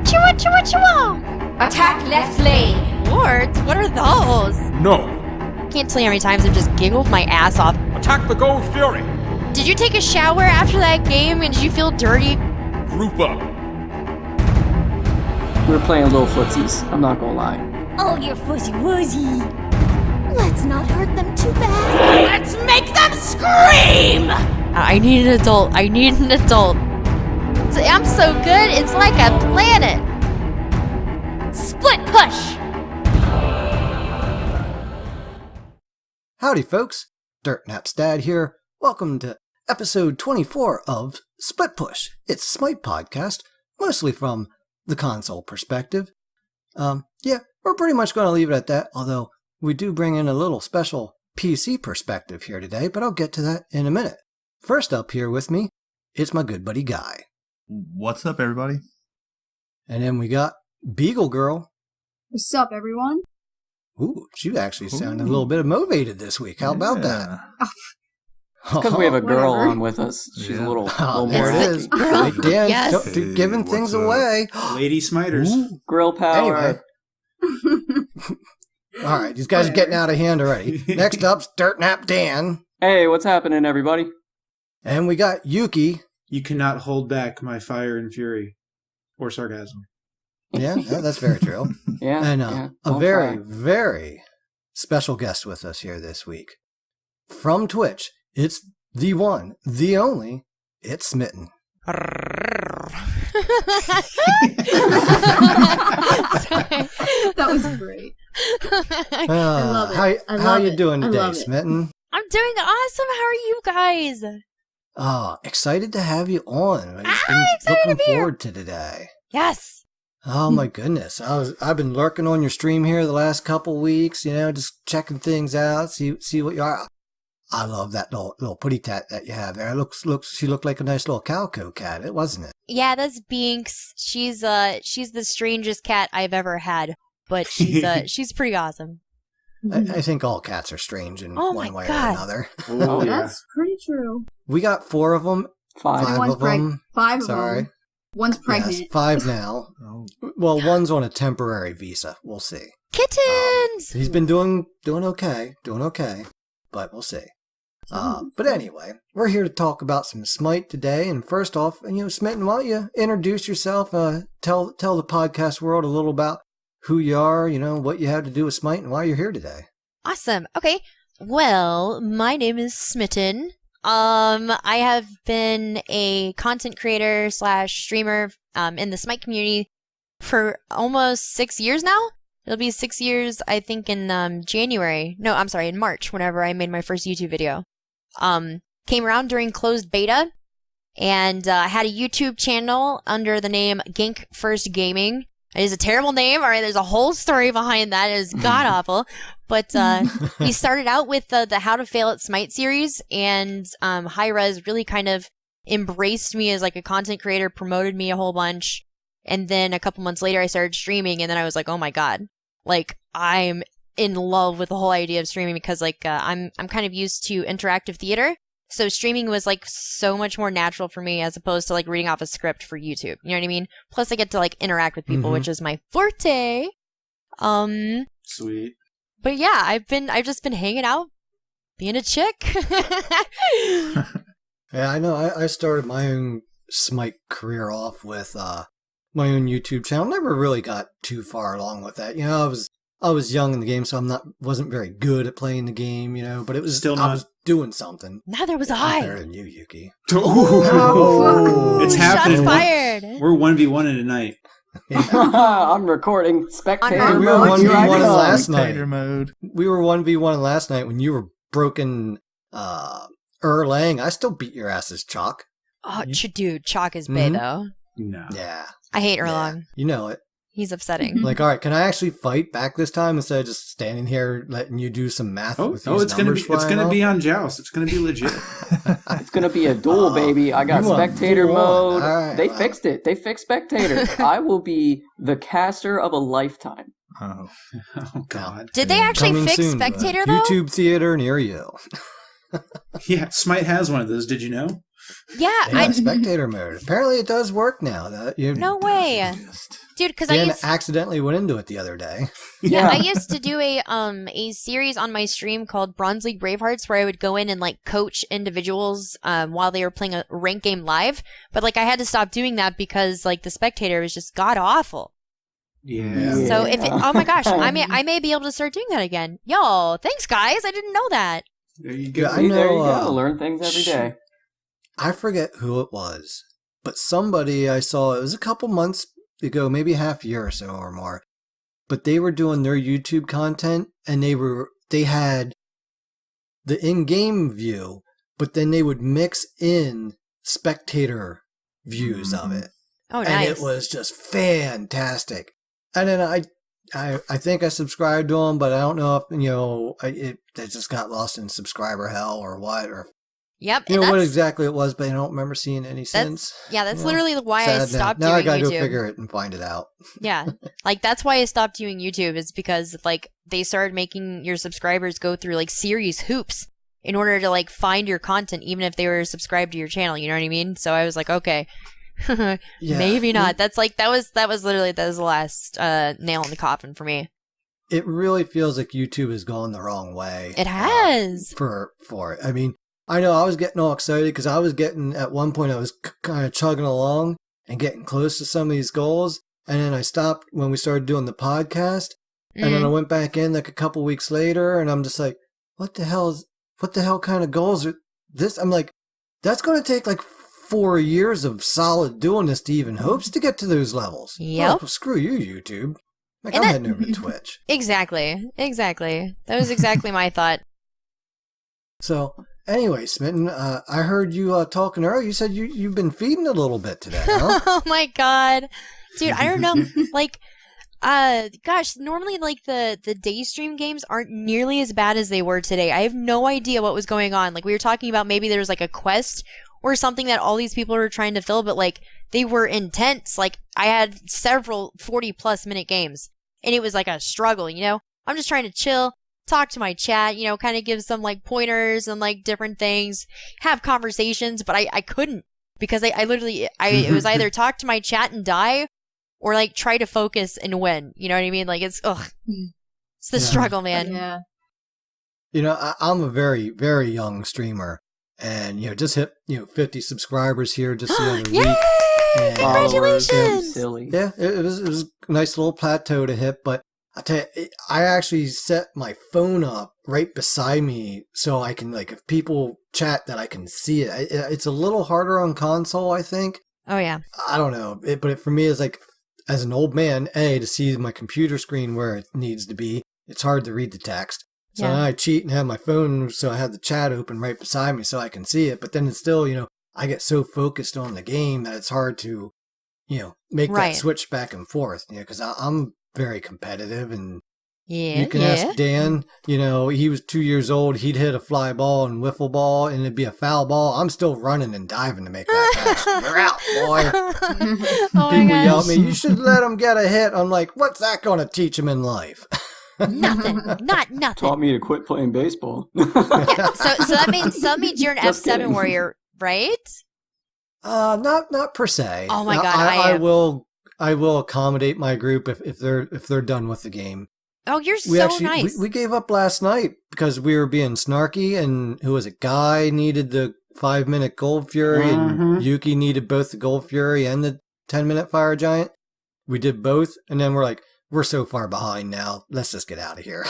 Chua chua chua! Attack left lane! Wards? What are those? No! Can't tell you how many times I've just giggled my ass off. Attack the Gold Fury! Did you take a shower after that game and did you feel dirty? Group up! We were playing little footsies, I'm not gonna lie. Oh, you're fuzzy-wuzzy. Let's not hurt them too bad. Let's make them scream! I need an adult. I need an adult. I'm so good, it's like a planet. Split push! Howdy folks, Dirtnap's dad here. Welcome to episode 24 of Split Push. It's a Smite podcast, mostly from the console perspective. Yeah, we're pretty much going to leave it at that, although we do bring in a little special PC perspective here today, but I'll get to that in a minute. First up here with me, it's my good buddy Guy. What's up, everybody? And then we got Beagle Girl. What's up, everyone? Ooh, she actually sounded a little bit motivated this week. How about that? Because we have a girl Whatever. on with us. She's a little there more it is. Right, Dan, Yes. giving Hey, things what's up? away. Lady Smiters. grill power. Anyway. All right, these guys are getting out of hand already. Next up's Dirtnap Dan. Hey, what's happening, everybody? And we got Yuki. You cannot hold back my fire and fury. Or sarcasm. Yeah, that's very true. Yeah, And yeah, a don't very, try. very special guest with us here this week. From Twitch, it's the one, the only, it's Smitten. Sorry. That was great. I love it. I How love you it. doing I today, love it. Smitten? I'm doing awesome. How are you guys? Oh, excited to have you on. I've excited to looking be here. forward to today. Yes. Oh my goodness! I've been lurking on your stream here the last couple weeks. You know, just checking things out, see what you are. I love that little putty tat that you have there. She looked like a nice little calico cat, wasn't it? Yeah, that's Binks. She's the strangest cat I've ever had, but she's pretty awesome. I think all cats are strange in Oh one my way God. or another. Oh, yeah. That's pretty true. We got 4 of them. 5. Five One's of them. 5 of Sorry. them. One's pregnant. Yes, 5 now. Oh. Well, one's on a temporary visa. We'll see. Kittens. He's been doing okay, but we'll see. But anyway, we're here to talk about some Smite today. And first off, Smitten, why don't you introduce yourself? Tell the podcast world a little about who you are, what you have to do with Smite, and why you're here today. Awesome. Okay. Well, my name is Smitten. I have been a content creator / streamer in the Smite community for almost 6 years now. It'll be 6 years, I think, in January. No, I'm sorry, in March, whenever I made my first YouTube video. Came around during closed beta, and I had a YouTube channel under the name Gank First Gaming. It is a terrible name. All right, there's a whole story behind that. It is god awful. But he started out with the How to Fail at Smite series, and Hi-Rez really kind of embraced me as like a content creator, promoted me a whole bunch. And then a couple months later, I started streaming, and then I was like, oh my god, like I'm in love with the whole idea of streaming because like I'm kind of used to interactive theater. So streaming was like so much more natural for me as opposed to like reading off a script for YouTube. You know what I mean? Plus I get to like interact with people, which is my forte. Sweet. But yeah, I've just been hanging out, being a chick. Yeah, I know. I started my own Smite career off with my own YouTube channel. Never really got too far along with that. I was young in the game, so wasn't very good at playing the game. But it was Still I not. was doing something. Neither was I'm I. better than you, Yuki. Oh. It's happening. Shots fired. We're 1v1 tonight. I'm recording spectator We were mode. Here I 1v1 come. last night. Spectator mode. We were 1v1 last night when you were broken Erlang. I still beat your ass as Chalk. Oh, dude, Chalk is bae though. No. Yeah. I hate Yeah. Erlang. You know it. He's upsetting. Like, all right, can I actually fight back this time instead of just standing here letting you do some math with these It's gonna numbers be flying on Joust. It's gonna be legit. It's gonna be a duel, baby. I got you want spectator full on. mode. All right, They well. fixed it. They fixed spectator. I will be the caster of a lifetime. Oh. Oh God. Did they actually Coming fix soon to a Spectator though? YouTube theater near you. Yeah, Smite has one of those. Did you know? Yeah, Yeah, spectator mode. Apparently, it does work now. No way. Dude, because I Dan used accidentally went into it the other day. Yeah, I used to do a series on my stream called Bronze League Bravehearts where I would go in and like coach individuals while they were playing a ranked game live. But like I had to stop doing that because like the spectator was just god awful. Yeah. So oh my gosh, I may be able to start doing that again. Yo, thanks guys. I didn't know that. There you go. Yeah, I See, there you know. go. Learn things every day. I forget who it was, but somebody I saw, it was a couple months ago, maybe half a year or so or more, but they were doing their YouTube content and they had the in-game view, but then they would mix in spectator views of it. Oh, nice. And it was just fantastic. And then I think I subscribed to them, but I don't know if, it just got lost in subscriber hell or what, or Yep. you know what exactly it was, but I don't remember seeing any since. Yeah, that's literally why I Sad stopped now I doing gotta YouTube. go figure it and find it out. Yeah. Like that's why I stopped doing YouTube is because like they started making your subscribers go through like series hoops in order to like find your content even if they were subscribed to your channel, you know what I mean? So I was like, okay. Maybe not. That was the last nail in the coffin for me. It really feels like YouTube has gone the wrong way. It has. For it. I mean, I know I was getting all excited because I was getting, at one point I was kind of chugging along and getting close to some of these goals. And then I stopped when we started doing the podcast. And then I went back in like a couple weeks later and I'm just like, what the hell kind of goals are this? I'm like, that's going to take like 4 years of solid doing this to even hopes to get to those levels. Yep. Oh, well, screw you, YouTube. Like, I'm heading over to Twitch. Exactly. That was exactly my thought. So, anyway, Smitten, I heard you talking earlier. You said you've been feeding a little bit today, huh? Oh my god. Dude, I don't know. Like, gosh, normally like the day stream games aren't nearly as bad as they were today. I have no idea what was going on. Like we were talking about maybe there was like a quest or something that all these people were trying to fill, but like they were intense. Like I had several 40+ minute games and it was like a struggle, you know? I'm just trying to chill, talk to my chat, you know, kind of give some like pointers and like different things, have conversations, but I couldn't because I literally it was either talk to my chat and die or like try to focus and win. You know what I mean? Like it's the struggle, man. Yeah. You know, I'm a very, very young streamer and, just hit, 50 subscribers here just the other Yay! week. And Congratulations! Silly. Yeah, it was a nice little plateau to hit, but I tell you, I actually set my phone up right beside me so I can, like, if people chat that I can see it. It's a little harder on console, I think. Oh, yeah. I don't know, but for me, it's like, as an old man, to see my computer screen where it needs to be, it's hard to read the text. So I cheat and have my phone, so I have the chat open right beside me so I can see it. But then it's still, I get so focused on the game that it's hard to, make that switch back and forth. Because I'm very competitive, and you can ask Dan. He was 2 years old. He'd hit a fly ball and wiffle ball, and it'd be a foul ball. I'm still running and diving to make that catch. You're out, boy. People yell at me, you should let him get a hit. I'm like, what's that going to teach him in life? Nothing. Nothing. Taught me to quit playing baseball. So that means you're an Just F7 kidding. warrior, right? Not per se. Oh my Now, god, I will accommodate my group if they're done with the game. Oh, you're nice. We gave up last night because we were being snarky, and who was it? Guy needed the 5-minute Gold Fury, and Yuki needed both the Gold Fury and the 10-minute Fire Giant. We did both, and then we're like, we're so far behind now. Let's just get out of here.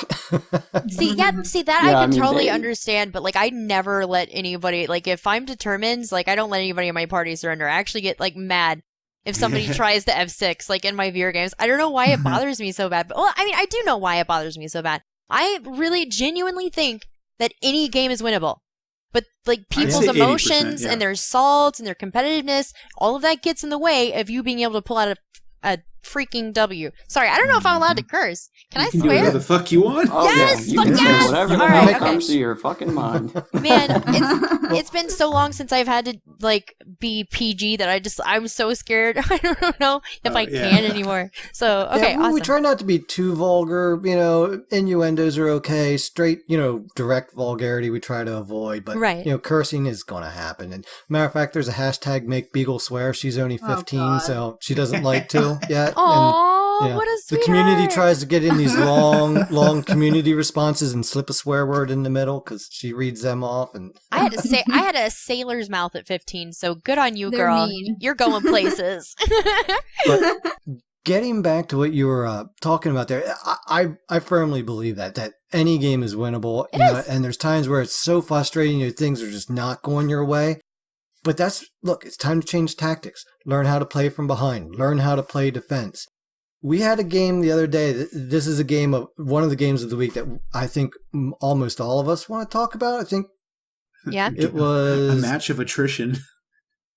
See that I can totally understand, but like I never let anybody, like if I'm determined, like I don't let anybody in my party surrender. I actually get like mad if somebody tries the F6 like in my VR games. I don't know why it bothers me so bad, but I do know why it bothers me so bad. I really genuinely think that any game is winnable. But like people's emotions and their salts and their competitiveness, all of that gets in the way of you being able to pull out a freaking W. Sorry, I don't know if I'm allowed to curse. Can I You can do swear? whatever the fuck you want. Oh, Yes, yeah, fuck you can yes! say whatever the All hell right, comes okay. to your fucking mind. Man, it's been so long since I've had to like be PG that I'm so scared. I don't know if I yeah. can anymore. So okay, yeah, we awesome. try not to be too vulgar. Innuendos are okay. Straight, direct vulgarity we try to avoid. But Right. cursing is gonna happen. And matter of fact, there's a hashtag Make Beagle Swear. She's only 15, God. so she doesn't like to yet. Aww, And, what a the sweetheart. community tries to get in these long community responses and slip a swear word in the middle because she reads them off. And I had a sailor's mouth at 15, so good on you, They're girl. mean. You're going places. But getting back to what you were talking about there, I firmly believe that any game is winnable. And there's times where it's so frustrating, things are just not going your way. But it's time to change tactics. Learn how to play from behind. Learn how to play defense. We had a game the other day. This is one of the games of the week that I think almost all of us want to talk about. I think Yeah. it was a match of attrition.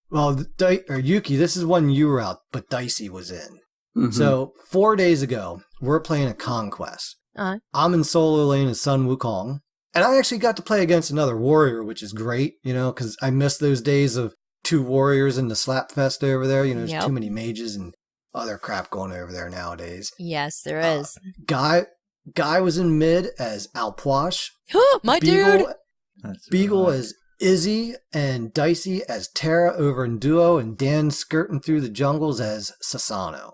Well, Yuki, this is one you were out, but Dicey was in. Mhm. So 4 days ago, we're playing a conquest. Uh-huh. I'm in solo lane as Sun Wukong, and I actually got to play against another warrior, which is great, because I miss those days of 2 warriors in the slap fest over there. There's Yep. too many mages and other crap going over there nowadays. Yes, there is. Guy was in mid as Alpoish. My dude. Beagle as Izzy, and Dicey as Terra over in duo, and Dan skirting through the jungles as Sasano.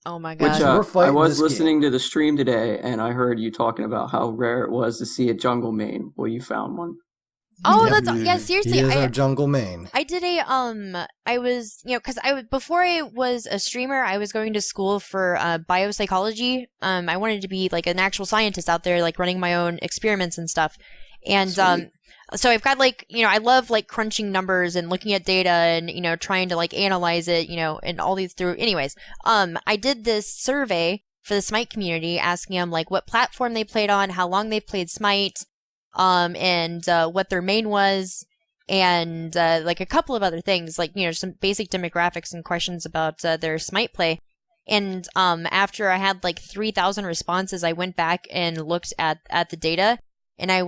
Oh my Which god. We're I fighting was this listening to the stream today, and I heard you talking about how rare it was to see a jungle main. Well, you found one. Oh, Yep. that's yeah. Seriously, He is our jungle main. I did I was, because before I was a streamer, I was going to school for biopsychology. I wanted to be like an actual scientist out there, like running my own experiments and stuff. And Sweet. so I've got I love like crunching numbers and looking at data and trying to like analyze it, and all these through. Anyways, I did this survey for the Smite community, asking them like what platform they played on, how long they played Smite, and what their main was, and like a couple of other things, like some basic demographics and questions about their Smite play. And after I had like 3,000 responses, I went back and looked at the data, and I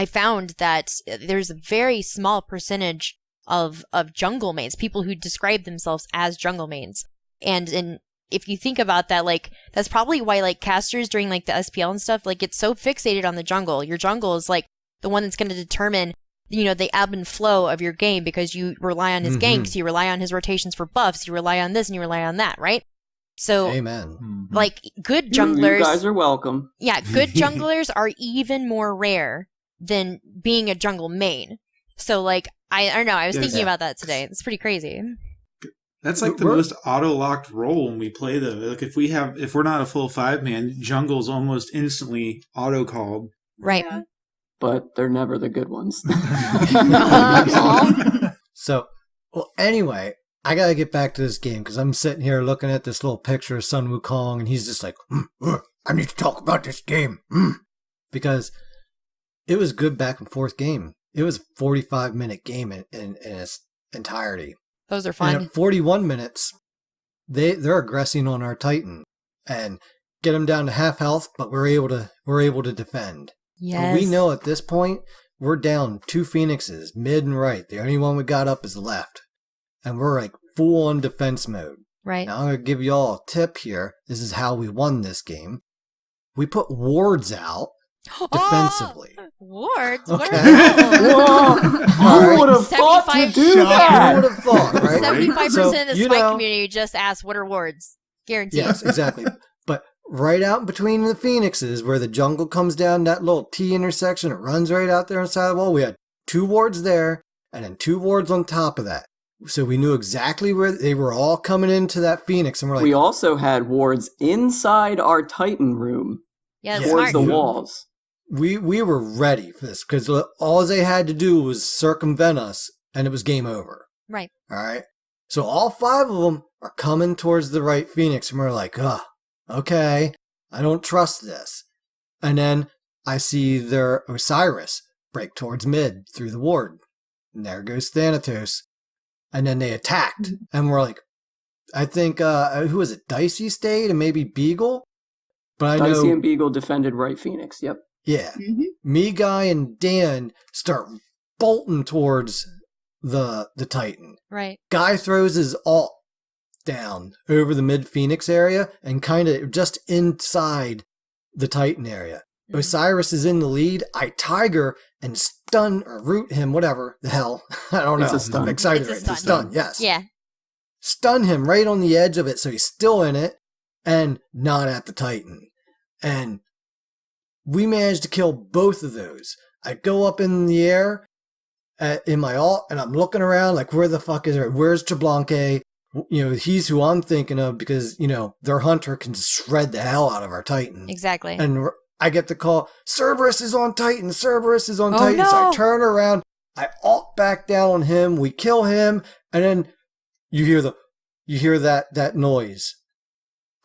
found that there's a very small percentage of jungle mains, people who describe themselves as jungle mains, and if you think about that, like, that's probably why, like, casters during, like, the SPL and stuff, like, get so fixated on the jungle. Your jungle is, like, the one that's going to determine, the ebb and flow of your game, because you rely on his ganks, you rely on his rotations for buffs, you rely on this, and you rely on that, right? So, Amen. like, good junglers... You guys are welcome. Yeah, good junglers are even more rare than being a jungle main. So, like, I don't know, I was thinking about that today. It's pretty crazy. That's like the most auto-locked role when we play, though. Like if we're not a full 5-man, jungle's almost instantly auto-called. Right. Yeah. But they're never the good ones. So, well, anyway, I gotta get back to this game because I'm sitting here looking at this little picture of Sun Wukong, and he's just like, I need to talk about this game. Because it was good back and forth game. It was a 45-minute game in its entirety. Those are And fun. at 41 minutes, they're aggressing on our Titan and get him down to half health, but we're able to defend. Yes. But we know at this point we're down 2 Phoenixes, mid and right. The only one we got up is left, and we're like full on defense mode. Right. Now I'm gonna give you all a tip here. This is how we won this game. We put wards out defensively. Wards? Okay. What are those? Who would have thought to 75 do Who that? would have thought, right? 75% So, of the you Smite know- community just asked what are wards. Guaranteed. Yes, exactly. But right out between the Phoenixes, where the jungle comes down that little T intersection, it runs right out there inside the wall. We had 2 wards there, and then 2 wards on top of that. So we knew exactly where they were all coming into that Phoenix, and we're like, We also had wards inside our Titan room Yeah, Yeah. towards smart. the walls. we were ready for this because all they had to do was circumvent us, and it was game over. Right. All right. So all 5 of them are coming towards the right Phoenix, and we're like, okay, I don't trust this. And then I see their Osiris break towards mid through the ward. And there goes Thanatos. And then they attacked, and we're like, I think who was it? Dicey stayed and maybe Beagle. But I Dicey know and Beagle defended right Phoenix. Yep. Yeah. Mhm. Me, Guy, and Dan start bolting towards the Titan. Right. Guy throws his alt down over the mid Phoenix area and kind of just inside the Titan area. Osiris is in the lead. I tiger and stun or root him, whatever the hell. I don't know. It's a stun. I'm excited It's a right now. stun. Stun, yes. Yeah. Stun him right on the edge of it so he's still in it and not at the Titan. And we managed to kill both of those. I go up in the air in my alt and I'm looking around like, where the fuck is it? Where's Treblanque? You know, he's who I'm thinking of because, you know, their hunter can shred the hell out of our Titan. Exactly. And I get the call, Cerberus is on Titan, Cerberus is on Oh, Titan. no. So I turn around, I alt back down on him, we kill him, and then you hear that noise.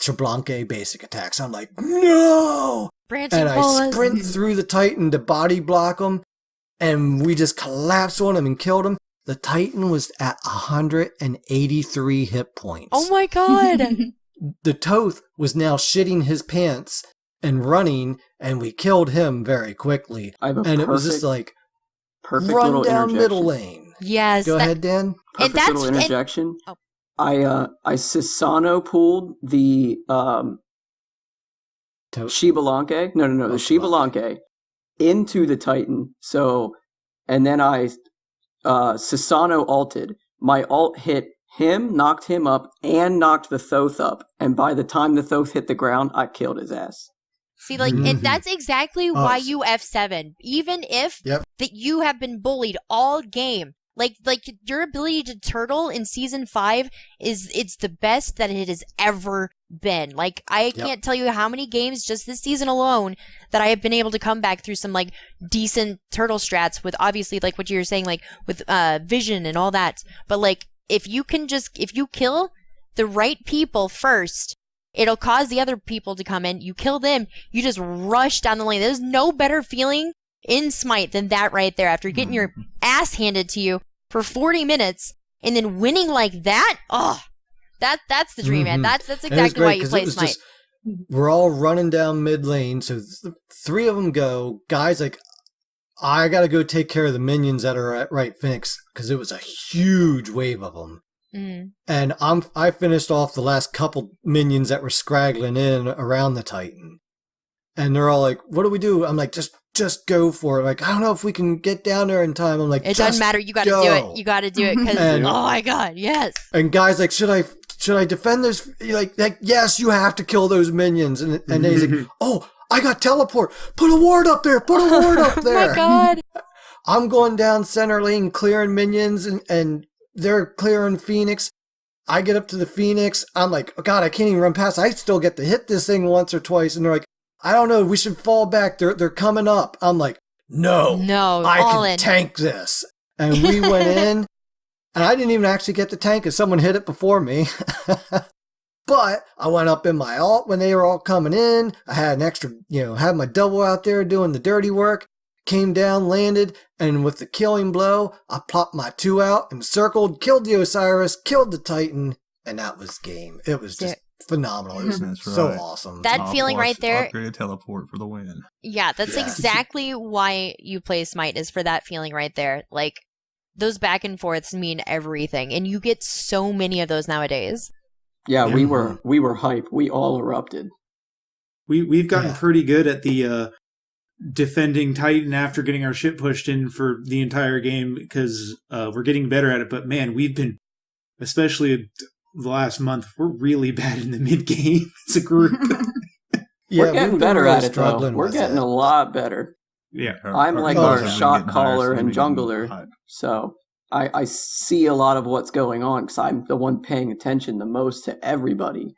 Treblanque basic attacks. I'm like, no! Branching And I bolas. sprint through the Titan to body block him, and we just collapsed on him and killed him. The Titan was at 183 hit points. Oh my god. The Toth was now shitting his pants and running, and we killed him very quickly. I have a And it was just like, perfect run little down interjection. middle lane. Yes. Go that- ahead, Dan. Perfect that's- little and- interjection. Oh. I Sisano pulled the Shibalanque. No, the Shibalanque into the Titan. So, and then I Sisano ulted. My ult hit him, knocked him up, and knocked the Thoth up. And by the time the Thoth hit the ground, I killed his ass. See, like, Mhm. and that's exactly why you F7. Even if Yep. that you have been bullied all game. Like your ability to turtle in season 5 it's the best that it has ever been. Like, I can't tell you how many games just this season alone that I have been able to come back through some like decent turtle strats with, obviously, like what you were saying, like with vision and all that. But like, if you kill the right people first, it'll cause the other people to come in. You kill them, you just rush down the lane. There's no better feeling in Smite than that right there. After getting your ass handed to you for 40 minutes and then winning like that, that's the dream, man. That's And it was exactly great why you 'cause play it was Smite. just- we're all running down mid lane, so three of them go. Guys, like, I gotta go take care of the minions that are at right Phoenix because it was a huge wave of them. Mm. And I finished off the last couple minions that were scraggling in around the Titan. And they're all like, what do we do? I'm like, just go for it. Like, I don't know if we can get down there in time. I'm like, It doesn't just matter. You got to do go. it. You got to do it because, And- oh my god, yes. And guys like, should I defend this? Like, yes, you have to kill those minions. And then he's like, oh, I got teleport. Put a ward up there. Put a ward up there. Oh my god. I'm going down center lane, clearing minions, and they're clearing Phoenix. I get up to the Phoenix. I'm like, oh god, I can't even run past. I still get to hit this thing once or twice. And they're like, I don't know. We should fall back. They're coming up. I'm like, no, I all can in. tank this. And we went in, and I didn't even actually get the tank because someone hit it before me. But I went up in my alt when they were all coming in. I had an extra, had my double out there doing the dirty work. Came down, landed, and with the killing blow, I plopped my 2 out and circled, killed the Osiris, killed the Titan, and that was game. It was just phenomenal. It was That's so right. awesome. That Top feeling plus right there- Upgraded teleport for the win. Yeah, that's Yes. exactly why you play Smite, is for that feeling right there. Like, those back and forths mean everything, and you get so many of those nowadays. Yeah, we Mhm. were hype. We all erupted. We've gotten Yeah. pretty good at the defending Titan after getting our shit pushed in for the entire game because we're getting better at it. But man, we've been, especially the last month, we're really bad in the mid game as a group. We're we've getting been better really at it, though. struggling We're with getting it. a lot better. Yeah. I'm like our our team's shot caller and jungler, so I see a lot of what's going on because I'm the one paying attention the most to everybody.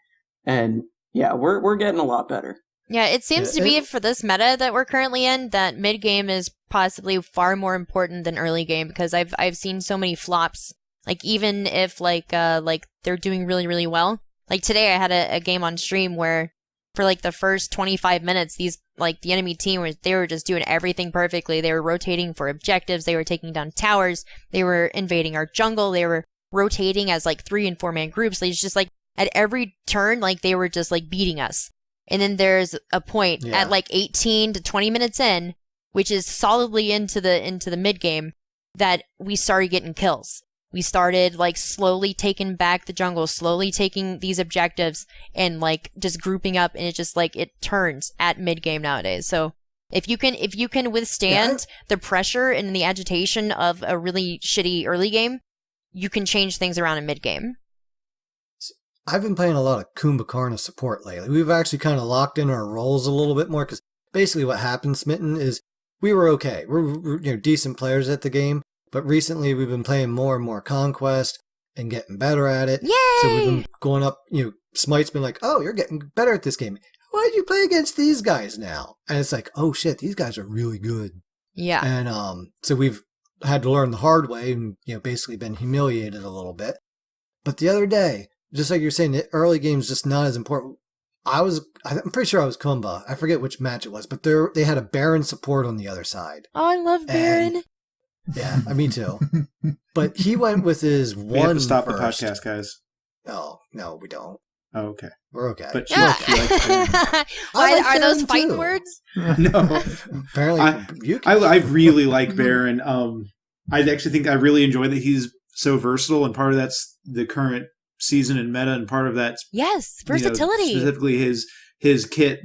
And yeah, we're getting a lot better. Yeah, it seems to be for this meta that we're currently in that mid game is possibly far more important than early game, because I've seen so many flops. Like, even if like they're doing really, really well. Like today I had a game on stream where for like the first 25 minutes these like the enemy team they were just doing everything perfectly. They were rotating for objectives, they were taking down towers, they were invading our jungle, they were rotating as like 3 and 4 man groups. They just like at every turn, like they were just like beating us. And then there's a point at like 18 to 20 minutes in, which is solidly into the mid game, that we started getting kills. We started like slowly taking back the jungle, slowly taking these objectives and like just grouping up, and it just like it turns at mid game nowadays. So if you can withstand the pressure and the agitation of a really shitty early game, you can change things around in mid game. I've been playing a lot of Kumbhakarna support lately. We've actually kind of locked in our roles a little bit more, because basically what happened, Smitten, is we were okay. We're decent players at the game, but recently we've been playing more and more Conquest and getting better at it. Yay! So we've been going up, Smite's been like, oh, you're getting better at this game. Why did you play against these guys now? And it's like, oh shit, these guys are really good. Yeah. And so we've had to learn the hard way and, basically been humiliated a little bit. But the other day, just like you're saying, the early game's just not as important. I'm pretty sure I was Kumba. I forget which match it was, but they had a Baron support on the other side. Oh, I love Baron. Yeah, me too. But he went with his one. We have to stop first. the podcast, guys. Oh, no, we don't. Oh, okay. We're okay. But Yeah. Are those Baron fighting too. words? No. Apparently, I really like Baron. I actually think I really enjoy that he's so versatile, and part of that's the current season and meta, and part of that's Yes, versatility. Specifically his kit.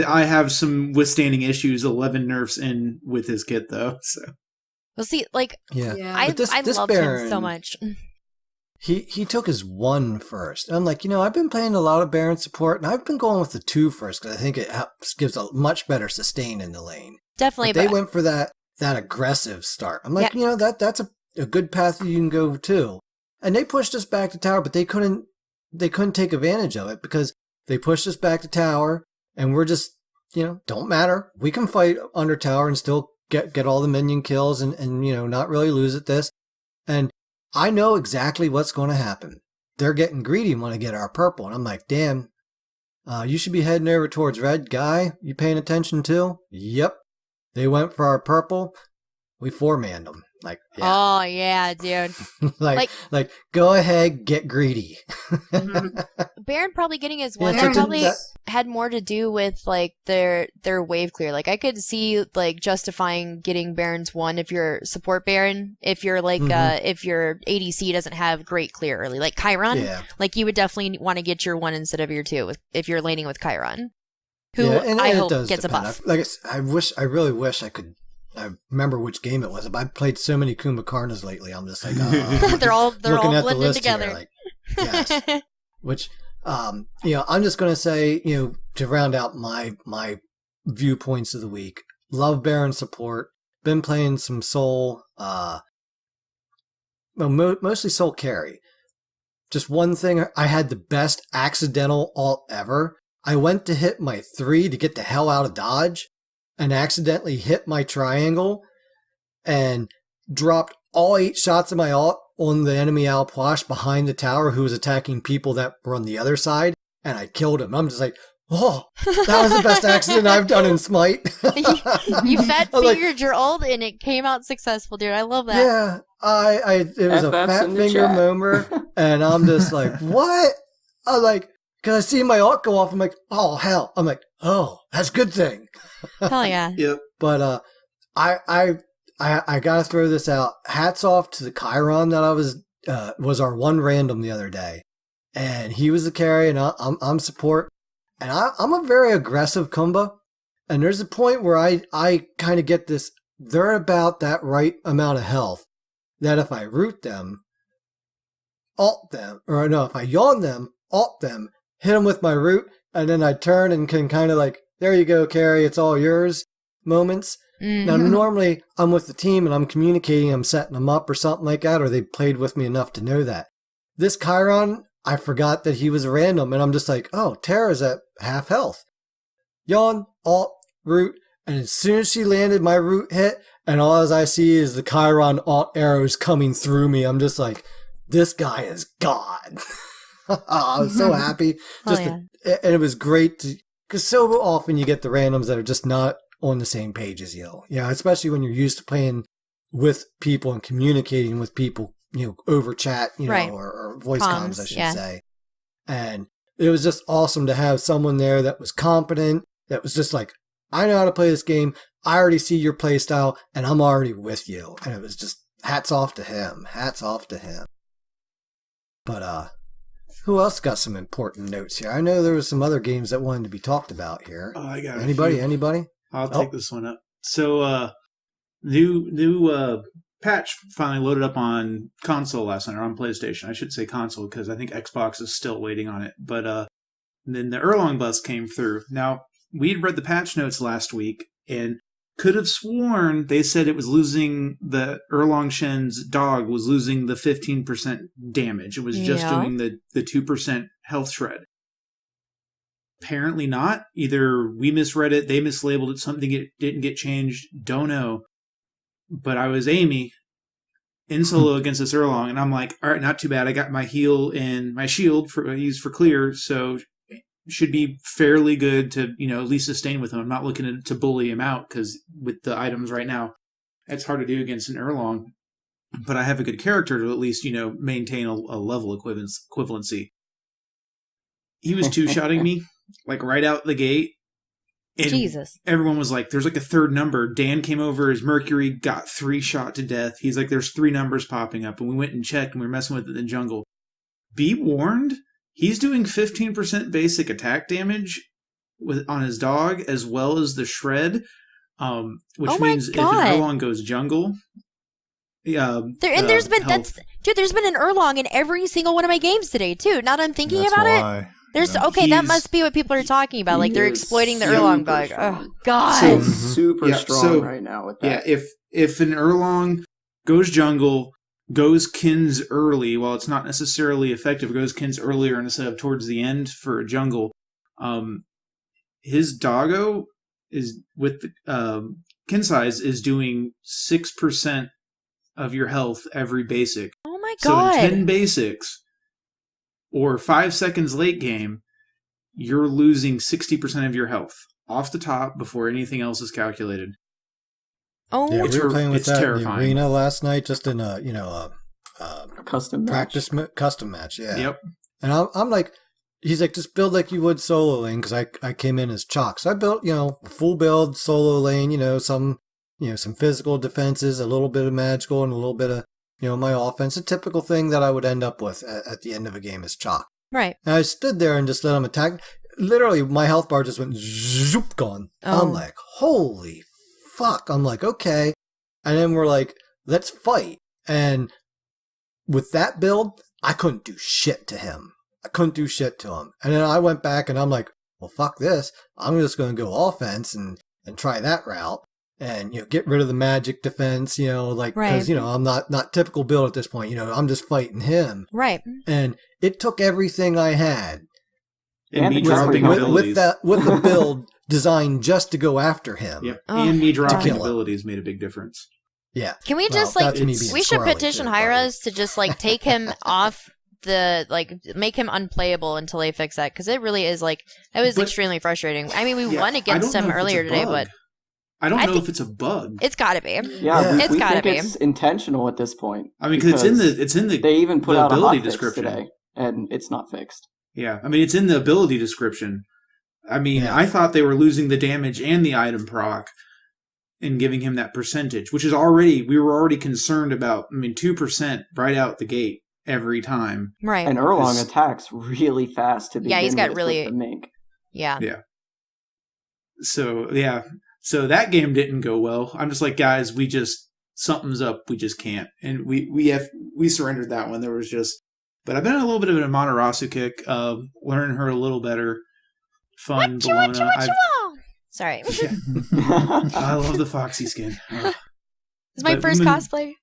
I have some withstanding issues. 11 nerfs in with his kit though. So Well, see, like yeah. I But this loved Baron, him so much. He took his 1 first. And I'm like, I've been playing a lot of Baron support, and I've been going with the 2 first because I think it gives a much better sustain in the lane. Definitely, But they went for that aggressive start. I'm like, that's a good path that you can go too. And they pushed us back to tower, but they couldn't take advantage of it because they pushed us back to tower, and we're just, don't matter. We can fight under tower and still get all the minion kills and not really lose at this. And I know exactly what's going to happen. They're getting greedy and want to get our purple. And I'm like, damn, you should be heading over towards red. Guy, you paying attention too? Yep. They went for our purple. We 4-manned them. Like, yeah. Oh yeah, dude. like, go ahead, get greedy. Baron probably getting his Yeah, one so probably had more to do with like their wave clear. Like I could see like justifying getting Baron's 1 if you're support Baron, if you're like if your ADC doesn't have great clear early, like Chiron. Yeah. Like you would definitely want to get your 1 instead of your 2 if you're laning with Chiron, who and I it hope does gets depend. a buff. I really wish I could. I remember which game it was. I've played so many Kumbhakarnas lately. I'm just like, they're all looking at the blended list together. Here, like, yes. Which, I'm just going to say, to round out my viewpoints of the week, love Baron support, been playing some Soul, mostly Soul carry. Just one thing, I had the best accidental ult ever. I went to hit my 3 to get the hell out of dodge, and accidentally hit my triangle and dropped all 8 shots of my ult on the enemy Alposh behind the tower who was attacking people that were on the other side, and I killed him. I'm just like, oh, that was the best accident I've done in Smite. You fat fingered your ult and it came out successful, dude. I love that. Yeah, it was a FF's fat in the finger chat. moment, and I'm just like, what? I'm like, because I see my ult go off, I'm like, oh, hell. I'm like, oh, that's a good thing. Hell yeah. yep. But I gotta throw this out. Hats off to the Chiron that was our 1 random the other day, and he was the carry, and I'm support, and I'm a very aggressive Kumba, and there's a point where I kind of get this. They're about that right amount of health that if I root them, ult them, or no, if I yawn them, ult them, hit them with my root, and then I turn and can kind of like, there you go, carry, it's all yours moments. Now, normally I'm with the team and I'm communicating, I'm setting them up or something like that, or they played with me enough to know that. This Chiron, I forgot that he was random, and I'm just like, oh, Tara's at half health. Yawn, alt, root, and as soon as she landed, my root hit, and all as I see is the Chiron alt arrows coming through me. I'm just like, this guy is God. I was so happy. And it was great because so often you get the randoms that are just not on the same page as you. Especially when you're used to playing with people and communicating with people over chat, Right. or voice comms, I Comms, should yeah. say. And it was just awesome to have someone there that was competent, that was just like, I know how to play this game. I already see your play style, and I'm already with you. And it was just hats off to him. Hats off to him. But who else got some important notes here? I know there was some other games that wanted to be talked about here. Oh, I got a Anybody? few. Anybody? I'll take this one up. So, new patch finally loaded up on console last night, or on PlayStation. I should say console because I think Xbox is still waiting on it. But then the Erlong bus came through. Now, we'd read the patch notes last week and could have sworn they said it was losing, the Erlong Shen's dog was losing the 15% damage. It was just doing the 2% health shred. Apparently not. Either we misread it, they mislabeled it, something didn't get changed. Don't know. But I was Amy in solo against this Erlong, and I'm like, all right, not too bad. I got my heal and my shield I used for clear, so should be fairly good to, at least sustain with him. I'm not looking to bully him out, because with the items right now, it's hard to do against an Erlong. But I have a good character to at least, maintain a level equivalency. He was two-shotting me, like right out the gate. And Jesus. Everyone was like, there's like a third number. Dan came over, his Mercury got 3 shot to death. He's like, there's 3 numbers popping up. And we went and checked, and we were messing with it in the jungle. Be warned, he's doing 15% basic attack damage on his dog, as well as the shred, which means if an Erlong goes jungle... there's been an Erlong in every single one of my games today, too. Now that I'm thinking about it. That must be what people are talking about. Like, they're exploiting the Erlong bug. Oh, God. Super strong right now with that. Yeah, if an Erlong goes jungle, goes Kins early, while it's not necessarily effective, goes Kins earlier instead of towards the end for a jungle, his doggo is, with the kin size, is doing 6% of your health every basic. Oh my God. So in 10 basics, or 5 seconds late game, you're losing 60% of your health off the top before anything else is calculated. Oh, yeah, we were playing with that terrifying. in the arena last night, just in a custom practice custom match. Yeah. Yep. And I'm like, he's like, just build like you would solo lane, because I came in as chalk, so I built full build solo lane. Some physical defenses, a little bit of magical, and a little bit of my offense. A typical thing that I would end up with at the end of a game is chalk. Right. And I stood there and just let him attack. Literally, my health bar just went zoop, gone. Oh. I'm like, holy fuck. I'm like, okay. And then we're like, let's fight. And with that build, I couldn't do shit to him. And then I went back and I'm like, well, fuck this. I'm just going to go offense and try that route. And, get rid of the magic defense, because, I'm not typical build at this point. I'm just fighting him. Right. And it took everything I had. And me dropping abilities. With the build designed just to go after him. Yep. And me dropping abilities made a big difference. Yeah. Can we just, we should petition Hi-Rez to just, take him off make him unplayable until they fix that. Because it really is, it was extremely frustrating. I mean, we won against him earlier today, but... I don't know if it's a bug. It's got to be. Yeah, it's got to be. It's intentional at this point. I mean, because it's in the they even put out a ability hotfix description today, and it's not fixed. Yeah, I mean, it's in the ability description. I mean, I thought they were losing the damage and the item proc and giving him that percentage, which is we were already concerned about. I mean, 2% right out the gate every time. Right. And Erlong attacks really fast to begin he's got with really the mink. Yeah. Yeah. So that game didn't go well. I'm just like, guys, something's up. We just can't. And we surrendered that one. There was but I've been on a little bit of an Amaterasu kick, learning her a little better. Fun. Sorry. Yeah. I love the Foxy skin. It's my first cosplay.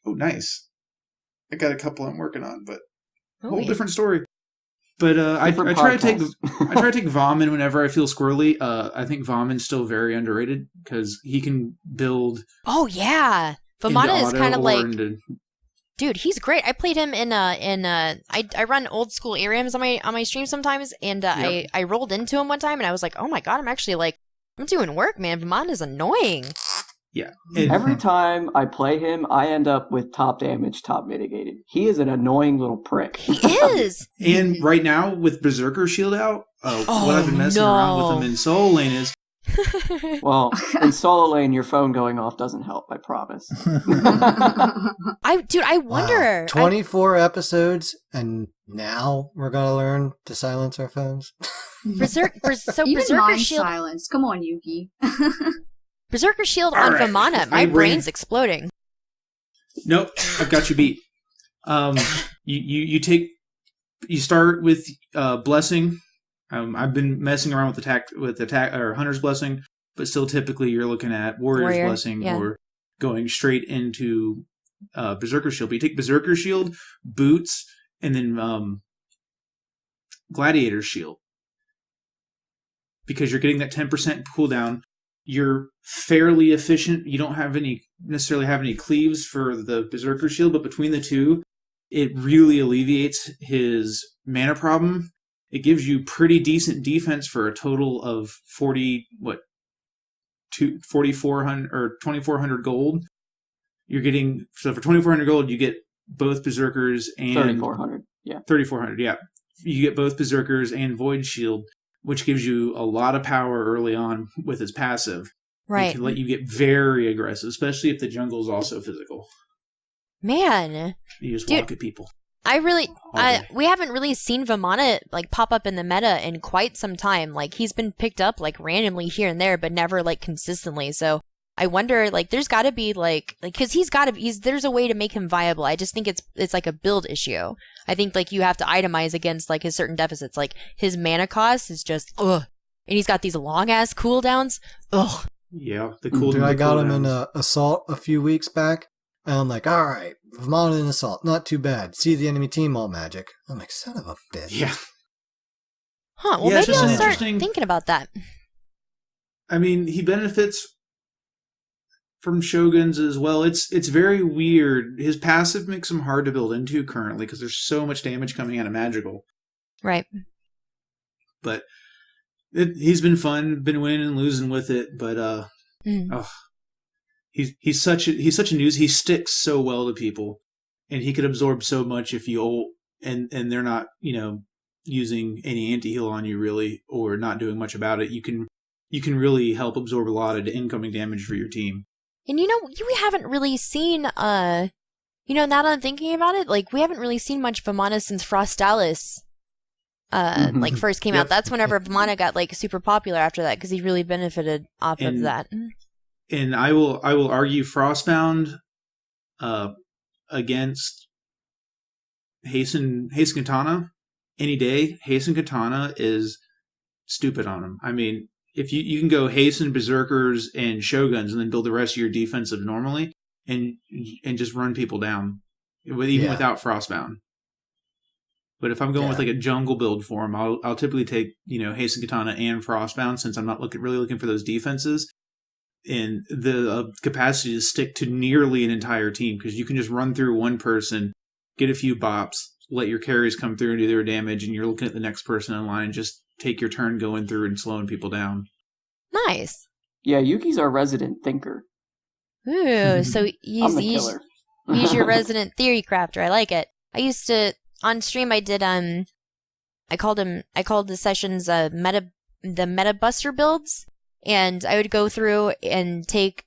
Oh, nice. I got a couple I'm working on, but a whole different story. But I try to take Vaughn whenever I feel squirrely. I think Vaughn's still very underrated because he can build. Oh yeah, Vaughn is kind of like, dude, he's great. I played him I run old school ARAMs on my stream sometimes, and I rolled into him one time, and I was like, oh my god, I'm actually I'm doing work, man. Vaughn is annoying. Yeah. And Every time I play him, I end up with top damage, top mitigated. He is an annoying little prick. He is. and right now with Berserker Shield out, what I've been messing around with him in solo lane is Well, in solo lane, your phone going off doesn't help, I promise. I wonder. 24 episodes, and now we're gonna learn to silence our phones. Even Berserker mine Shield. silence. Come on, Yuki. Berserker Shield All on right. Vamana. My brain's exploding. Nope, I've got you beat. You start with blessing. I've been messing around with attack or Hunter's Blessing, but still typically you're looking at Warrior's Blessing yeah. or going straight into Berserker Shield. But you take Berserker Shield, Boots, and then Gladiator's Shield. Because you're getting that 10% cooldown. You're fairly efficient. You don't necessarily have any cleaves for the Berserker Shield, but between the two, it really alleviates his mana problem. It gives you pretty decent defense for a total of 4,400 or 2,400 gold. You're getting, so for 2,400 gold, you get both Berserkers and 3,400. Yeah. 3,400. Yeah, you get both Berserkers and Void Shield, which gives you a lot of power early on with its passive. Right. It can let you get very aggressive, especially if the jungle is also physical. Man. You just Dude, walk at people. We haven't really seen Vamana like pop up in the meta in quite some time. Like he's been picked up like randomly here and there, but never like consistently. So I wonder, like, there's got to be like, because there's a way to make him viable. I just think it's like a build issue. I think like you have to itemize against like his certain deficits. Like his mana cost is just ugh, and he's got these long ass cooldowns. Ugh. Yeah, the cool. Dude, I got him in Assault a few weeks back, and I'm like, all right, Vamana in Assault, not too bad. See the enemy team all magic. I'm like, son of a bitch. Yeah. Huh. Well, Yeah, it's maybe just I'll an start interesting- thinking about that. I mean, he benefits from Shoguns as well. It's very weird. His passive makes him hard to build into currently because there's so much damage coming out of magical. Right. But he's been fun, been winning and losing with it. But he's such a news. He sticks so well to people, and he could absorb so much if you ult, and they're not using any anti-heal on you really, or not doing much about it. You can really help absorb a lot of incoming damage for your team. And we haven't really seen, now that I'm thinking about it, like, we haven't really seen much Vamana since Frostalis, like, first came out. That's whenever Vamana got, like, super popular after that, because he really benefited off of that. And I will argue Frostbound, against Hasten Katana any day. Hasten Katana is stupid on him. I mean, if you can go Hasten, Berserkers, and Shoguns, and then build the rest of your defensive normally, and just run people down, without Frostbound. But if I'm going with like a jungle build for him, I'll typically take Hasten Katana and Frostbound, since I'm not really looking for those defenses, and the capacity to stick to nearly an entire team, because you can just run through one person, get a few bops, let your carries come through and do their damage, and you're looking at the next person in line and just take your turn going through and slowing people down. Nice. Yeah, Yuki's our resident thinker. Ooh, so I'm the killer. he's your resident theory crafter. I like it. I used to, on stream, I did, I called the sessions, the meta buster builds, and I would go through and take,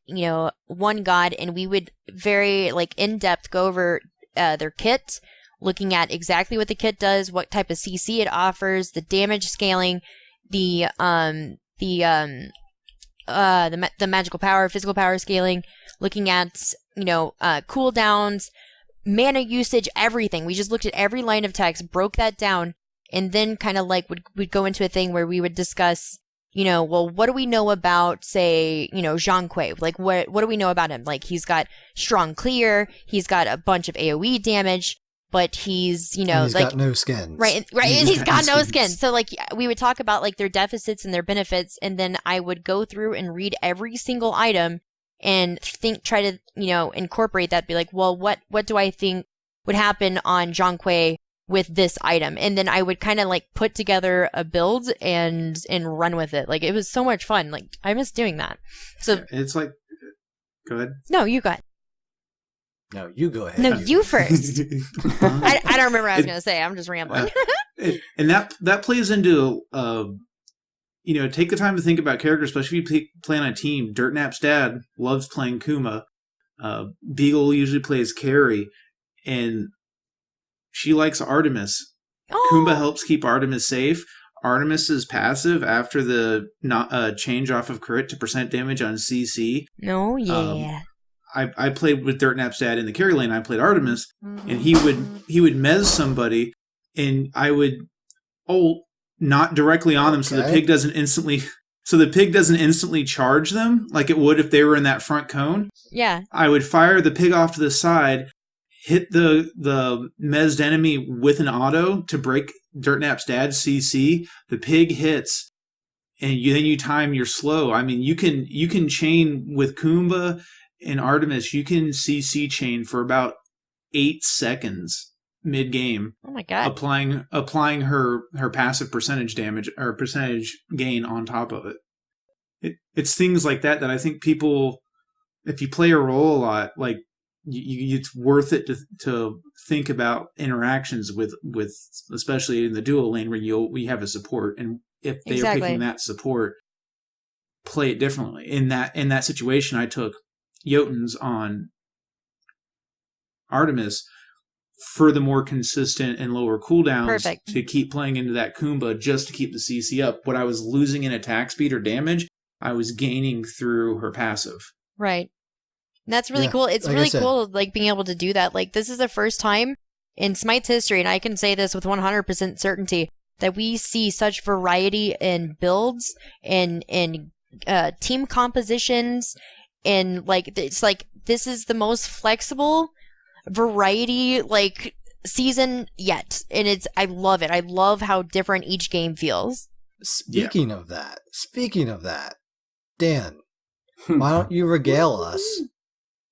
one god, and we would very, like, in-depth go over, their kit, looking at exactly what the kit does, what type of CC it offers, the damage scaling, the magical power, physical power scaling, looking at, cooldowns, mana usage, everything. We just looked at every line of text, broke that down, and then kind of like would go into a thing where we would discuss, well, what do we know about, say, Zhang Kui? Like, what do we know about him? Like, he's got strong clear, he's got a bunch of AoE damage, but he's, and he's like, got no skins. Right, and he's got no skin. So, like, we would talk about, like, their deficits and their benefits, and then I would go through and read every single item and try to, incorporate that, be like, well, what do I think would happen on Zhang Kui with this item? And then I would kind of, like, put together a build and run with it. Like, it was so much fun. Like, I miss doing that. So it's like Go ahead. No, you got. No, you go ahead. No, you first. I I don't remember what I was going to say. I'm just rambling. and that plays into take the time to think about characters, especially if you play on a team. Dirtnap's dad loves playing Kuma. Beagle usually plays Carrie, and she likes Artemis. Oh. Kumba helps keep Artemis safe. Artemis is passive after the change off of crit to percent damage on CC. No, yeah. I played with Dirtnap's dad in the carry lane. I played Artemis, and he would mez somebody, and I would ult not directly on them, so the pig doesn't instantly charge them like it would if they were in that front cone. Yeah. I would fire the pig off to the side, hit the mezzed enemy with an auto to break Dirtnap's dad's CC. The pig hits, and then you time your slow. I mean, you can chain with Kumba and Artemis. You can CC chain for about 8 seconds mid game. Oh my god! Applying her passive percentage damage or percentage gain on top of it. It's things like that I think people, if you play a role a lot, like it's worth it to think about interactions with especially in the duo lane where we have a support, and if they are picking that support, play it differently. In that situation, I took Jotuns on Artemis for the more consistent and lower cooldowns to keep playing into that Kumba just to keep the CC up. What I was losing in attack speed or damage, I was gaining through her passive. Right. And that's really cool. It's really cool, like, being able to do that. Like, this is the first time in Smite's history, and I can say this with 100% certainty, that we see such variety in builds, in team compositions, and, like, it's like, this is the most flexible variety, like, season yet. And I love it. I love how different each game feels. Speaking of that, Dan, why don't you regale us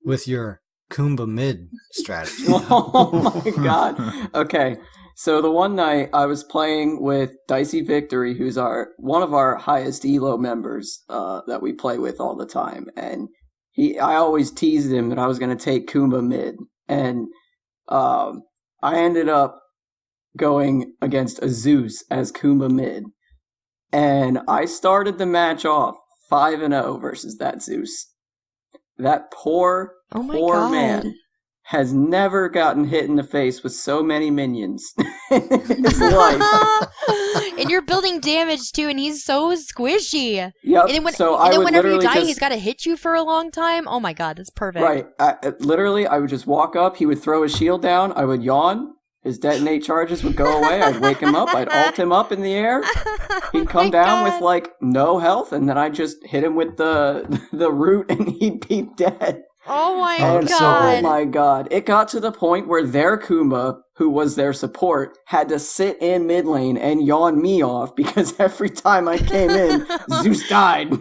with your Kumba mid strategy? Oh my god. Okay. So the one night I was playing with Dicey Victory, who's one of our highest elo members that we play with all the time, and I always teased him that I was going to take Kumba mid, and I ended up going against a Zeus as Kumba mid, and I started the match off 5-0 versus that Zeus. That poor man has never gotten hit in the face with so many minions in his life. And you're building damage too, and he's so squishy. Yep. And then whenever you die, he's got to hit you for a long time. Oh my god, that's perfect. Right. I would just walk up, he would throw his shield down, I would yawn, his detonate charges would go away, I'd wake him up, I'd ult him up in the air, he'd come down with like no health, and then I'd just hit him with the root and he'd be dead. Oh my god. Oh my god. It got to the point where their Kumba, who was their support, had to sit in mid lane and yawn me off because every time I came in, Zeus died.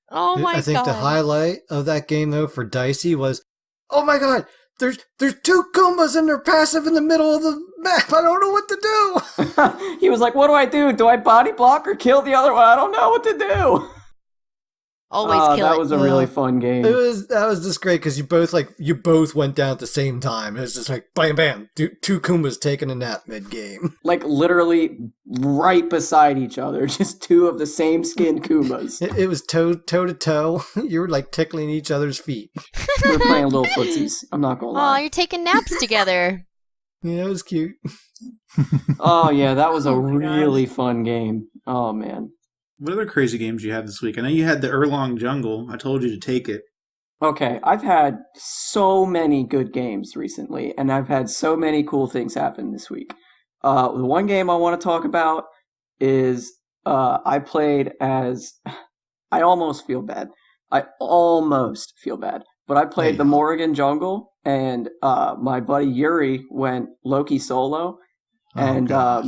Oh my god. I think the highlight of that game though for Dicey was, oh my god, there's 2 Kumbas and they're passive in the middle of the map. I don't know what to do. He was like, what do I do? Do I body block or kill the other one? I don't know what to do. Always kill that it. was a really fun game. That was just great because you both went down at the same time. It was just like bam, bam, 2 Kumbas taking a nap mid game. Like literally right beside each other, just 2 of the same skin Kumbas. It was toe to toe. You were like tickling each other's feet. We were playing little footsies. I'm not gonna lie. Oh, you're taking naps together. Yeah, it was cute. Oh yeah, that was a really fun game. Oh man. What other crazy games you had this week? I know you had the Erlong Jungle. I told you to take it. Okay, I've had so many good games recently, and I've had so many cool things happen this week. The one game I want to talk about is I played as... I almost feel bad, but I played the Morrigan Jungle, and my buddy Yuri went Loki solo, and I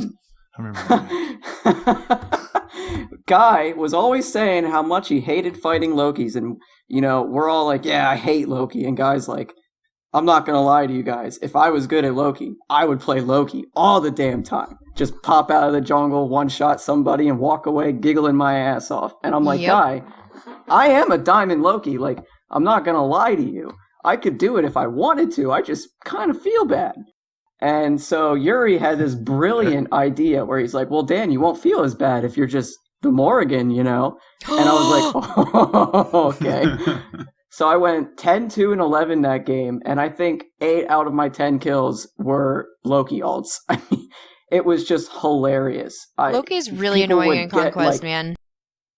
remember that. Guy was always saying how much he hated fighting Lokis, and we're all like, yeah, I hate Loki, and Guy's like, I'm not gonna lie to you guys, if I was good at Loki, I would play Loki all the damn time. Just pop out of the jungle, one-shot somebody, and walk away giggling my ass off. And I'm like, Guy, I am a diamond Loki. Like, I'm not gonna lie to you. I could do it if I wanted to. I just kind of feel bad. And so Yuri had this brilliant idea where he's like, well, Dan, you won't feel as bad if you're just the Morrigan, And I was like, oh, okay. So I went 10-2 and 11 that game, and I think 8 out of my 10 kills were Loki ults. I mean, it was just hilarious. Loki's really annoying in Conquest, man.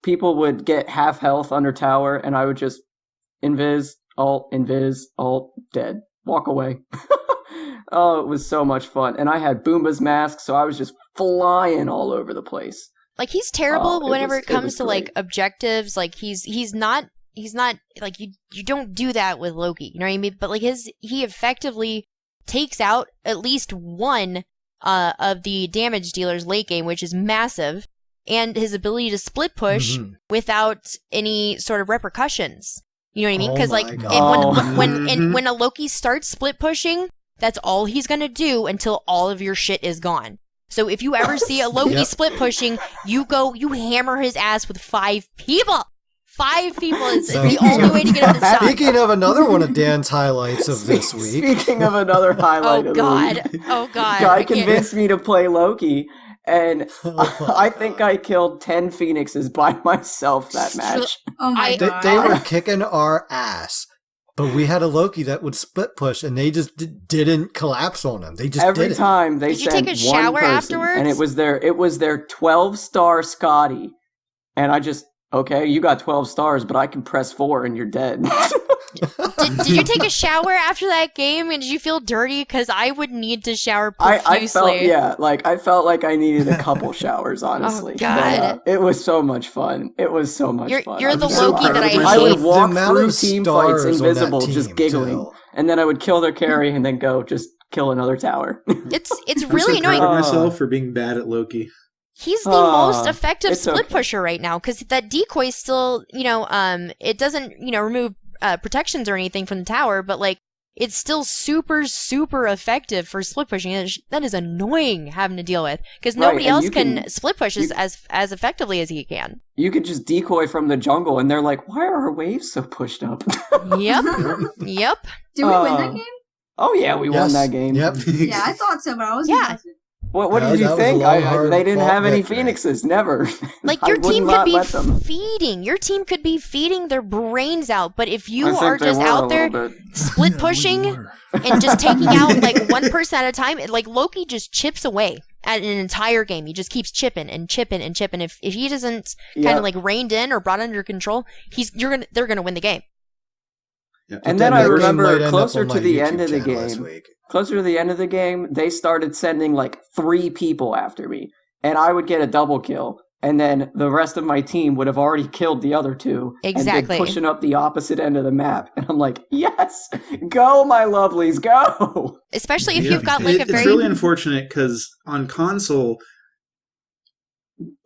People would get half health under tower, and I would just invis, alt, dead. Walk away. Oh, it was so much fun. And I had Boomba's mask, so I was just flying all over the place. Like, he's terrible, but whenever it comes to, great. like, objectives, like, he's not, like, you don't do that with Loki, you know what I mean? But, like, he effectively takes out at least one of the damage dealers late game, which is massive, and his ability to split push without any sort of repercussions. You know what I mean? Because, when a Loki starts split pushing, that's all he's gonna do until all of your shit is gone. So if you ever see a Loki split pushing, you hammer his ass with 5 people. 5 people is the only way to get him to stop. Speaking of another one of Dan's highlights of this week. Speaking of another highlight of the week. Oh, God. Guy convinced me to play Loki, and I think I killed 10 Phoenixes by myself that match. Oh my God. They were kicking our ass. But we had a Loki that would split push, and they just didn't collapse on him. They just every didn't. time they Did you sent take a one shower person, afterwards? and it was their 12-star Scotty, and I just you got 12 stars, but I can press 4 and you're dead. Did you take a shower after that game, and did you feel dirty? Because I would need to shower profusely. I felt like I needed a couple showers, honestly. Oh, God. But, it was so much fun. It was so much fun. You're the so Loki that I hate. I would walk The amount through of team fights stars on invisible, that just team, giggling, too. and then I would kill their carry and then go just kill another tower. It's I'm really so annoying. proud of myself for being bad at Loki. He's the most effective it's split okay. pusher right now, because that decoy still, it doesn't, remove protections or anything from the tower, but, like, it's still super, super effective for split pushing. That is annoying having to deal with, because nobody else can split push as effectively as he can. You could just decoy from the jungle, and they're like, why are our waves so pushed up? Yep. Yep. Did we win that game? Oh, yeah, we won that game. Yep. Yeah, I thought so, but I wasn't positive. What That did you was a think? long, hard They didn't have any victory. Phoenixes, never. Like, I your would team could not be let them. feeding. Your team could be feeding their brains out, but if you I think are they just were a out there little bit. split pushing and just taking out, like, one person at a time, like, Loki just chips away at an entire game. He just keeps chipping and chipping and chipping. If he doesn't kind of, like, reined in or brought under control, they're gonna win the game. Yeah. And then I That game might remember end closer up on to my the YouTube end of the channel this game, week. they started sending like 3 people after me, and I would get a double kill, and then the rest of my team would have already killed the other 2, Exactly. and been pushing up the opposite end of the map. And I'm like, yes, go, my lovelies, go. Especially if you've got, like, It's really unfortunate because on console,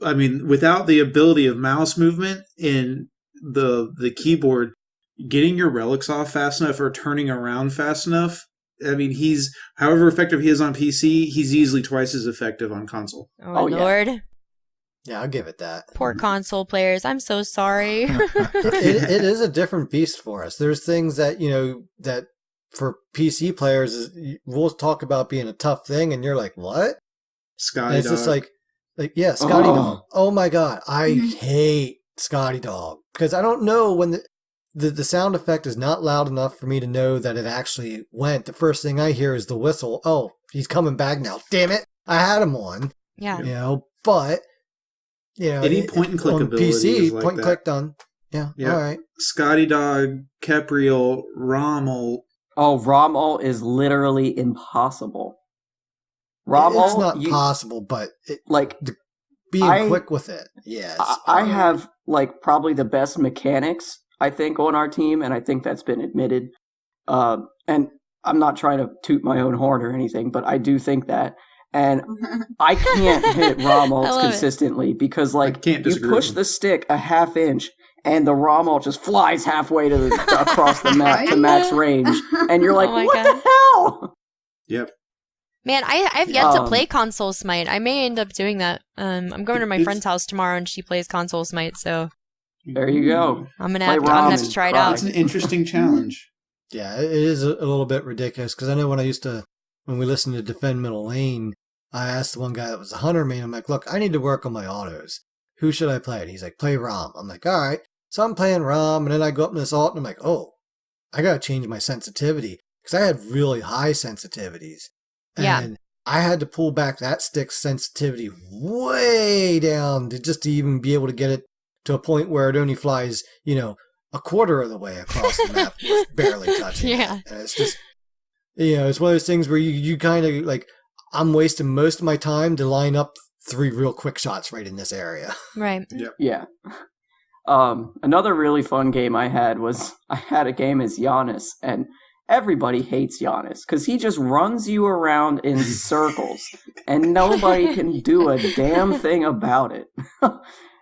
I mean, without the ability of mouse movement in the keyboard, getting your relics off fast enough or turning around fast enough, I mean, he's however effective he is on PC, he's easily twice as effective on console. Oh, yeah. Lord. Yeah, I'll give it that. Poor console players. I'm so sorry. It is a different beast for us. There's things that, that for PC players, we'll talk about being a tough thing, and you're like, what? Scotty And it's Dog. just like yeah, Scotty Dog. Oh my God. I hate Scotty Dog. Because I don't know when the sound effect is not loud enough for me to know that it actually went. The first thing I hear is the whistle. Oh, he's coming back now. Damn it. I had him on. Yeah. But, any point and click on ability PC, is like point and that. click done. Yeah. All right. Scotty Dog, Kepriel, Rommel. Oh, Rommel is literally impossible. Rommel, It's not possible, but being quick with it. Yes. I have like probably the best mechanics, I think, on our team, and I think that's been admitted. And I'm not trying to toot my own horn or anything, but I do think that. And I can't hit Rommels consistently because, like, you push the stick a half inch and the Rommel just flies halfway across the map to max range, and you're like, what the hell? Yep. Man, I've yet to play console Smite. I may end up doing that. I'm going to my friend's house tomorrow, and she plays console Smite, so There you go. I'm gonna Play have ROM to and try it cry. out. It's an interesting challenge. Yeah, it is a little bit ridiculous because I know when we listened to Defend Middle Lane, I asked the one guy that was a hunter main, I'm like, look, I need to work on my autos. Who should I play? And he's like, play ROM. I'm like, all right. So I'm playing ROM, and then I go up in this alt, and I'm like, oh, I gotta change my sensitivity because I had really high sensitivities. Yeah. And I had to pull back that stick's sensitivity way down to even be able to get it to a point where it only flies, a quarter of the way across the map, with barely touching Yeah. it. And it's just, it's one of those things where you kind of like, I'm wasting most of my time to line up 3 real quick shots right in this area. Right. Yeah. Another really fun game I had a game as Giannis, and everybody hates Giannis because he just runs you around in circles and nobody can do a damn thing about it.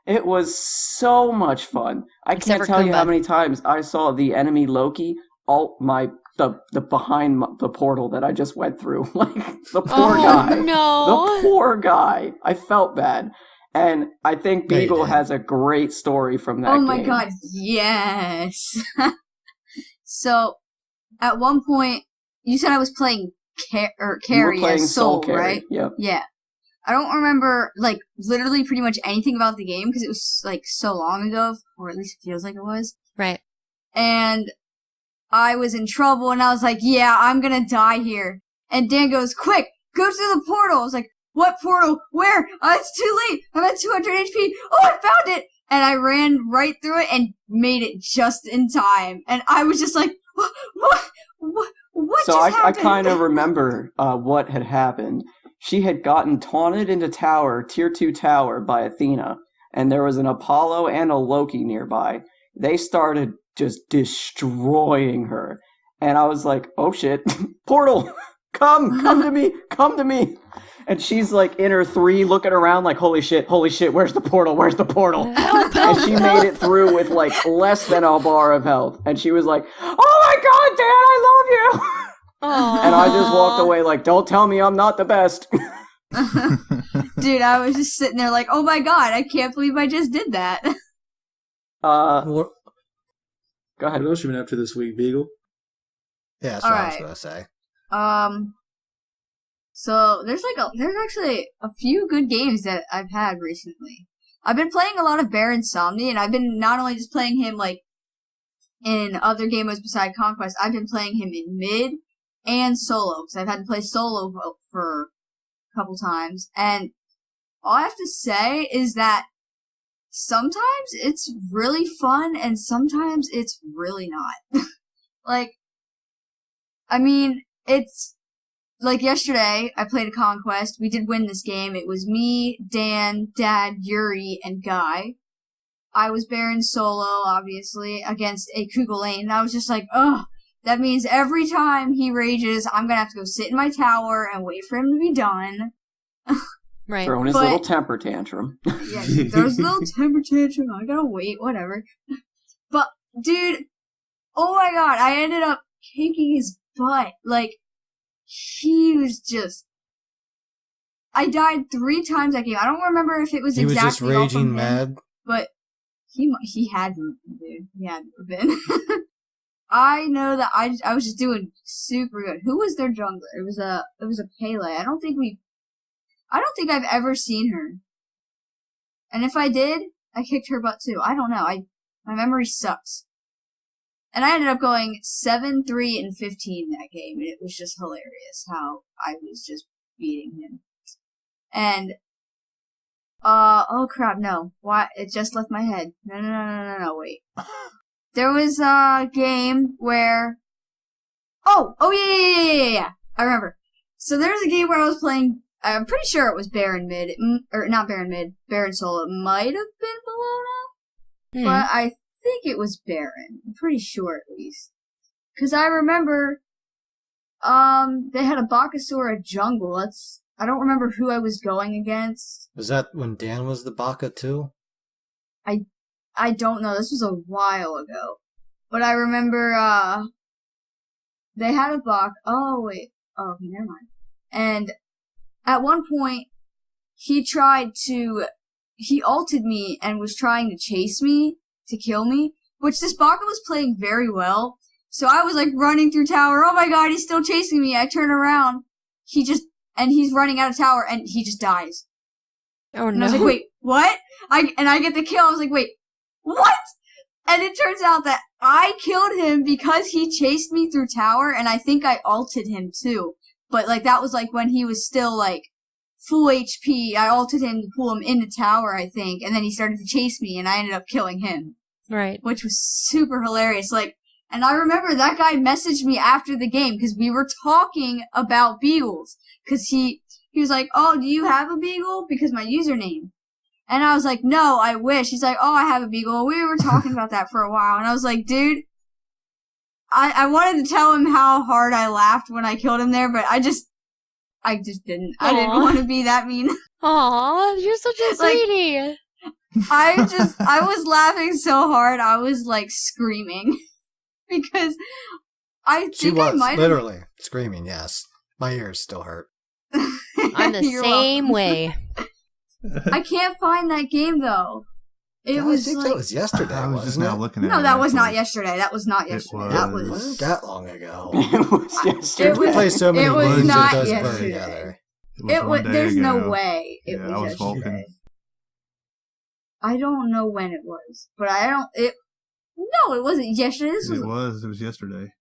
It was so much fun. I Except can't for tell you how Kumba. many times I saw the enemy Loki the behind the portal that I just went through. Like, the poor guy. No. The poor guy. I felt bad. And I think Yeah, you Beagle did. has a great story from that Oh game. my god, yes. So, at one point, you said I was playing You were Carrie playing as Soul, Carrie. right? Yep. Yeah. I don't remember, literally pretty much anything about the game because it was, so long ago, or at least it feels like it was. Right. And I was in trouble, and I was like, yeah, I'm gonna die here. And Dan goes, quick, go to the portal. I was like, what portal? Where? It's too late. I'm at 200 HP. Oh, I found it! And I ran right through it and made it just in time. And I was just like, what So just I happened? kind of remember what had happened. She had gotten taunted into tier 2 tower by Athena, and there was an Apollo and a Loki nearby. They started just destroying her. And I was like, oh shit, portal, come to me. And she's like in her 3 looking around like, holy shit, where's the portal? And she made it through with less than a bar of health. And she was like, oh my god, Dan, I love you. And I just walked away like, don't tell me I'm not the best. Dude, I was just sitting there like, oh my god, I can't believe I just did that. What- Go ahead. What else you been up to this week, Beagle? Yeah, that's what I was Alright. going to say. So there's actually a few good games that I've had recently. I've been playing a lot of Baron Somni, and I've been not only just playing him in other game modes beside Conquest, I've been playing him in mid and solo, because I've had to play solo for a couple times, and all I have to say is that sometimes it's really fun, and sometimes it's really not. It's yesterday, I played a Conquest. We did win this game. It was me, Dan, Dad, Yuri, and Guy. I was Baron solo, obviously, against a Kugel lane. And I was just like, ugh, that means every time he rages, I'm gonna have to go sit in my tower and wait for him to be done. Right. Throwing his little temper tantrum. Yeah, there's a little temper tantrum. I gotta wait, whatever. But, dude, oh my god, I ended up kicking his butt. He was just... I died 3 times that game. I don't remember if it was He was exactly just all from raging him, mad. but he had to, dude. He had to have been. I know that I was just doing super good. Who was their jungler? It was a Pele. I don't think I've ever seen her. And if I did, I kicked her butt too. I don't know. My memory sucks. And I ended up going 7, 3, and 15 that game, and it was just hilarious how I was just beating him. And, oh crap, no. Why? It just left my head. No, wait. There was a game where... Oh, yeah. I remember. So there was a game where I was playing... I'm pretty sure it was Baron mid, or not Baron mid, Baron solo. It might have been Bologna, but I think it was Baron. I'm pretty sure at least. Because I remember, they had a Bakasura jungle. I don't remember who I was going against. Was that when Dan was the Baka too? I don't know. This was a while ago. But I remember, they had a Bak. Oh, wait. Oh, okay, never mind. And at one point, he ulted me and was trying to chase me to kill me, which this Baka was playing very well. So I was like running through tower. Oh my god, he's still chasing me. I turn around. And he's running out of tower and he just dies. Oh And no. I was like, wait, what? I get the kill. I was like, wait, what? And it turns out that I killed him because he chased me through tower, and I think I ulted him too. But like that was like when he was still like full HP. I ulted him to pull him into tower, I think, and then he started to chase me, and I ended up killing him, Right. which was super hilarious. Like, and I remember that guy messaged me after the game because we were talking about beagles. Because he was like, oh, do you have a beagle? Because my username. And I was like, no, I wish. He's like, oh, I have a beagle. We were talking about that for a while. And I was like, dude, I wanted to tell him how hard I laughed when I killed him there, but I just didn't. I didn't Aw. want to be that mean. Aw, you're such a Like- sweetie. I was laughing so hard, I was like screaming. Because I think She I was might have. literally screaming. Yes, my ears still hurt. I'm the You're same welcome. way. I can't find that game though. It Yeah, was I think like that was yesterday. I was just wasn't now it? looking at it. no, that was not actually. yesterday. That was not yesterday. That was. It was. wasn't that long ago. It was yesterday. was- We play so many it was games not it does blur yesterday. together. It was. one day There's no ago. way it Yeah, was I was yesterday. Vulcan. I don't know when it was, but I don't. It. No, it wasn't yesterday. This was. It was yesterday.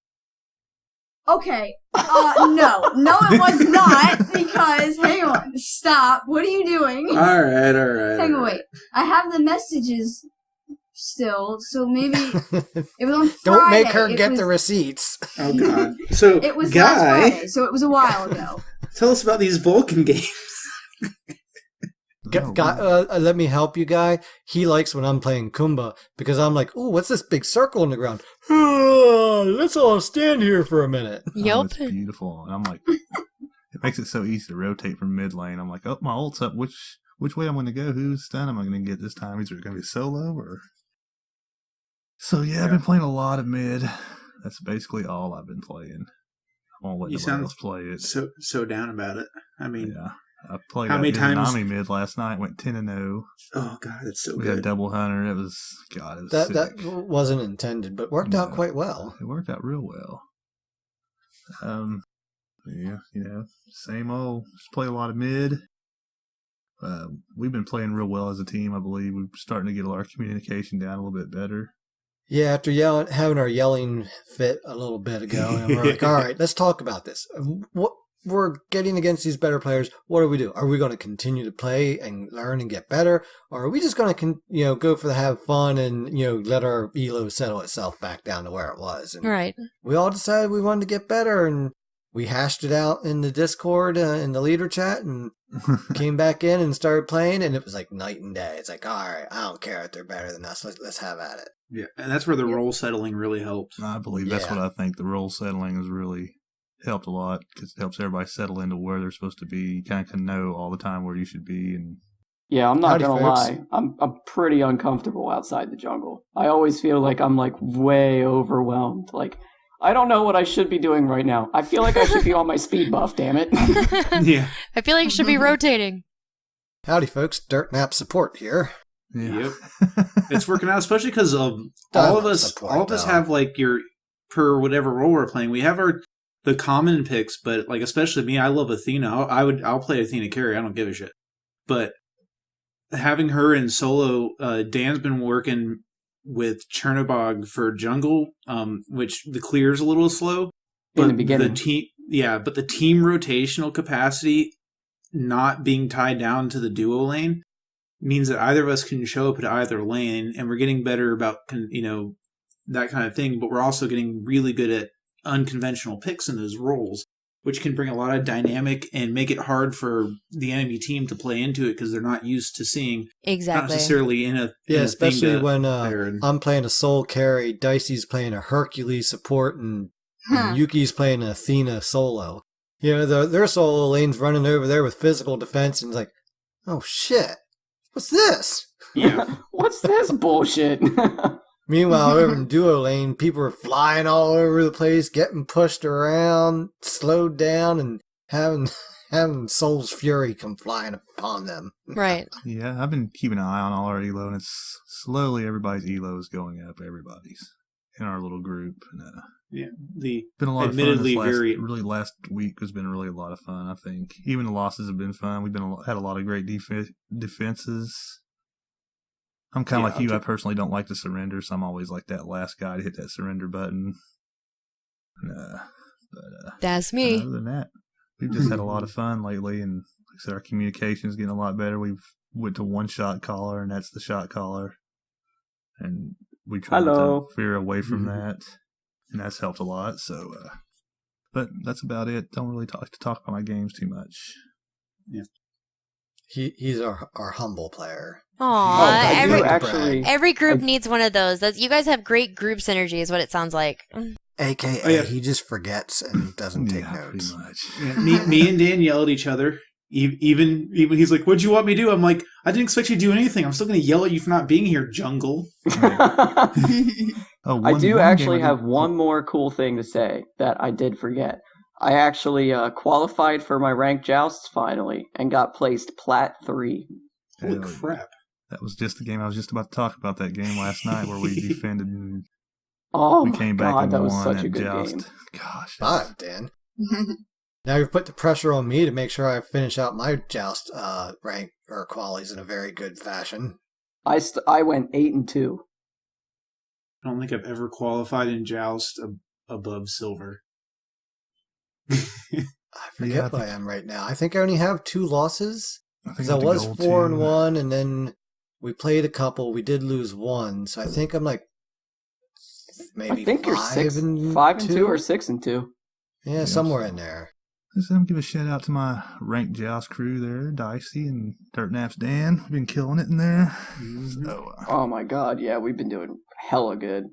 Okay. No, it was not. Because hang on, stop. What are you doing? All right. Hang on, wait. I have the messages still, so maybe it was on Friday. Don't make her It get was, the receipts. Oh god. So It was last Guy, Friday, so it was a while ago. tell us about these Vulcan games. Oh, Let me help you, guy. He likes when I'm playing Kumba because I'm like, "Ooh, what's this big circle in the ground? Let's all stand here for a minute." Oh, Yup. it's beautiful. And I'm like, it makes it so easy to rotate from mid lane. I'm like, oh, my ult's up. Which way I'm going to go? Whose stun am I going to get this time? Is it going to be solo or? So yeah, I've been playing a lot of mid. That's basically all I've been playing. I won't let You nobody sound else play it. So down about it. I mean, Yeah, I played How many times- Nami mid last night. Went 10-0. oh god, it's so We good. had double hunter. It was That sick. that wasn't intended, but worked out No. quite well. It worked out real well. Yeah, same old. Just play a lot of mid. We've been playing real well as a team, I believe. We're starting to get our communication down a little bit better. Yeah, after having our yelling fit a little bit ago, and we're like, "All right, let's talk about this. What we're getting against these better players. What do we do? Are we going to continue to play and learn and get better, or are we just going to, go for the have fun and let our elo settle itself back down to where it was?" And Right. we all decided we wanted to get better, and we hashed it out in the Discord in the leader chat, and came back in and started playing, and it was like night and day. It's like, all right, I don't care if they're better than us. Let's have at it. Yeah, and that's where the role settling really helps. I believe that's Yeah. what I think. The role settling has really helped a lot because it helps everybody settle into where they're supposed to be. You kind of can know all the time where you should be. And Yeah, I'm not Howdy, gonna folks. lie. I'm pretty uncomfortable outside the jungle. I always feel like I'm like way overwhelmed. Like I don't know what I should be doing right now. I feel like I should be on my speed buff. Damn it. Yeah. I feel like you should be rotating. Howdy, folks. Dirt Nap support here. yeah. It's working out, especially because I all of love us support, though. have like your per whatever role we're playing. We have the common picks, but like especially me, I love Athena. I'll play Athena carry. I don't give a shit. But having her in solo, Dan's been working with Chernobog for jungle, which the clear's a little slow. But In the beginning. but the team rotational capacity not being tied down to the duo lane means that either of us can show up at either lane, and we're getting better about that kind of thing. But we're also getting really good at unconventional picks in those roles, which can bring a lot of dynamic and make it hard for the enemy team to play into it because they're not used to seeing not Exactly. necessarily in a Yeah, in a especially thing to when player and- I'm playing a soul carry, Dicey's playing a Hercules support, and Huh. Yuki's playing an Athena solo. Their solo lane's running over there with physical defense, and it's like, oh shit, what's this? yeah. What's this bullshit? Meanwhile, over in duo lane, people are flying all over the place, getting pushed around, slowed down, and having and Soul's Fury come flying upon them. Right. Yeah, I've been keeping an eye on all our elo, and it's slowly everybody's elo is going up. Everybody's in our little group. And, Yeah, the been a lot admittedly of fun. very Last week has been really a lot of fun. I think even the losses have been fun. We've had a lot of great defenses. I'm kind of like you. I personally don't like to surrender, so I'm always like that last guy to hit that surrender button. That's me. Other than that, we've just had a lot of fun lately, and like I said, our communication is getting a lot better. We've went to one shot caller, and that's the shot caller, and we try to veer away from that, and that's helped a lot. So, but that's about it. Don't really talk about my games too much. Yeah. He's our humble player. Aw, every group needs one of those. You guys have great group synergy, is what it sounds like. AKA, he just forgets and doesn't take notes. Pretty much. Yeah, me and Dan yell at each other. Even he's like, "What'd you want me to do?" I'm like, "I didn't expect you to do anything. I'm still going to yell at you for not being here, Jungle." I do actually have one more cool thing to say that I did forget. I actually qualified for my ranked jousts finally and got placed Plat 3. Holy crap. That was just the game. I was just about to talk about that game last night where we defended and we came back and that was won such a that good joust. game. Gosh. 5, Dan. Now you've put the pressure on me to make sure I finish out my joust rank or qualities in a very good fashion. I went 8-2. I don't think I've ever qualified in Joust above silver. I forget what I am right now. I think I only have 2 losses. Because I was 4-1, and then we played a couple. We did lose one, so I think I'm like maybe 5-2 or 6-2. Yeah, somewhere in there. Let's give a shout out to my ranked joust crew there, Dicey and Dirt Naps Dan. We've been killing it in there. So, oh my god, yeah, we've been doing hella good.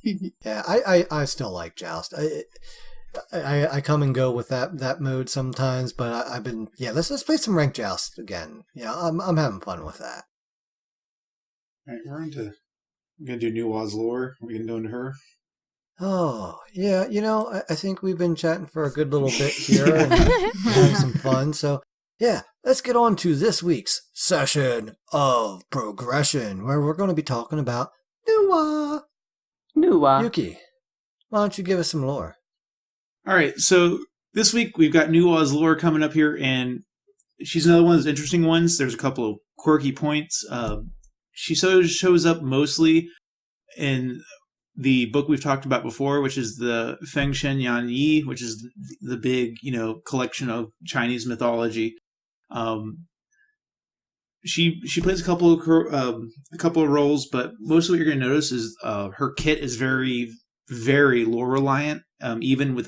Yeah, I still like joust. I come and go with that mode sometimes, but I've been let's play some ranked joust again. Yeah, I'm having fun with that. All right, we're gonna do New Oz lore. Are we gonna go into her? Oh yeah, I think we've been chatting for a good little bit here and having some fun. So yeah, let's get on to this week's session of progression, where we're going to be talking about Nuwa. Yuki, why don't you give us some lore? All right, so this week we've got New Oz lore coming up here, and she's another one of those interesting ones. There's a couple of quirky points. She shows up mostly in the book we've talked about before, which is the Feng Shen Yan Yi, which is the big, collection of Chinese mythology. She plays a couple of roles, but most of what you're going to notice is her kit is very, very lore reliant. Even with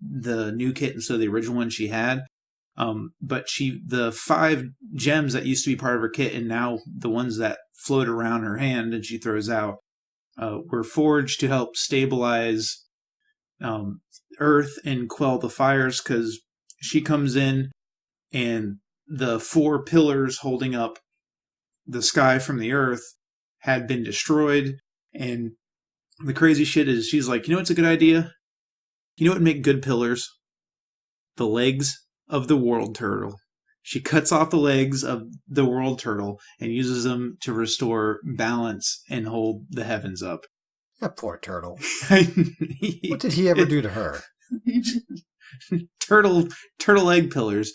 the new kit instead of the original one she had. But the 5 gems that used to be part of her kit and now the ones that float around her hand and she throws out were forged to help stabilize Earth and quell the fires, because she comes in and the 4 pillars holding up the sky from the Earth had been destroyed. And the crazy shit is she's like, what's a good idea? You know what would make good pillars? The legs of the world turtle. She cuts off the legs of the world turtle and uses them to restore balance and hold the heavens up. That poor turtle. What did he ever do to her? Turtle egg pillars.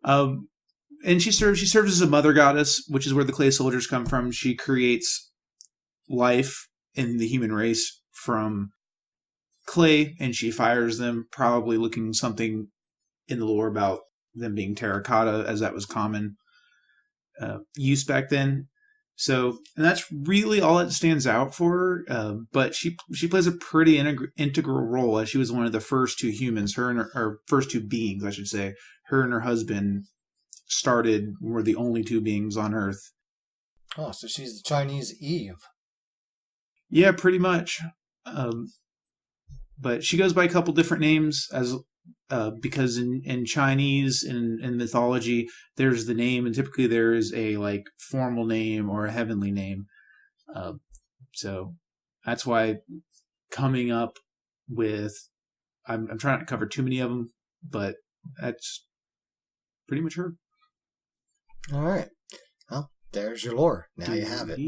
And she serves as a mother goddess, which is where the clay soldiers come from. She creates life in the human race from clay, and she fires them, probably looking something in the lore about them being terracotta, as that was common use back then. So, and that's really all it stands out for her. But she plays a pretty integral role, as she was one of the first 2 humans, or first 2 beings, I should say. Her and her husband were the only 2 beings on Earth. Oh, so she's the Chinese Eve. Yeah, pretty much. But she goes by a couple different names because in Chinese, in mythology, there's the name, and typically there is a formal name or a heavenly name. So that's why coming up with, I'm trying not to cover too many of them, but that's pretty much her. All right. Well, there's your lore. Now you have it.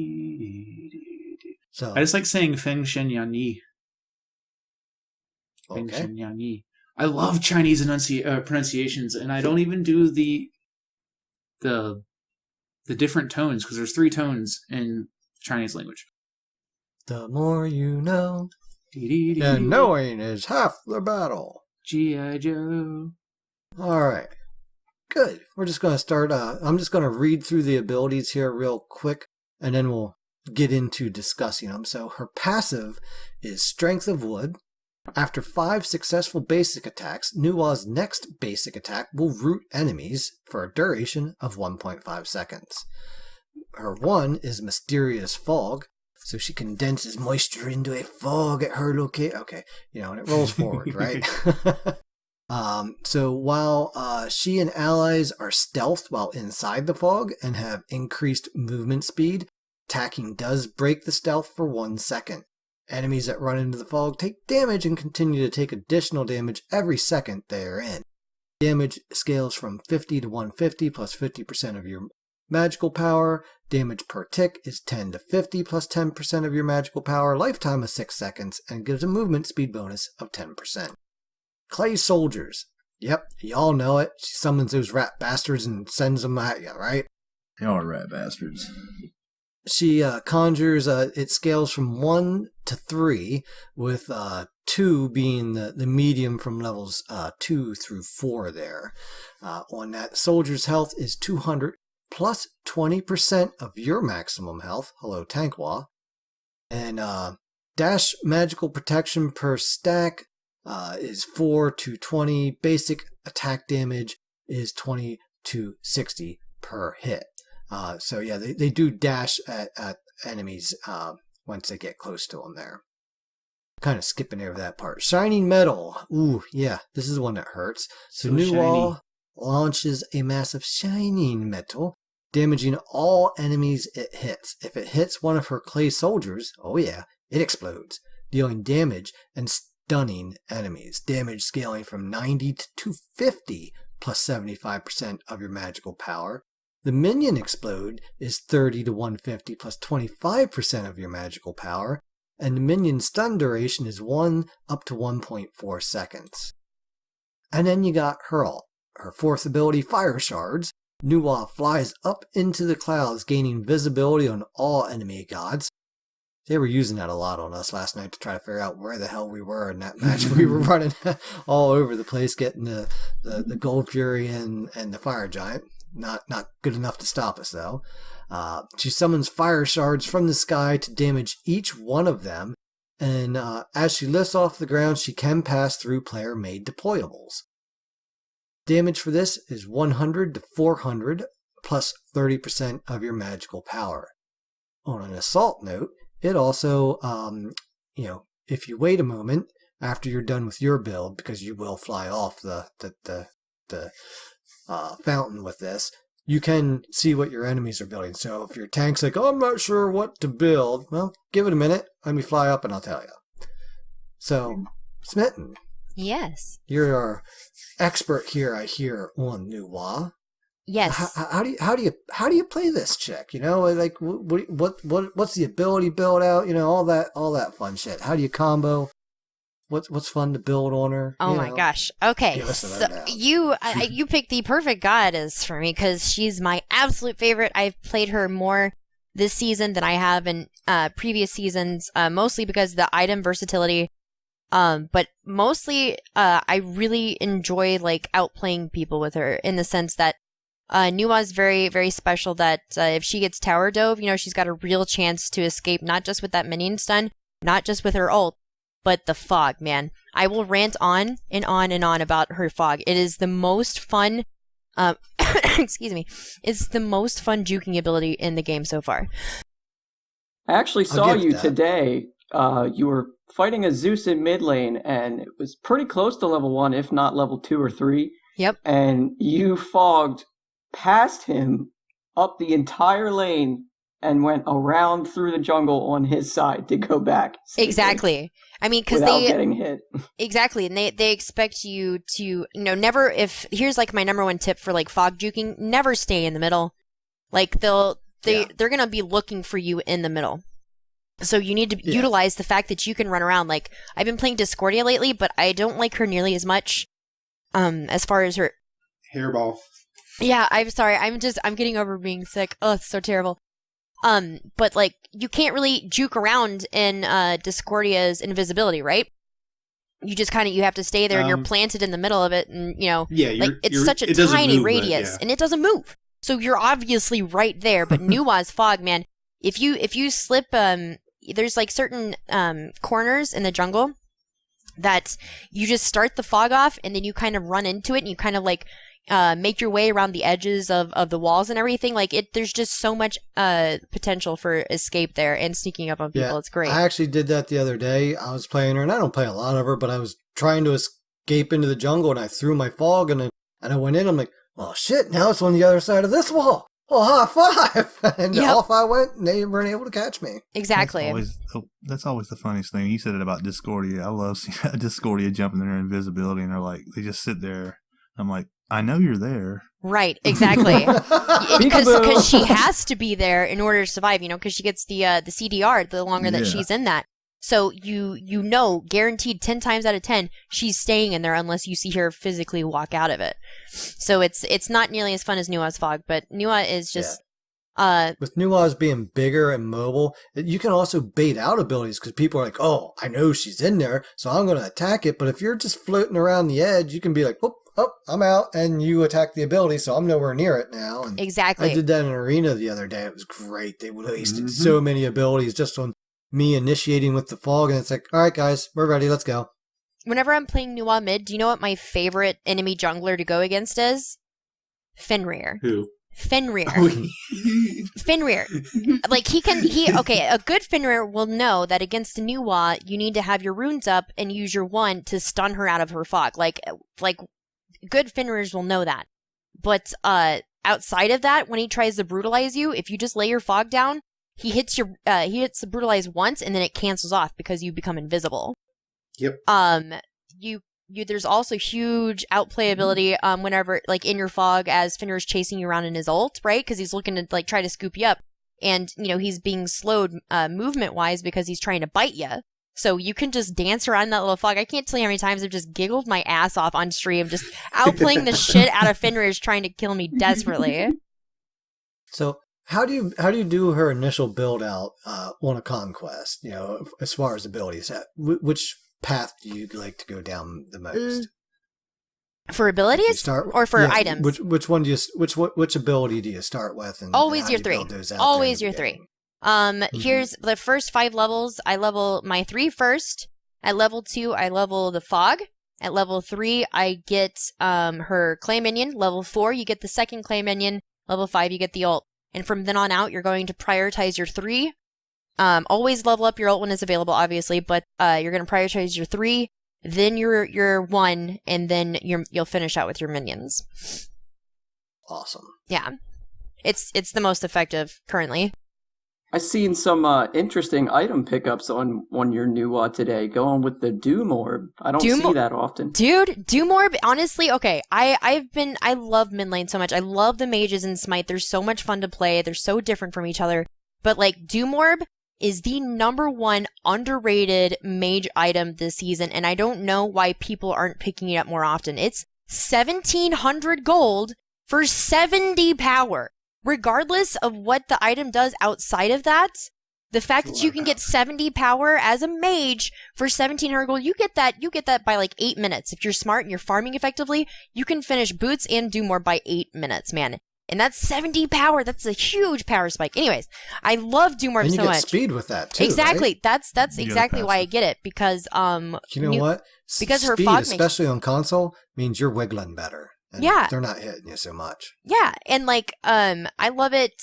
So I just like saying Feng Shen Yan Yi. Feng okay. Shen Yan Yi. I love Chinese pronunciations, and I don't even do the different tones, because there's 3 tones in Chinese language. The more you know, and knowing is half the battle. G.I. Joe. All right. Good. We're just going to start. I'm just going to read through the abilities here real quick, and then we'll get into discussing them. So her passive is Strength of Wood. After 5 successful basic attacks, Nua's next basic attack will root enemies for a duration of 1.5 seconds. Her 1 is Mysterious Fog, so she condenses moisture into a fog at her location. Okay, and it rolls forward, right? So while she and allies are stealthed while inside the fog and have increased movement speed, attacking does break the stealth for 1 second. Enemies that run into the fog take damage and continue to take additional damage every second they are in. Damage scales from 50 to 150 plus 50% of your magical power. Damage per tick is 10 to 50 plus 10% of your magical power. Lifetime is 6 seconds and gives a movement speed bonus of 10%. Clay Soldiers. Yep, y'all know it. She summons those rat bastards and sends them at you, right? Y'all are rat bastards. She conjures, it scales from 1 to 3, with 2 being the medium from levels 2 through 4 there. On that, soldier's health is 200 plus 20% of your maximum health. Hello, Tankwa. And dash magical protection per stack is 4 to 20. Basic attack damage is 20 to 60 per hit. So yeah, they do dash at enemies once they get close to them there. Kind of skipping over that part. Shining Metal. Ooh, yeah, this is the one that hurts. So Newall launches a massive shining metal, damaging all enemies it hits. If it hits one of her clay soldiers, oh yeah, it explodes, dealing damage and stunning enemies. Damage scaling from 90 to 250 plus 75% of your magical power. The minion explode is 30 to 150 plus 25% of your magical power, and the minion stun duration is 1 up to 1.4 seconds. And then you got her ult. Her 4th ability, Fire Shards. Nuwa flies up into the clouds, gaining visibility on all enemy gods. They were using that a lot on us last night to try to figure out where the hell we were in that match. We were running all over the place, getting the Gold Fury and the Fire Giant. Not good enough to stop us, though. She summons fire shards from the sky to damage each one of them, and as she lifts off the ground, she can pass through player-made deployables. Damage for this is 100 to 400 plus 30% of your magical power. On an assault note, it also, if you wait a moment after you're done with your build, because you will fly off the fountain with this, you can see what your enemies are building. So if your tank's like, oh, I'm not sure what to build, well, give it a minute. Let me fly up and I'll tell you. So, Smitten. Yes. You're our expert here, I hear, on Nuwa. Yes. How do you play this chick? Like what's the ability build out? All that fun shit. How do you combo? What's fun to build on her? Oh my gosh. Okay. So you picked the perfect goddess for me because she's my absolute favorite. I've played her more this season than I have in previous seasons, mostly because of the item versatility. But mostly, I really enjoy outplaying people with her in the sense that Nua's very, very special that if she gets tower dove, she's got a real chance to escape, not just with that minion stun, not just with her ult, but the fog, man. I will rant on and on and on about her fog. It is the most fun, excuse me, it's the most fun juking ability in the game so far. I actually saw you today. You were fighting a Zeus in mid lane, and it was pretty close to level 1, if not level 2 or 3. Yep. And you fogged past him up the entire lane and went around through the jungle on his side to go back. Safely, Exactly. I mean, because without getting hit. Exactly, and they expect you to, never, here's like my number one tip for like fog juking, never stay in the middle. Like they're going to be looking for you in the middle. So you need to utilize the fact that you can run around. Like I've been playing Discordia lately, but I don't like her nearly as much as far as her Hairball. Yeah, I'm sorry. I'm getting over being sick. Oh, it's so terrible. But like you can't really juke around in Discordia's invisibility, right? You just you have to stay there and you're planted in the middle of it, and it's such a tiny radius and it doesn't move. So you're obviously right there. But Nuwa's fog, man, if you slip, there's like certain corners in the jungle that you just start the fog off and then you kind of run into it and you kind of like make your way around the edges of the walls and everything. Like there's just so much potential for escape there and sneaking up on people. Yeah, it's great. I actually did that the other day. I was playing her, and I don't play a lot of her, but I was trying to escape into the jungle, and I threw my fog, and I went in. I'm like, oh shit! Now it's on the other side of this wall. Oh, high five! And off I went, and they weren't able to catch me. Exactly. That's always the funniest thing. You said it about Discordia. I love seeing Discordia jumping in their invisibility, and they just sit there. I'm like, I know you're there. Right, exactly. Because she has to be there in order to survive, because she gets the CDR the longer that she's in that. So you know, guaranteed 10 times out of 10, she's staying in there unless you see her physically walk out of it. So it's not nearly as fun as Nua's Fog, but Nua is just... With Nua's being bigger and mobile, you can also bait out abilities because people are like, oh, I know she's in there, so I'm going to attack it. But if you're just floating around the edge, you can be like, oh, I'm out, and you attack the ability, so I'm nowhere near it now. And exactly. I did that in Arena the other day. It was great. They wasted so many abilities just on me initiating with the fog, and it's like, all right, guys, we're ready. Let's go. Whenever I'm playing Nua mid, do you know what my favorite enemy jungler to go against is? Fenrir. Who? Fenrir. Fenrir. Like a good Fenrir will know that against a Nua, you need to have your runes up and use your one to stun her out of her fog. Like good Fenrirs will know that. But outside of that, when he tries to brutalize you, if you just lay your fog down, he hits the brutalize once and then it cancels off because you become invisible. Yep. There's also huge outplay ability whenever like in your fog as Fenrir's chasing you around in his ult, right? Because he's looking to like try to scoop you up, and he's being slowed movement wise because he's trying to bite you. So you can just dance around in that little fog. I can't tell you how many times I've just giggled my ass off on stream, just outplaying the shit out of Fenrir's trying to kill me desperately. So how do you do her initial build out on a conquest? As far as abilities, which path do you like to go down the most? For abilities or for items? Which one do you which ability do you start with? And always your 3. Always your 3. Mm-hmm. Here's the first 5 levels. I level my 3 first. At level 2, I level the fog. At level 3, I get her clay minion. Level 4, you get the second clay minion. Level 5, you get the ult. And from then on out, you're going to prioritize your 3. Always level up your ult when it's available, obviously, but you're going to prioritize your 3, then your 1, and then you'll finish out with your minions. Awesome. Yeah, it's the most effective currently. I've seen some interesting item pickups on your new today, going with the Doom Orb. I don't see that often. Dude, Doom Orb, honestly, okay, I love mid lane so much. I love the mages in Smite. They're so much fun to play. They're so different from each other. But like Doom Orb is the number 1 underrated mage item this season, and I don't know why people aren't picking it up more often. It's 1,700 gold for 70 power. Regardless of what the item does outside of that, the fact that you can get 70 power as a mage for 1,700 gold, you get that by like 8 minutes. If you're smart and you're farming effectively, you can finish boots and do more by 8 minutes, man. And that's 70 power. That's a huge power spike. Anyways, I love Doom Orb so much. And you get speed with that too. Exactly. Right? That's exactly why I get it, because you know what? Because speed, her fog especially on console, means you're wiggling better. And they're not hitting you so much. Yeah, and like I love it.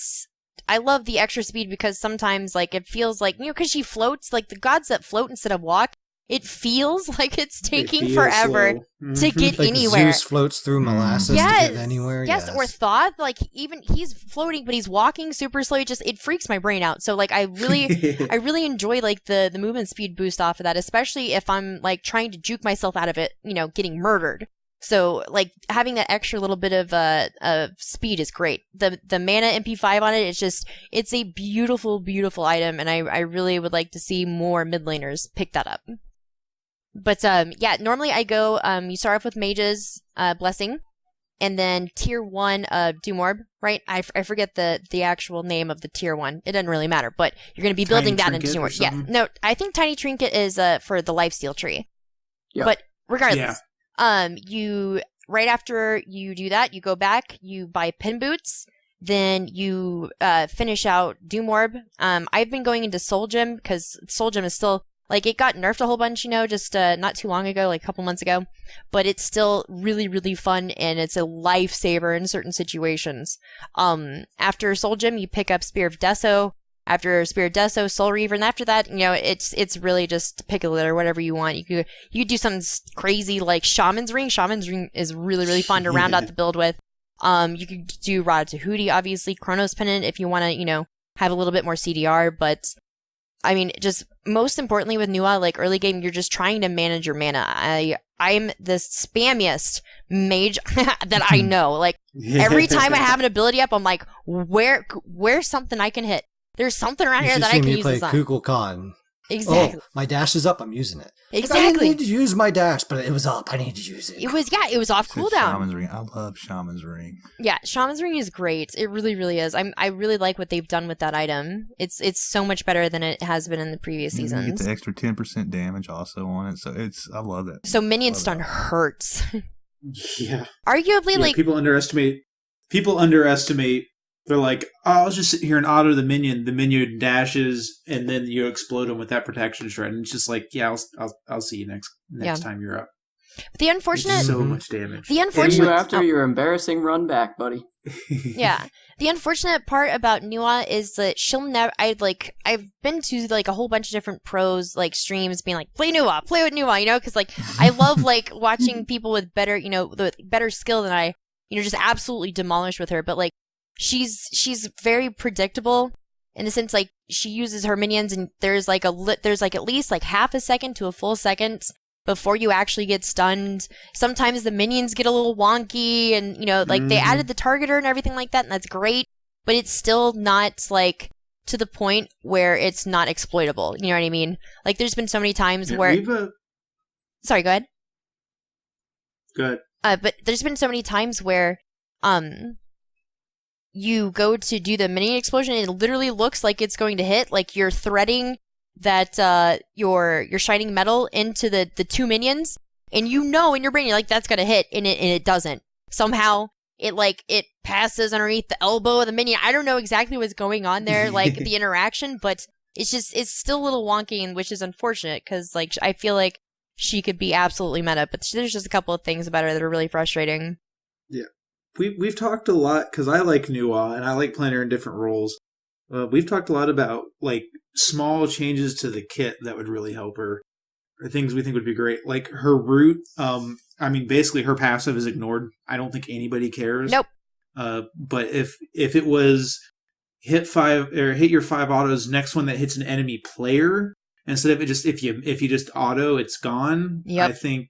I love the extra speed because sometimes like it feels like because she floats, like the gods that float instead of walk, it feels like it's taking feels forever slow. to get Like anywhere. Zeus floats through molasses to Yes, get anywhere. yes, or Thoth, like even he's floating, but he's walking super slow. It freaks my brain out. So like I really enjoy like the movement speed boost off of that, especially if I'm like trying to juke myself out of it, getting murdered. So like having that extra little bit of speed is great. The mana MP5 on it, it's a beautiful, beautiful item, and I really would like to see more mid laners pick that up. But yeah, normally I go you start off with Mage's Blessing, and then tier 1 Doom Orb, right? I forget the actual name of the tier 1. It doesn't really matter, but you're going to be building that into Doom Orb. Yeah, no, I think Tiny Trinket is for the Lifesteal tree. Yep. But regardless, you right after you do that, you go back, you buy Pin Boots, then you finish out Doom Orb. I've been going into Soul Gem because Soul Gem is still like it got nerfed a whole bunch, just not too long ago, like a couple months ago. But it's still really, really fun, and it's a lifesaver in certain situations. After Soul Gem, you pick up Spear of Deso. After Spear of Deso, Soul Reaver, and after that, it's really just pick a litter, whatever you want. You could do something crazy like Shaman's Ring. Shaman's Ring is really, really fun to round out the build with. You could do Rod Tahuti, obviously, Chronos Pennant if you want to, have a little bit more CDR, but I mean, just most importantly with Nua, like early game, you're just trying to manage your mana. I'm the spammiest mage that I know. Like every time I have an ability up, I'm like, where's something I can hit? There's something around here that I can use this on. Kugel Khan. Exactly. Oh, my dash is up. I'm using it. Exactly. I didn't need to use my dash, but it was up. I need to use it. It was off cooldown. Shaman's Ring. I love Shaman's Ring. Yeah, Shaman's Ring is great. It really, really is. I really like what they've done with that item. It's so much better than it has been in the previous seasons. You get the extra 10% damage also on it, so I love it. So minion stun hurts. Yeah. Arguably, like people underestimate. They're like, oh, I'll just sit here and auto the minion. The minion dashes, and then you explode him with that protection shred. And it's just like, yeah, I'll see you next time you're up. The unfortunate, it's so much damage. The unfortunate after your embarrassing run back, buddy. Yeah, the unfortunate part about Nua is that she'll never. I've been to like a whole bunch of different pros like streams being like, play with Nua, because like I love like watching people with better, with better skill than I, just absolutely demolish with her, but like. She's very predictable in the sense like she uses her minions and there's like at least like half a second to a full second before you actually get stunned. Sometimes the minions get a little wonky and like they added the targeter and everything like that, and that's great, but it's still not like to the point where it's not exploitable. You know what I mean? Like there's been so many times where sorry, go ahead. Go ahead. But there's been so many times where you go to do the minion explosion and it literally looks like it's going to hit, like you're threading that your shining metal into the two minions, and in your brain you're like that's gonna hit, and it doesn't. Somehow it passes underneath the elbow of the minion. I don't know exactly what's going on there, like the interaction, but it's still a little wonky, and which is unfortunate because like I feel like she could be absolutely meta, but there's just a couple of things about her that are really frustrating. Yeah. We've talked a lot, because I like Nua, and I like playing her in different roles. We've talked a lot about, like, small changes to the kit that would really help her, or things we think would be great. Like, her root, basically her passive is ignored. I don't think anybody cares. Nope. But if it was hit your 5 autos, next one that hits an enemy player, instead of it just, if you just auto, it's gone. Yep. I think...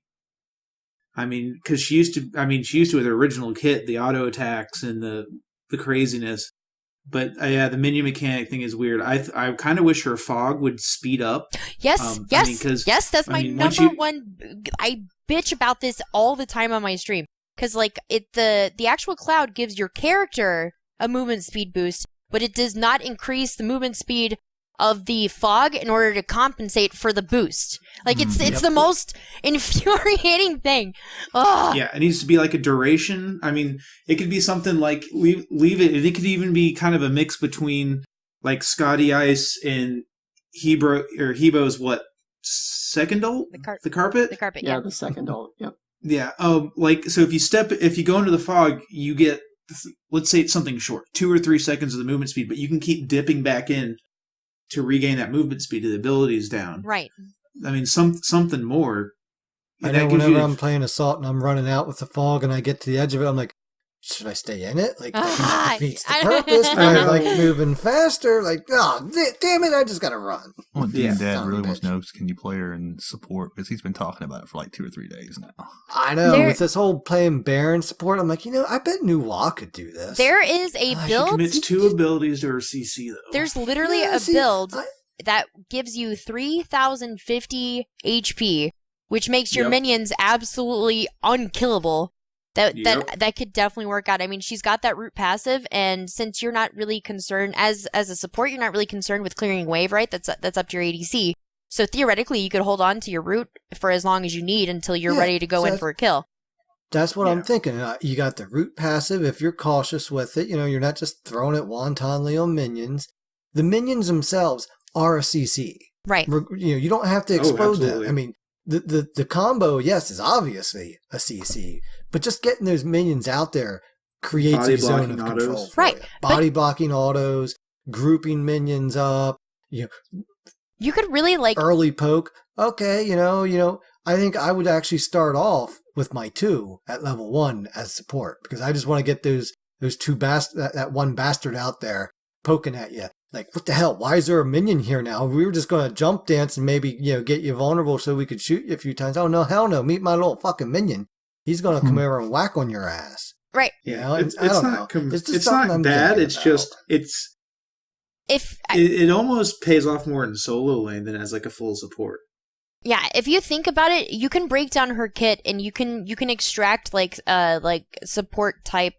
because she used to with her original kit, the auto attacks and the craziness. But yeah, the minion mechanic thing is weird. I kind of wish her fog would speed up. Yes, yes, that's my number one. I bitch about this all the time on my stream because like the actual cloud gives your character a movement speed boost, but it does not increase the movement speed of the fog in order to compensate for the boost. Like it's the most infuriating thing. Ugh. Yeah, it needs to be like a duration. It could be something like leave it. It could even be kind of a mix between like Scotty Ice and Hebo's second ult? The carpet? The carpet, yeah. The second ult, yep. Yeah. So if you go into the fog, you get, let's say it's something short, 2 or 3 seconds of the movement speed, but you can keep dipping back in to regain that movement speed to the abilities down. Right. something more. I And that know gives whenever you- I'm playing Assault and I'm running out with the fog and I get to the edge of it, I'm like, should I stay in it? Like, that defeats the purpose. But I'm like moving faster. Like, oh, damn it, I just gotta run. Well, Yeah. Dad Son of a really wants to bitch. know, can you play her in support? Because he's been talking about it for like 2 or 3 days now. I know, There- with this whole playing Baron support, I'm like, I bet Nuwa could do this. There is a She build. commits 2 abilities to her CC though. There's literally Yeah, a see, build I- that gives you 3,050 HP, which makes your Yep. minions absolutely unkillable. That Yep. that could definitely work out. I mean, she's got that root passive, and since you're not really concerned as a support, you're not really concerned with clearing wave, right? That's up to your ADC. So theoretically, you could hold on to your root for as long as you need until you're Yeah, ready to go so in for a kill. That's what I'm Yeah. thinking. You got the root passive. If you're cautious with it, you're not just throwing it wantonly on minions. The minions themselves are a CC. Right. You don't have to explode them. absolutely. I mean, the combo, yes, is obviously a CC, but just getting those minions out there creates Body a zone of blocking control. autos. For Right, you. but- Body blocking autos, grouping minions up, You could really like early poke. Okay, I think I would actually start off with my 2 at level 1 as support because I just want to get those 2 that one bastard out there poking at you. Like, what the hell? Why is there a minion here now? We were just going to jump dance and maybe, get you vulnerable so we could shoot you a few times. Oh, no, hell no. Meet my little fucking minion. He's going to come over and whack on your ass. right. Yeah, It's not it's not bad. It's just If it almost pays off more in solo lane than as like a full support. Yeah, if you think about it, you can break down her kit and you can extract like support type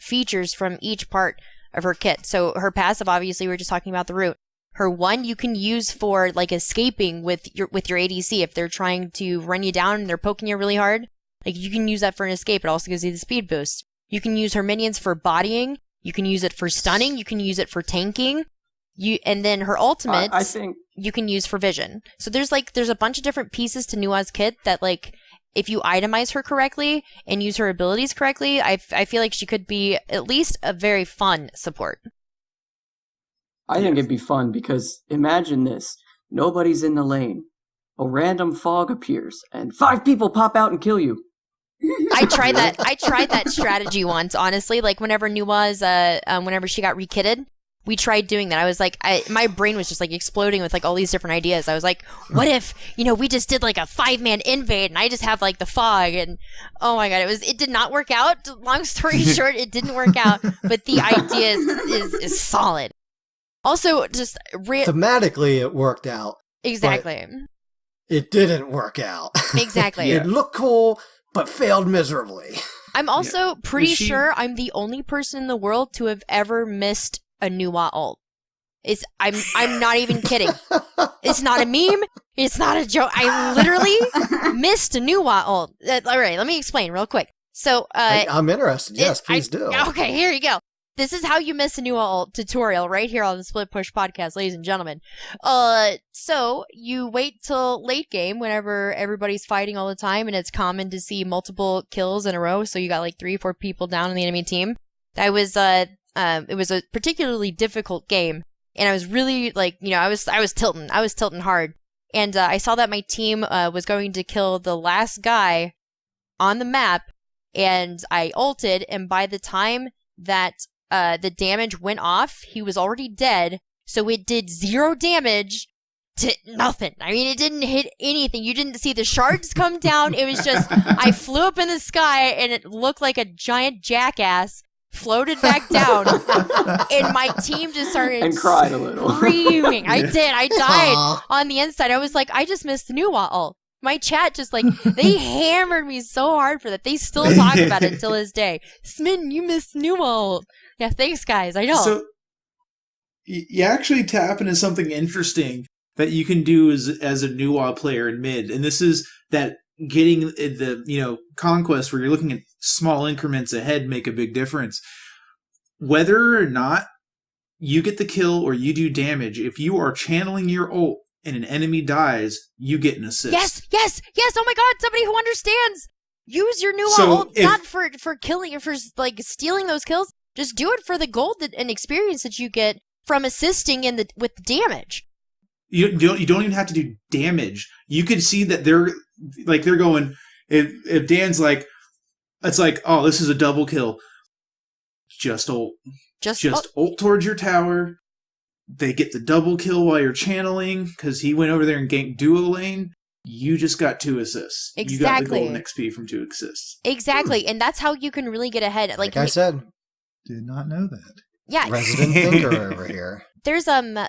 features from each part of her kit. So her passive, obviously, we were just talking about the root. Her 1 you can use for like escaping with your ADC if they're trying to run you down and they're poking you really hard. Like you can use that for an escape. It also gives you the speed boost. You can use her minions for bodying. You can use it for stunning. You can use it for tanking. And then her ultimate. I think you can use for vision. So there's a bunch of different pieces to Nua's kit that like if you itemize her correctly and use her abilities correctly, I feel like she could be at least a very fun support. I think it'd be fun because imagine this. Nobody's in the lane. A random fog appears and 5 people pop out and kill you. I tried that strategy once, honestly. Like whenever Nua's whenever she got rekitted, we tried doing that. I was like, my brain was just like exploding with like all these different ideas. I was like, what if, we just did like a 5-man invade and I just have like the fog and oh my God, it did not work out. Long story short, it didn't work out, but the idea is solid. Also, just Thematically, it worked out. exactly. It didn't work out. Exactly. It looked cool, but failed miserably. I'm also pretty Was she- sure I'm the only person in the world to have ever missed a Nuwa ult. I'm not even kidding. It's not a meme. It's not a joke. I literally missed a Nuwa ult. All right, let me explain real quick. So, I'm interested. Yes, please do. Okay, here you go. This is how you miss a Nuwa ult tutorial right here on the Split Push podcast, ladies and gentlemen. So you wait till late game whenever everybody's fighting all the time, and it's common to see multiple kills in a row. So you got like 3-4 people down on the enemy team. It was a particularly difficult game, and I was really like, I was tilting hard, and I saw that my team was going to kill the last guy on the map, and I ulted, and by the time that the damage went off, he was already dead, so it did 0 damage to nothing. I mean, it didn't hit anything. You didn't see the shards come down. It was just, I flew up in the sky, and it looked like a giant jackass floated back down, and my team just started And cried a little. screaming. I did. I died Aw. on the inside. I was like, I just missed the new ult. My chat just like, they hammered me so hard for that. They still talk about it until this day. Smitten, you missed new ult. Yeah, thanks guys. I know. So you actually tap into something interesting that you can do as a Nuwa player in mid, and this is that getting the conquest where you're looking at small increments ahead make a big difference. Whether or not you get the kill or you do damage, if you are channeling your ult and an enemy dies, you get an assist. Yes. Oh my god, somebody who understands. Use your new So ult if- not for killing or for like stealing those kills. Just do it for the gold and experience that you get from assisting with the damage. You don't even have to do damage. You can see that they're going. If Dan's like, it's like, oh, this is a double kill. Just ult. Just ult towards your tower. They get the double kill while you're channeling because he went over there and ganked duo lane. You just got 2 assists. Exactly. You got the golden XP from 2 assists. Exactly, and that's how you can really get ahead. Like I said, did not know that. Yeah, resident thinker over here. There's some. No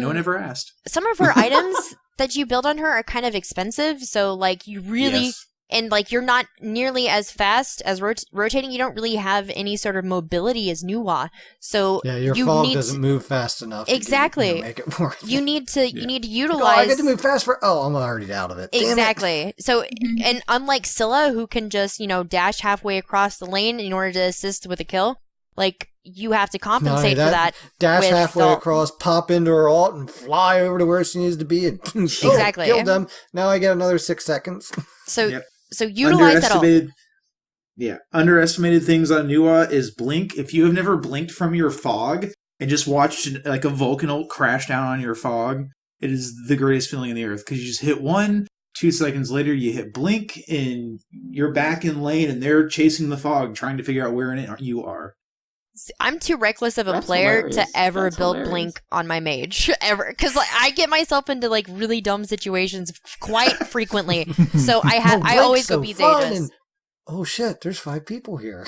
one ever asked. Some of her items that you build on her are kind of expensive, so like you really. Yes. And, like, you're not nearly as fast as rotating. You don't really have any sort of mobility as Nuwa. So yeah, your fog doesn't move fast enough. Exactly. To make it worth you it. need to utilize. Oh, I get to move fast for. Oh, I'm already out of it. Exactly. So, and unlike Scylla, who can just dash halfway across the lane in order to assist with a kill, like you have to compensate for that. Dash halfway across, pop into her ult, and fly over to where she needs to be, and exactly kill them. Now I get another 6 seconds. So. Yep. So utilize that all. Yeah, underestimated things on Nuwa is blink. If you have never blinked from your fog and just watched like a Vulcan ult crash down on your fog, it is the greatest feeling in the earth because you just hit 1, 2 seconds later you hit blink and you're back in lane and they're chasing the fog trying to figure out where in it you are. I'm too reckless of a player to ever build blink on my mage ever because like I get myself into like really dumb situations quite frequently. So I always go beat Aegis. Oh shit! There's 5 people here.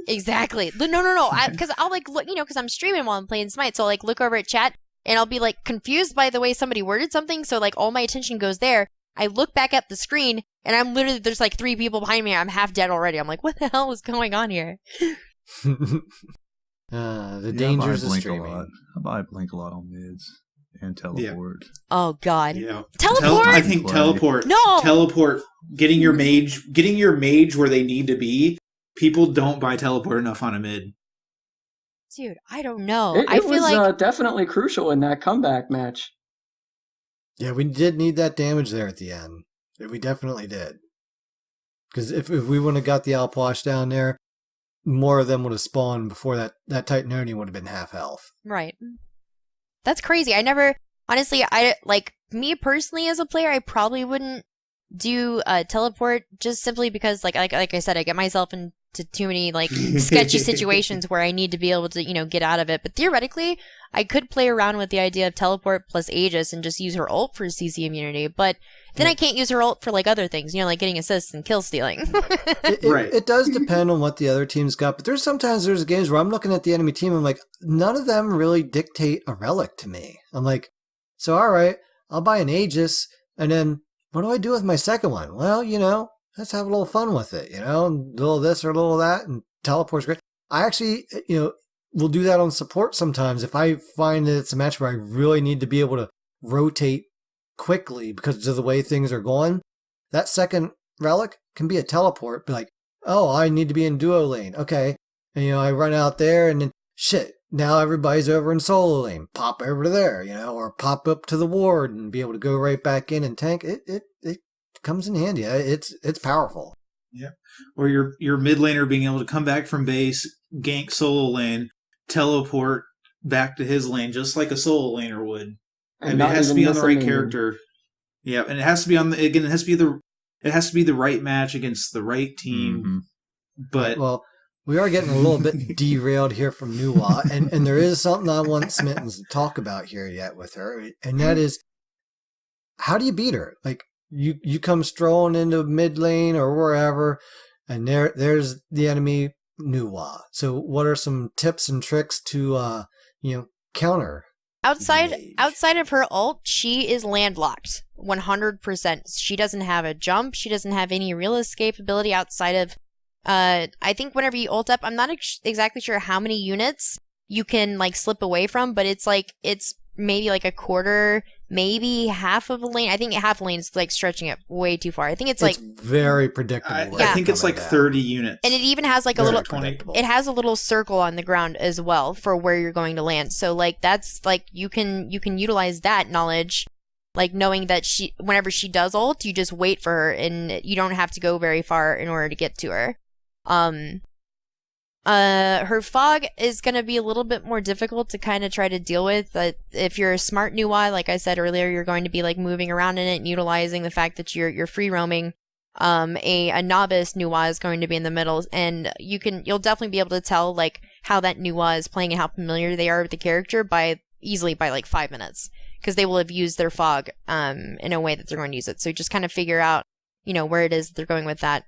Exactly. No. Because I'll like look, because I'm streaming while I'm playing Smite. So I'll like look over at chat and I'll be like confused by the way somebody worded something. So like all my attention goes there. I look back at the screen and I'm literally there's like 3 people behind me. I'm half dead already. I'm like, what the hell is going on here? The dangers of streaming. I buy blink a lot on mids and teleport. Yeah. Oh god. Yeah. Teleport. I think teleport. No. Teleport. Getting your mage where they need to be. People don't buy teleport enough on a mid. Dude, I don't know. I feel like definitely crucial in that comeback match. Yeah, we did need that damage there at the end. We definitely did. Because if we wouldn't have got the Alpwash down there, more of them would have spawned before that Titan only would have been half health. Right. That's crazy. Honestly, me personally as a player, I probably wouldn't do teleport just simply because like I said, I get myself into too many like sketchy situations where I need to be able to, get out of it. But theoretically, I could play around with the idea of teleport plus Aegis and just use her ult for CC immunity. But then I can't use her ult for like other things, like getting assists and kill stealing. It does depend on what the other team's got, but there's games where I'm looking at the enemy team, I'm like, none of them really dictate a relic to me. I'm like, so all right, I'll buy an Aegis, and then what do I do with my second one? Well, let's have a little fun with it, a little this or a little that, and teleport's great. I actually, will do that on support sometimes if I find that it's a match where I really need to be able to rotate quickly because of the way things are going. That second relic can be a teleport, be like, oh, I need to be in duo lane. Okay. And, I run out there and then shit, now everybody's over in solo lane. Pop over to there, or pop up to the ward and be able to go right back in and tank. It comes in handy. It's powerful. Yeah. Or your mid laner being able to come back from base, gank solo lane, teleport back to his lane just like a solo laner would. And it has to be on the right character. Yeah, and it has to be it has to be the right match against the right team. Mm-hmm. But well, we are getting a little bit derailed here from Nuwa, and there is something I want Smitten to talk about here yet with her, and that is, how do you beat her? Like, you come strolling into mid lane or wherever, and there's the enemy Nuwa. So what are some tips and tricks to counter? Outside of her ult, she is landlocked 100%. She doesn't have a jump. She doesn't have any real escape ability outside of I think whenever you ult up, I'm not exactly sure how many units you can like slip away from, but it's maybe like a quarter, maybe half of a lane. I think half a lane is like stretching it way too far. I think it's very predictable. I think it's like 30 units. And it even has like it has a little circle on the ground as well for where you're going to land. So like that's like you can utilize that knowledge, like knowing that whenever she does ult, you just wait for her and you don't have to go very far in order to get to her. Her fog is going to be a little bit more difficult to kind of try to deal with. If you're a smart Nuwa, like I said earlier, you're going to be like moving around in it and utilizing the fact that you're free roaming. A novice Nuwa is going to be in the middle, and you'll definitely be able to tell like how that Nuwa is playing and how familiar they are with the character easily by like 5 minutes, because they will have used their fog in a way that they're going to use it. So just kind of figure out, where it is they're going with that.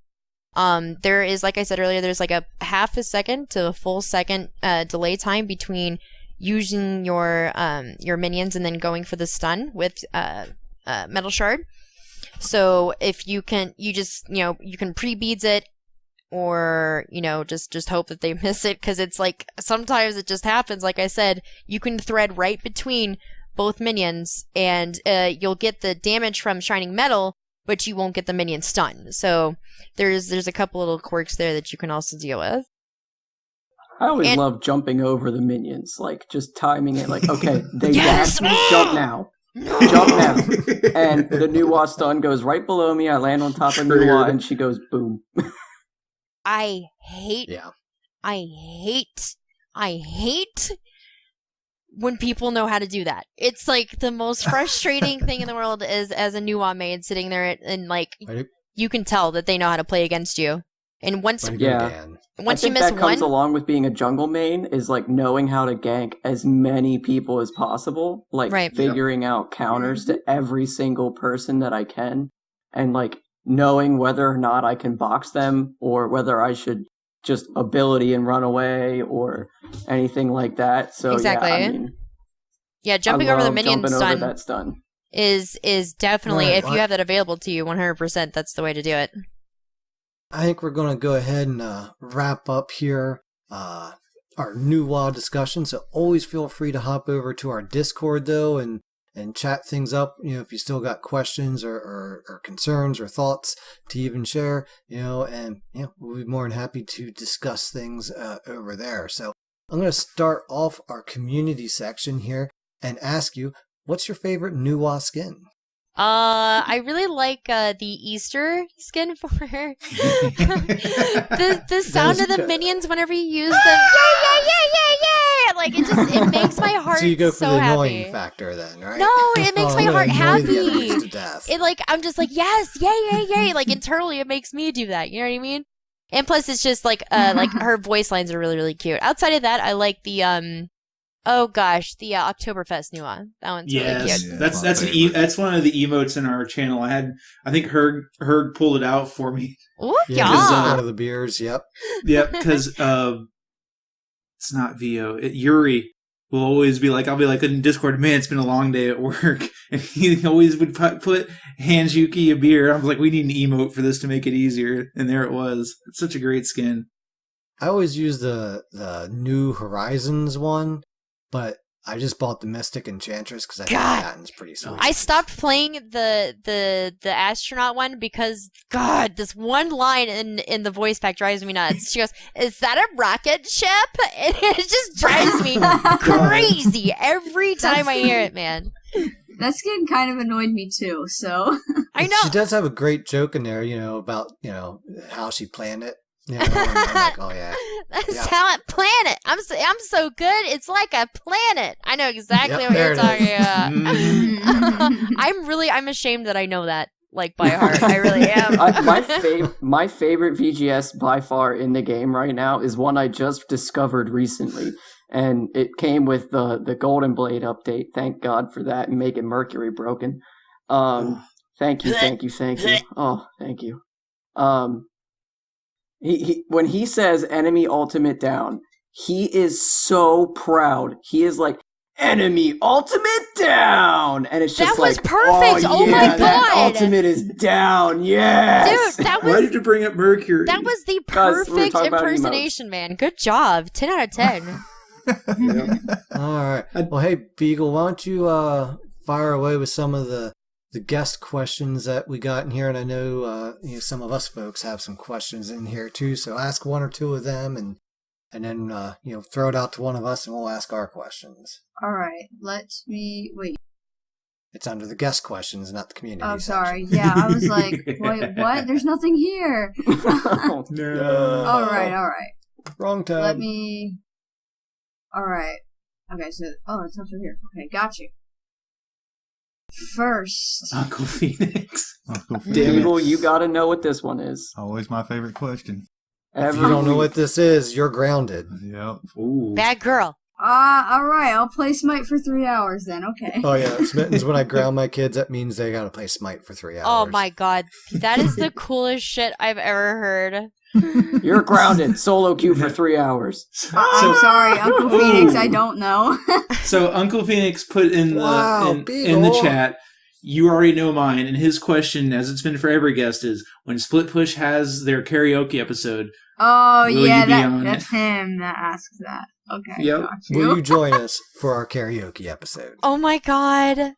There is, like I said earlier, there's like a half a second to a full second delay time between using your minions and then going for the stun with Metal Shard. So if you can pre-beads it, or just hope that they miss it, because it's like sometimes it just happens. Like I said, you can thread right between both minions, and you'll get the damage from shining metal, but you won't get the minion stun. So there's a couple little quirks there that you can also deal with. I always love jumping over the minions, like just timing it, like, okay, they dash me, jump now. Jump now. And the Nuwa stun goes right below me, I land on top of Nuwa, and she goes boom. I hate when people know how to do that. It's like the most frustrating thing in the world is as a Nuwa maid sitting there and like you can tell that they know how to play against you. And once you miss that comes along with being a jungle main, is like knowing how to gank as many people as possible, like figuring out counters to every single person that I can, and like knowing whether or not I can box them, or whether I should just ability and run away, or anything like that. So exactly. Jumping over the minion stun is definitely, if you have that available to you, 100%, that's the way to do it. I think we're going to go ahead and wrap up here our Nuwa discussion. So always feel free to hop over to our Discord, though, and chat things up. If you still got questions or concerns or thoughts to even share, and we'll be more than happy to discuss things over there. So I'm going to start off our community section here and ask you, what's your favorite Nuwa skin? I really like the Easter skin for her. the sound of the minions whenever you use them. Yeah! Like it makes my heart so you go for the annoying happy. Factor then, right? No, it makes my heart happy. It like I'm just like, yes, yay. Like internally it makes me do that. You know what I mean? And plus it's just like her voice lines are really, really cute. Outside of that, I like the the Oktoberfest Nuwa. That one's really cute. Yeah, that's one of the emotes in our channel. I think Herg pulled it out for me. Ooh, one of the beers. Yep, because it's not VO. Yuri will always be like, I'll be like in Discord, man, it's been a long day at work, and he always would put hands Yuki a beer. I was like, we need an emote for this to make it easier, and there it was. It's such a great skin. I always use the New Horizons one, but I just bought the Mystic Enchantress because I think that one's pretty sweet. I stopped playing the astronaut one because this one line in the voice pack drives me nuts. She goes, "Is that a rocket ship?" And it just drives me crazy every time I hear it, man. That skin kind of annoyed me too, so I know. She does have a great joke in there, about how she planned it. Yeah, I'm like, oh yeah. That's how I plan it. I'm so good. It's like a planet. I know exactly what you're talking about. I'm ashamed that I know that like by heart. I really am. My favorite VGS by far in the game right now is one I just discovered recently, and it came with the Golden Blade update. Thank God for that, and making Mercury broken. Thank you. Oh, thank you. He when he says enemy ultimate down, he is so proud. He is like, enemy ultimate down, and it's just that was perfect. Oh yeah, my god, that ultimate is down. Yes, dude, that was. Why did you bring up Mercury? That was the perfect impersonation, man. Good job. 10 out of 10. All right. Well, hey Beagle, why don't you fire away with some of the guest questions that we got in here, and I know some of us folks have some questions in here too. So ask one or two of them, and then throw it out to one of us, and we'll ask our questions. All right, let me wait. It's under the guest questions, not the community. Oh, section. sorry. Yeah, I was like, wait, what? There's nothing here. Oh, no. All right. Wrong tab. Let me. Alright. Okay, so. Oh, it's over here. Okay, got you. First. Uncle Phoenix. Uncle Damn it. Phoenix. Beagle, you gotta know what this one is. Always my favorite question. If you don't know what this is, you're grounded. Yep. Ooh. Bad girl. Alright, I'll play Smite for 3 hours then, okay. Oh yeah, Smitten's when I ground my kids, that means they gotta play Smite for 3 hours. Oh my god. That is the coolest shit I've ever heard. You're grounded. Solo queue for 3 hours. I'm sorry, Uncle Phoenix, I don't know. So Uncle Phoenix put in the Wow, in the Beagle. chat. You already know mine, and his question, as it's been for every guest, is when Split Push has their karaoke episode. Oh, Will yeah, you be on that's it? him that asks that. Okay, Yep. got you. Will you join us for our karaoke episode? Oh my god.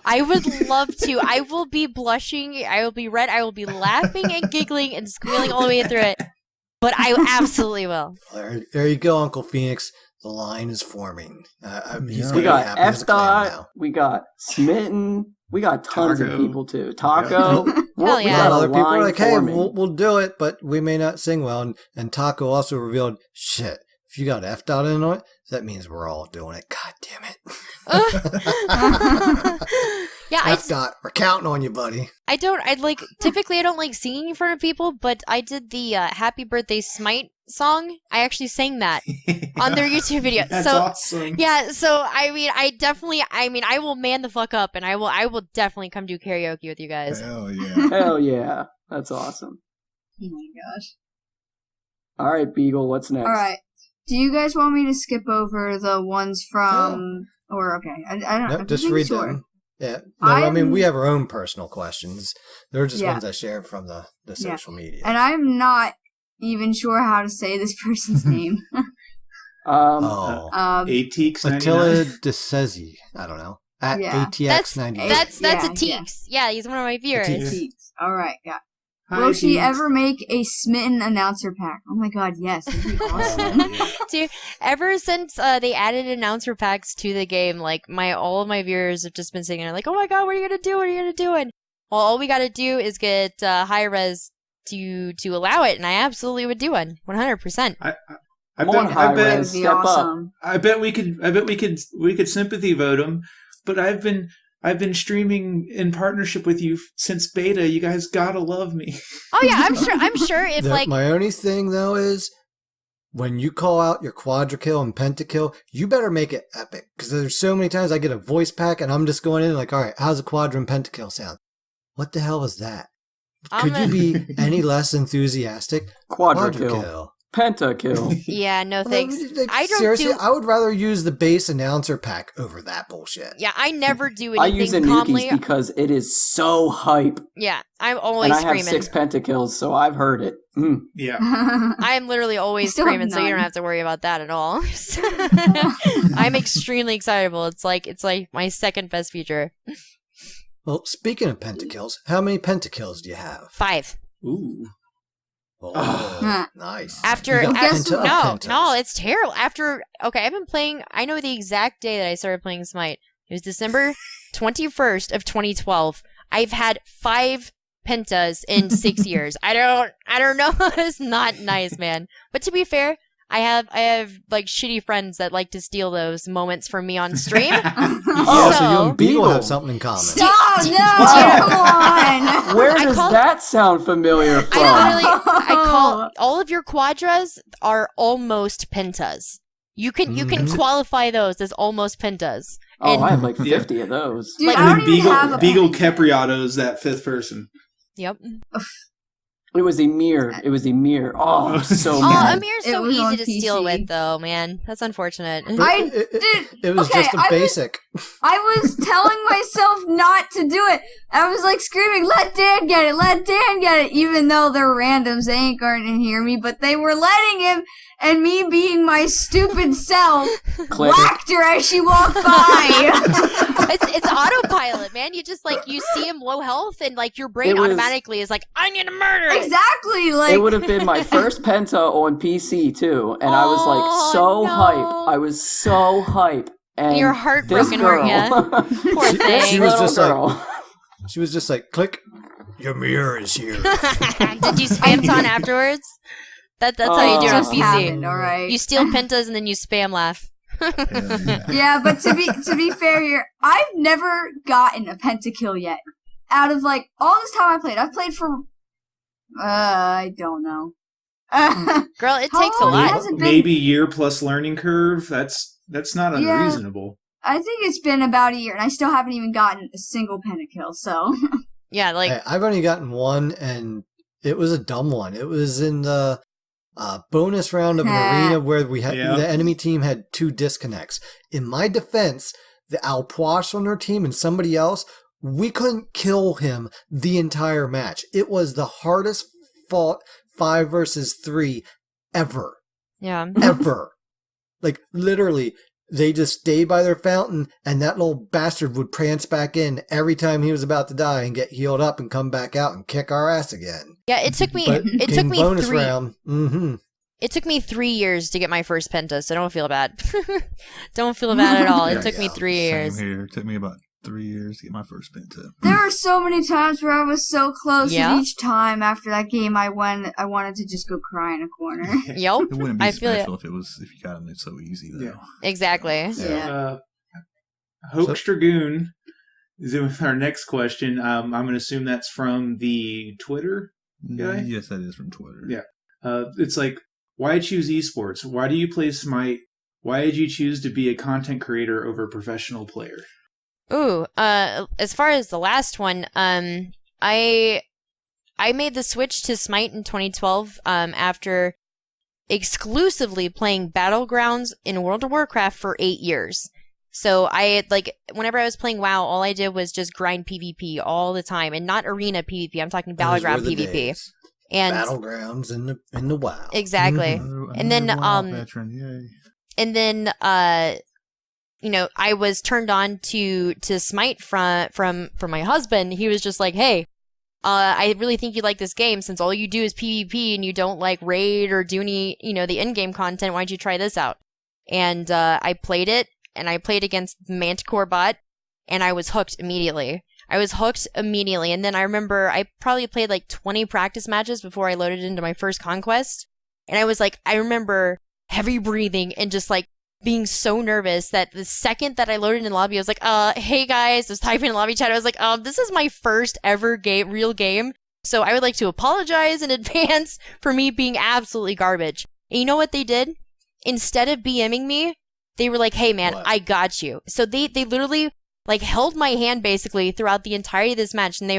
I would love to. I will be blushing. I will be red. I will be laughing and giggling and squealing all the way through it. But I absolutely will. There you go, Uncle Phoenix. The line is forming. He's We gonna be got happy as F a clam Dot. now. We got Smitten. We got tons Taco. of people too. Taco. Hell We yeah. A got lot a of other people are line like, hey, forming. we'll do it, but we may not sing well. And Taco also revealed, shit, if you got F dot in on it, that means we're all doing it. God damn it. Yeah, F dot, we're counting on you, buddy. typically I don't like singing in front of people, but I did the Happy Birthday Smite song. I actually sang that on their YouTube video. That's so awesome. yeah, so I will man the fuck up and I will definitely come do karaoke with you guys. Hell yeah. Hell yeah. That's awesome. Oh my gosh. All right, Beagle, what's next? Alright. Do you guys want me to skip over the ones from... Or, okay, I don't know. Nope, just read them. Yeah. No, I mean, we have our own personal questions. They're just Yeah. ones I shared from the social media. And I'm not even sure how to say this person's name. Oh. ATX Attila DeSezi. I don't know. At Yeah. ATX98. That's Yeah, a Teeks. Yeah, he's one of my viewers. Teeks. Alright, yeah. Hi, Will she Teeks. ever make a Smitten announcer pack? Oh my god, yes. That'd be awesome. Dude, ever since they added announcer packs to the game, like all of my viewers have just been saying, they're like, "Oh my god, what are you gonna do? What are you gonna do?" And well, all we gotta do is get high res to allow it, and I absolutely would do one, 100%. I Come on, bet, I High bet, Res. That'd be Step up. awesome. I bet we could sympathy vote them. But I've been streaming in partnership with you since beta. You guys gotta love me. Oh yeah, I'm sure if like My only thing, though, is when you call out your quadra-kill and pentakill, you better make it epic. Because there's so many times I get a voice pack and I'm just going in like, all right, how's a quadra and pentakill sound? What the hell is that? Could you be any less enthusiastic? Quadra-kill. Pentakill. yeah, no Well, thanks. like, I don't seriously, do. I would rather use the base announcer pack over that bullshit. Yeah, I never do I use anything calmly. Anuki's because it is so hype. Yeah, I'm always And I have screaming. 6 pentakills, so I've heard it. Mm. Yeah. I'm literally always Still have screaming, so you don't none. have to worry about that at all. I'm extremely excitable. It's like my second best feature. Well, speaking of pentakills, how many pentakills do you have? 5. Ooh. Oh, nice. After, You got guess penta what? of no, pentas. it's terrible. I've been playing. I know the exact day that I started playing Smite. It was December 21st of 2012. I've had 5 pentas in 6 years. I don't know. It's not nice, man. But to be fair, I have like shitty friends that like to steal those moments from me on stream. Oh, so you and Beagle Beagle. have something in common. Stop! No! Wow. Come on! Where I does call- that sound familiar from? I call all of your quadras are almost pentas. You can qualify those as almost pentas. Oh, And- I have like 50 of those. Dude, Like- I And don't then even have a Beagle Capriato's that 5th person. Yep. It was Emir. It was Emir. Oh, so Oh, mad. Amir's It so was on easy to steal PC. with, though, man. That's unfortunate. But I it was okay, just a I was- basic. I was telling myself not to do it. I was like screaming, "Let Dan get it! Let Dan get it!" Even though they're randoms, they ain't going to hear me. But they were letting him, and me being my stupid self, Click. whacked her as she walked by. it's autopilot, man. You just like you see him low health, and like your brain It was- automatically is like, I need to murder it. Exactly, like It would have been my first penta on PC too, and I was Oh, like so no. hype. I was so hype, and You're heartbroken, this girl, weren't Poor thing. She was little just like- girl. She was just like, click, your mirror is here. Did you spam ton afterwards? That's how you do it on Just PC. happened, all right. You steal pentas and then you spam laugh. Yeah, but to be fair here, I've never gotten a pentakill yet. Out of like all this time I've played for I don't know. Girl, it How takes a long lot. has it been? Maybe year plus learning curve. That's not Yeah. unreasonable. I think it's been about a year, and I still haven't even gotten a single pentakill. So Yeah, like Hey, I've only gotten one, and it was a dumb one. It was in the bonus round of an arena where we had Yeah. the enemy team had 2 disconnects. In my defense, the Alpoish on their team and somebody else, we couldn't kill him the entire match. It was the hardest fought 5 versus 3 ever. yeah. Ever. Like, literally, they just stayed by their fountain, and that little bastard would prance back in every time he was about to die and get healed up and come back out and kick our ass again. Yeah, it took me But it took in me bonus 3 round, It took me 3 years to get my first penta, so don't feel bad. Don't feel bad at all. It took me 3 years. Same here. It took me about 3 years to get my first penta. there were so many times where I was so close, Yeah. and each time after that game, I wanted to just go cry in a corner. Yep. It wouldn't be I feel special if you got them so easy though. Yeah. Exactly. Yeah. Hoax Dragoon is with our next question. I'm going to assume that's from the Twitter guy. Yes, that is from Twitter. Yeah. It's like, why choose esports? Why do you play Smite? Why did you choose to be a content creator over a professional player? Ooh, as far as the last one, I made the switch to Smite in 2012, after exclusively playing Battlegrounds in World of Warcraft for 8 years. So whenever I was playing WoW, all I did was just grind PvP all the time, and not arena PvP. I'm talking Battleground Those were the PvP. days. And Battlegrounds in the WoW. exactly. And then, veteran, yay. And then, I was turned on to Smite from my husband. He was just like, "Hey, I really think you like this game since all you do is PvP and you don't like raid or do any, the in-game content. Why don't you try this out?" And I played it, and I played against Manticore bot, and I was hooked immediately. And then I remember I probably played like 20 practice matches before I loaded into my first conquest. And I remember heavy breathing and just like being so nervous that the second that I loaded in the lobby, I was like, hey guys, I was typing in lobby chat. I was like, this is my first ever real game. So I would like to apologize in advance for me being absolutely garbage. And you know what they did? Instead of BMing me, they were like, hey man, I got you. So they literally like held my hand basically throughout the entirety of this match. And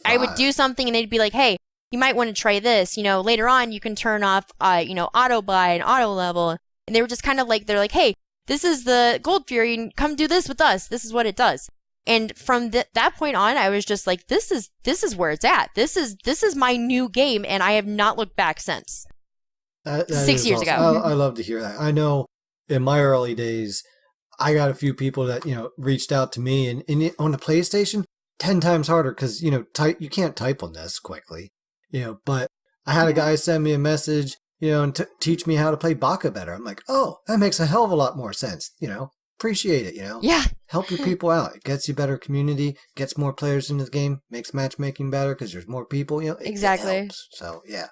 I would do something and they'd be like, hey, you might want to try this. Later on you can turn off, auto buy and auto level. And they were just kind of like, they're like, hey, this is the Gold Fury, and come do this with us. This is what it does. And from that point on, I was just like, this is where it's at. This is my new game, and I have not looked back since. That 6 is years awesome. ago. I love to hear that. I know in my early days, I got a few people that, reached out to me, and on the PlayStation, 10 times harder because, you can't type on this quickly, but I had a guy send me a message, and teach me how to play Baka better. I'm like, oh, that makes a hell of a lot more sense, appreciate it, Yeah. Help your people out. It gets you better community, gets more players into the game, makes matchmaking better because there's more people, Exactly. It helps. So, yeah.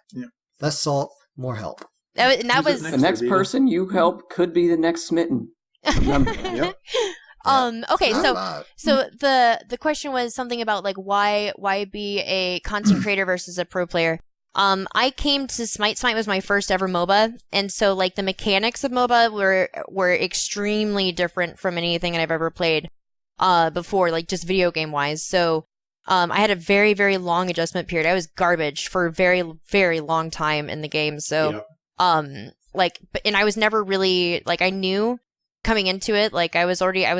Less salt, more help. That was The next person you help could be the next Smitten. Remember. Yep. Okay, Not a so lot. the question was something about like why be a content creator versus a pro player. I came to Smite. Smite was my first ever MOBA, and so like the mechanics of MOBA were extremely different from anything that I've ever played before, like just video game wise. So I had a very, very long adjustment period. I was garbage for a very, very long time in the game. So and I was never really like, I knew coming into it, like I would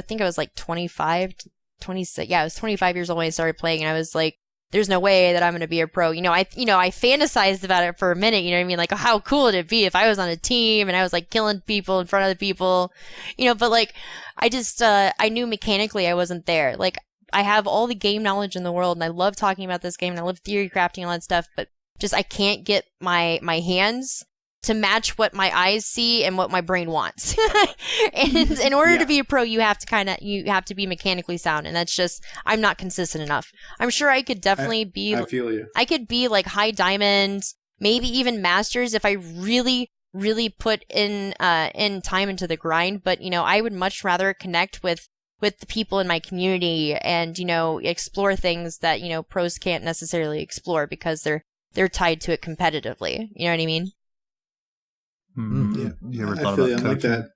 think I was like 25, 26. Yeah, I was 25 years old when I started playing, and I was like, there's no way that I'm going to be a pro. I fantasized about it for a minute, you know what I mean? Like, how cool would it be if I was on a team and I was like killing people in front of the people, but like, I just, I knew mechanically I wasn't there. Like, I have all the game knowledge in the world and I love talking about this game and I love theory crafting and all that stuff, but just, I can't get my hands to match what my eyes see and what my brain wants. And in order to be a pro, you have to be mechanically sound. And that's just, I'm not consistent enough. I'm sure I could definitely be, I feel you. I could be like high diamond, maybe even masters if I really put in time into the grind. But I would much rather connect with the people in my community and explore things that pros can't necessarily explore because they're tied to it competitively. You know what I mean? Yeah. You ever I thought feel about I'm like coaching? that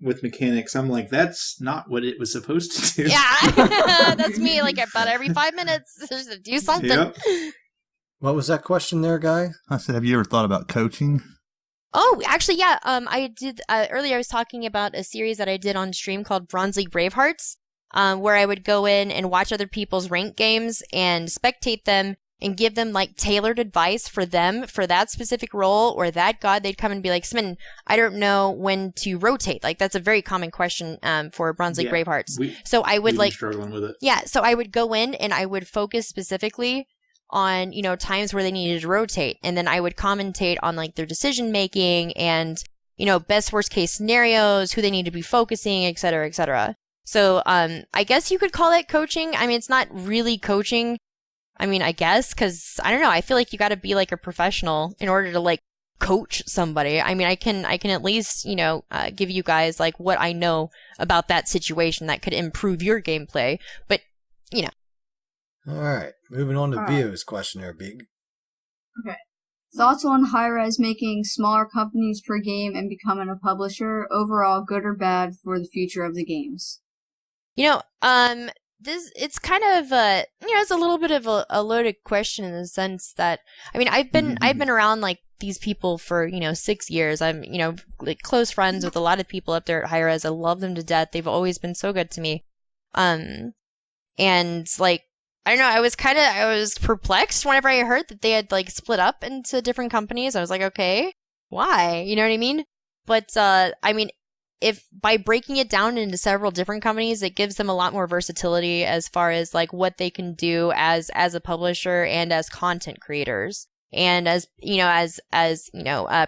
with mechanics. I'm like, that's not what it was supposed to do. Yeah, that's me. Like about every 5 minutes, just do something. Yep. What was that question there, guy? I said, have you ever thought about coaching? Oh, actually, yeah. I did earlier. I was talking about a series that I did on stream called Bronze League Bravehearts, where I would go in and watch other people's ranked games and spectate them and give them like tailored advice for them for that specific role or that god. They'd come and be like, Smitten, I don't know when to rotate. Like that's a very common question for Bronze League Bravehearts. So I would like struggling with it. Yeah, so I would go in and I would focus specifically on times where they needed to rotate, and then I would commentate on like their decision making and best worst case scenarios, who they need to be focusing, et cetera, et cetera. So I guess you could call it coaching. I mean, it's not really coaching. I mean, I guess, because I don't know. I feel like you got to be like a professional in order to like coach somebody. I mean, I can at least give you guys like what I know about that situation that could improve your gameplay. But All right, moving on to Vio's question there, Big. Okay. Thoughts on Hi-Rez making smaller companies per game and becoming a publisher? Overall, good or bad for the future of the games? It's kind of it's a little bit of a loaded question in the sense that I mean I've been around like these people for 6 years. I'm like close friends with a lot of people up there at Hi-Rez. I love them to death. They've always been so good to me. And like I don't know, I was perplexed whenever I heard that they had like split up into different companies. I was like, okay, why? You know what I mean? But I mean, if by breaking it down into several different companies, it gives them a lot more versatility as far as like what they can do as a publisher and as content creators and as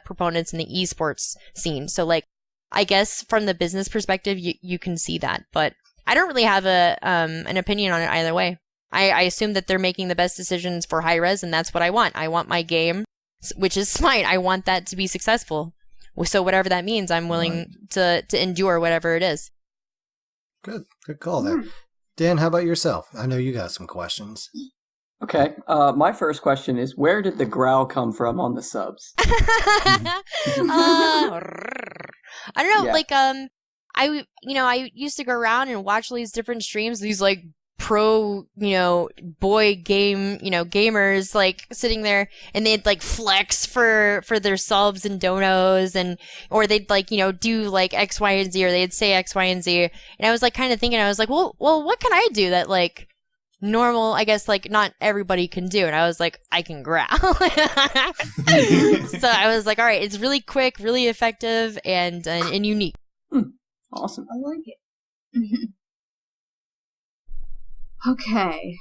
proponents in the esports scene. So like, I guess from the business perspective, you can see that, but I don't really have an opinion on it either way. I assume that they're making the best decisions for Hi-Rez, and that's what I want. I want my game, which is Smite. I want that to be successful. So whatever that means, I'm willing to endure whatever it is. Good call there. Dan, how about yourself? I know you got some questions. Okay, my first question is, where did the growl come from on the subs? I don't know, Yeah. like I used to go around and watch all these different streams, these like pro boy game gamers like sitting there, and they'd like flex for their subs and donos, and or they'd like do like X, Y, and Z, or they'd say X, Y, and Z, and I was like kind of thinking, I was like, well what can I do that like normal, I guess like not everybody can do? And I was like, I can growl. So I was like, all right, it's really quick, really effective, and unique. Awesome. I like it. Okay.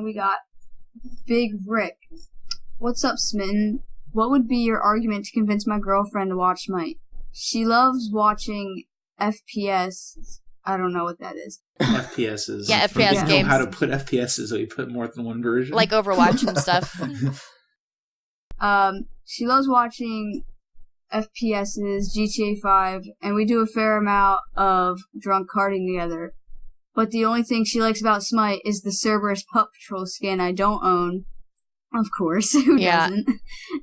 We got Big Rick. What's up, Smitten? What would be your argument to convince my girlfriend to watch Smite? She loves watching FPS. I don't know what that is. FPSs. Yeah, FPS You know games. how to put FPSs, so you put more than one version. Like Overwatch and stuff. She loves watching FPSs, GTA 5, and we do a fair amount of drunk carding together. But the only thing she likes about Smite is the Cerberus Pup Patrol skin I don't own. Of course, who doesn't?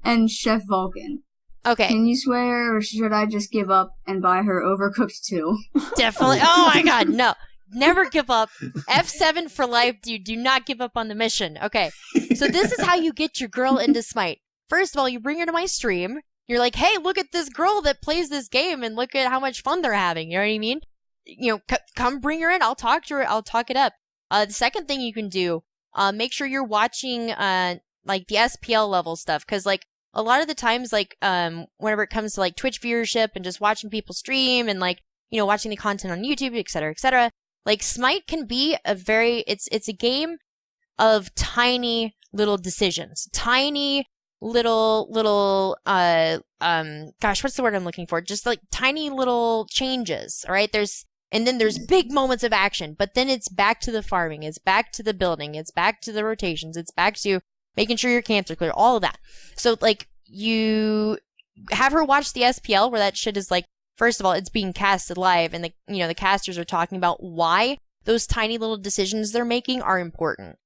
And Chef Vulcan. Okay. Can you swear, or should I just give up and buy her Overcooked 2? Definitely. Oh my god, no. Never give up. F7 for life, dude. Do not give up on the mission. Okay. So this is how you get your girl into Smite. First of all, you bring her to my stream. You're like, hey, look at this girl that plays this game and look at how much fun they're having. You know what I mean? Come bring her in. I'll talk to her. I'll talk it up. The second thing you can do, make sure you're watching, like the SPL level stuff. Cause like a lot of the times, like, whenever it comes to like Twitch viewership and just watching people stream and like, watching the content on YouTube, et cetera, like Smite can be it's a game of tiny little decisions, tiny little gosh, what's the word I'm looking for? Just like tiny little changes. All right. And then there's big moments of action, but then it's back to the farming. It's back to the building. It's back to the rotations. It's back to making sure your camps are clear, all of that. So, like, you have her watch the SPL where that shit is like, first of all, it's being casted live, and the casters are talking about why those tiny little decisions they're making are important.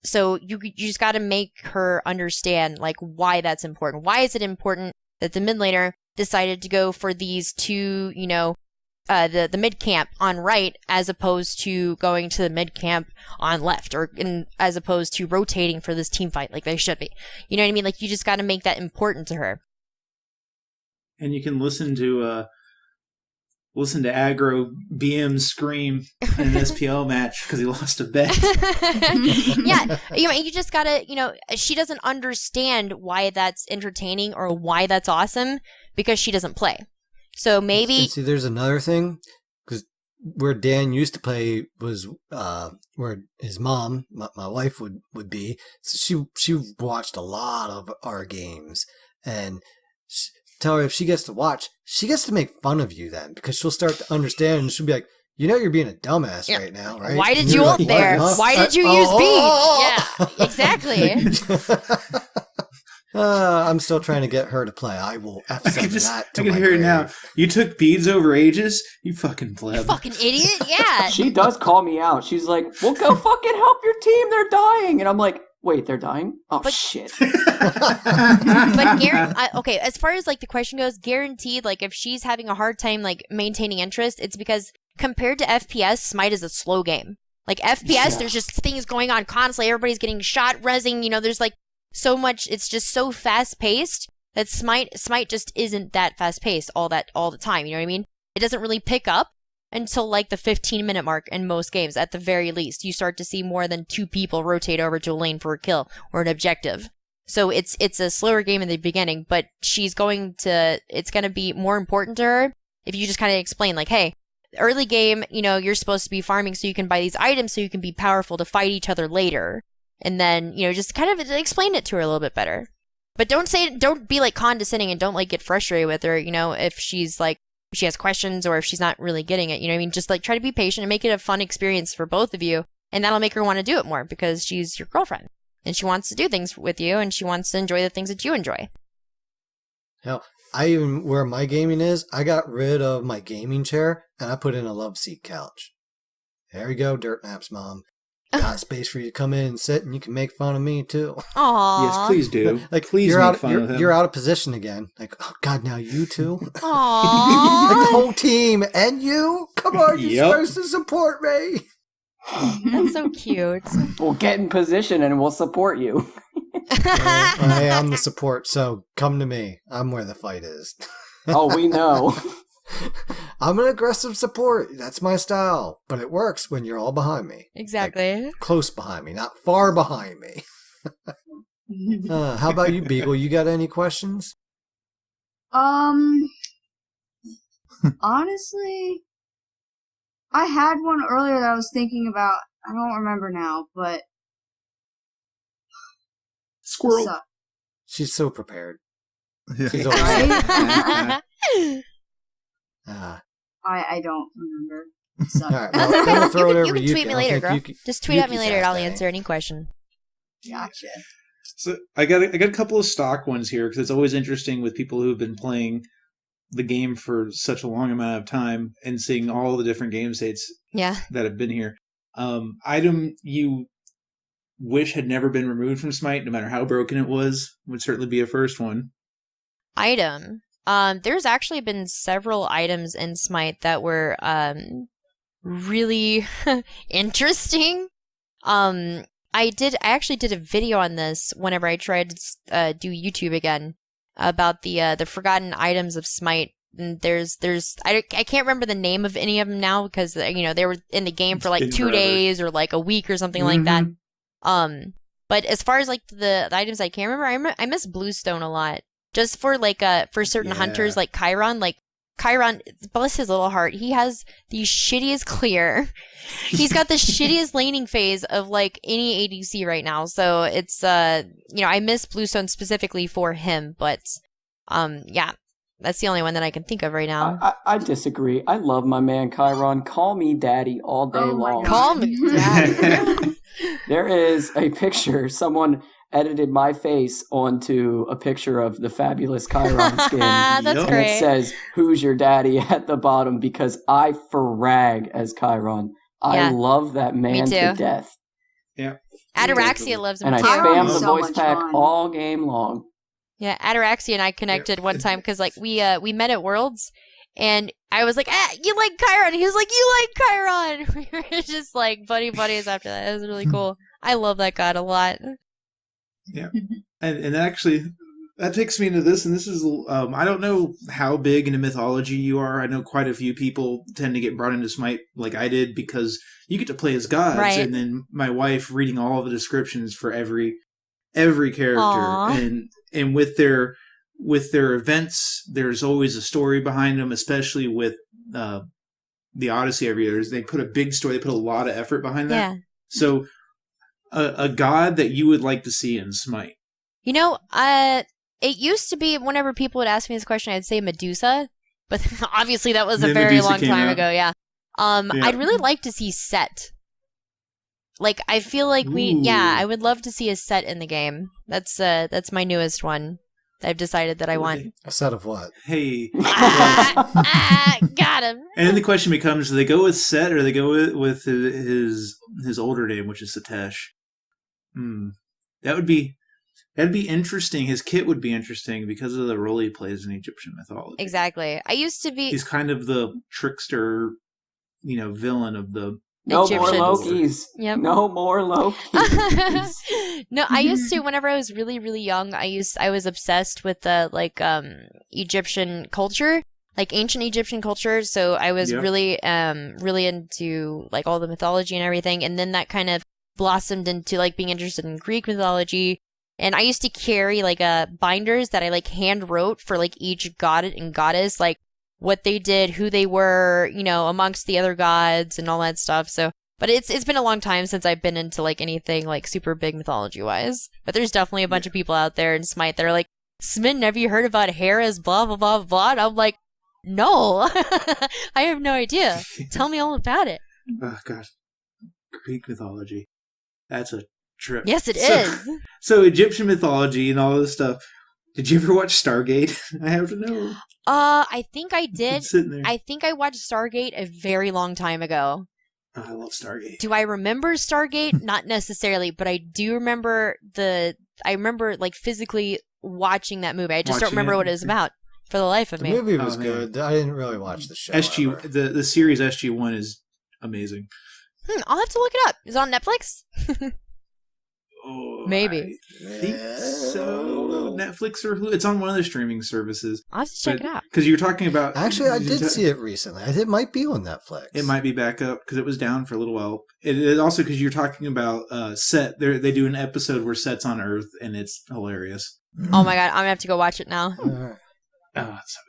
So you just got to make her understand, like, why that's important. Why is it important that the mid laner decided to go for these two, the mid camp on right, as opposed to going to the mid camp on left, as opposed to rotating for this team fight like they should be. You know what I mean? Like, you just got to make that important to her. And you can listen to aggro BM scream in an SPL match because he lost a bet. Yeah, you just gotta, she doesn't understand why that's entertaining or why that's awesome because she doesn't play. So maybe And see, there's another thing, because where Dan used to play was where his mom, my wife, would be. So she watched a lot of our games, and tell her if she gets to watch, she gets to make fun of you then, because she'll start to understand, and she'll be like, you're being a dumbass right now, right? Why did And you you're ult like, there? "What? Why did you use beads? Yeah, exactly. I'm still trying to get her to play. I will F7 that. I can hear it now. You took beads over ages? You fucking pleb. You fucking idiot. Yeah. She does call me out. She's like, well, go fucking help your team. They're dying. And I'm like, wait, they're dying? Oh, shit. But okay, as far as like the question goes, guaranteed, like, if she's having a hard time like maintaining interest, it's because compared to FPS, Smite is a slow game. Like, FPS, there's just things going on constantly. Everybody's getting shot, rezzing, there's like so much. It's just so fast paced that Smite just isn't that fast paced all the time. You know what I mean? It doesn't really pick up until like the 15-minute mark in most games. At the very least, you start to see more than 2 people rotate over to a lane for a kill or an objective. So it's a slower game in the beginning, but it's going to be more important to her if you just kind of explain, like, hey, early game, you're supposed to be farming so you can buy these items so you can be powerful to fight each other later. And then, just kind of explain it to her a little bit better. But don't be like condescending, and don't like get frustrated with her, if she's like, if she has questions or if she's not really getting it, you know what I mean? Just like try to be patient and make it a fun experience for both of you. And that'll make her want to do it more because she's your girlfriend and she wants to do things with you and she wants to enjoy the things that you enjoy. Hell, where my gaming is, I got rid of my gaming chair and I put in a love seat couch. There you go, Dirt Nap's mom. Got space for you to come in and sit, and you can make fun of me too. Aww. Yes, please do. Like, please make fun of him. You're out of position again. Like, oh God, now you too. Aww. Like the whole team and you. Come on, you're supposed to support me. That's so cute. We'll get in position and we'll support you. I am the support, so come to me. I'm where the fight is. Oh, we know. I'm an aggressive support. That's my style. But it works when you're all behind me. Exactly. Like, close behind me, not far behind me. How about you, Beagle? You got any questions? Honestly, I had one earlier that I was thinking about. I don't remember now, but Squirrel. She's so prepared. Yeah. She's always Right? I don't remember. All right, well, then we'll throw it over you can to tweet me later, girl. Just tweet at me later and I'll that. answer any question. Gotcha. So I got a couple of stock ones here because it's always interesting with people who've been playing the game for such a long amount of time and seeing all the different game states that have been here. Item you wish had never been removed from Smite, no matter how broken it was, would certainly be a first one. Item. There's actually been several items in Smite that were really interesting. I actually did a video on this whenever I tried to do YouTube again about the forgotten items of Smite. And I can't remember the name of any of them now because they were in the game for like 2 days or like a week or something like that. But as far as like the items I can't remember, I miss Bluestone a lot. Just for like for certain hunters like Chiron, bless his little heart, he has the shittiest clear. He's got the shittiest laning phase of like any ADC right now. So it's I miss Bluestone specifically for him, but that's the only one that I can think of right now. I disagree. I love my man Chiron. Call me daddy all day long. Call me daddy. There is a picture. Someone edited my face onto a picture of the fabulous Chiron skin. That's Yep. And great. it says, "Who's your daddy?" at the bottom because I frag as Chiron. Yeah. I love that man too. to death. Ataraxia loves him And I too. Chiron spam is the so voice much pack fun. all game long. Yeah, Ataraxia and I connected one time because like we met at Worlds, and I was like, you like Chiron? He was like, you like Chiron? We were just like buddies after that. It was really cool. I love that god a lot. And actually, that takes me into this, and this is, I don't know how big into mythology you are. I know quite a few people tend to get brought into Smite like I did because you get to play as gods, Right. and then my wife reading all the descriptions for every character, Aw. and with their events, there's always a story behind them, especially with the Odyssey every year. They put a big story, they put a lot of effort behind that. Yeah. So, a god that you would like to see in Smite. You know, it used to be whenever people would ask me this question, I'd say Medusa, but obviously that was a Then very Medusa long came time out. ago. Yeah. Yeah. I'd really like to see Set. Like, I feel like Ooh. I would love to see a Set in the game. That's my newest one. I've decided that I want. A set of what? Hey. Got him. And then the question becomes: do they go with Set or they go with his older name, which is Satesh? That'd be interesting. His kit would be interesting because of the role he plays in Egyptian mythology. Exactly. I used to be. He's kind of the trickster, villain of the. No more Egyptians. Lokis. Yep. No more Lokis. No, I used to. Whenever I was really, really young, I was obsessed with the Egyptian culture, like ancient Egyptian culture. So I was Yep. really, really into like all the mythology and everything. And then that kind of blossomed into like being interested in Greek mythology. And I used to carry like binders that I like hand wrote for like each god and goddess, like what they did, who they were, amongst the other gods and all that stuff. So, but it's been a long time since I've been into like anything like super big mythology wise. But there's definitely a bunch of people out there in Smite that are like, Smitten, have you heard about Hera's blah blah blah blah? And I'm like, no, I have no idea. Tell me all about it. Oh gosh, Greek mythology. That's a trip. Yes, it is. So Egyptian mythology and all this stuff. Did you ever watch Stargate? I have to know. I think I did. It's sitting there. I think I watched Stargate a very long time ago. Oh, I love Stargate. Do I remember Stargate? Not necessarily, but I do remember I remember like physically watching that movie. I just don't Watching remember it. what it was about for the life of The me. movie was Oh, man. good. I didn't really watch the show. SG ever. the series SG1 is amazing. I'll have to look it up. Is it on Netflix? Oh, Maybe. I think so. Netflix or Hulu. It's on one of the streaming services. I'll have to check it out. Because you're talking about. Actually, I did see it recently. It might be on Netflix. It might be back up because it was down for a little while. It is also because you're talking about Set. They do an episode where Set's on Earth, and it's hilarious. Oh my god, I'm gonna have to go watch it now. All right. Oh, it's so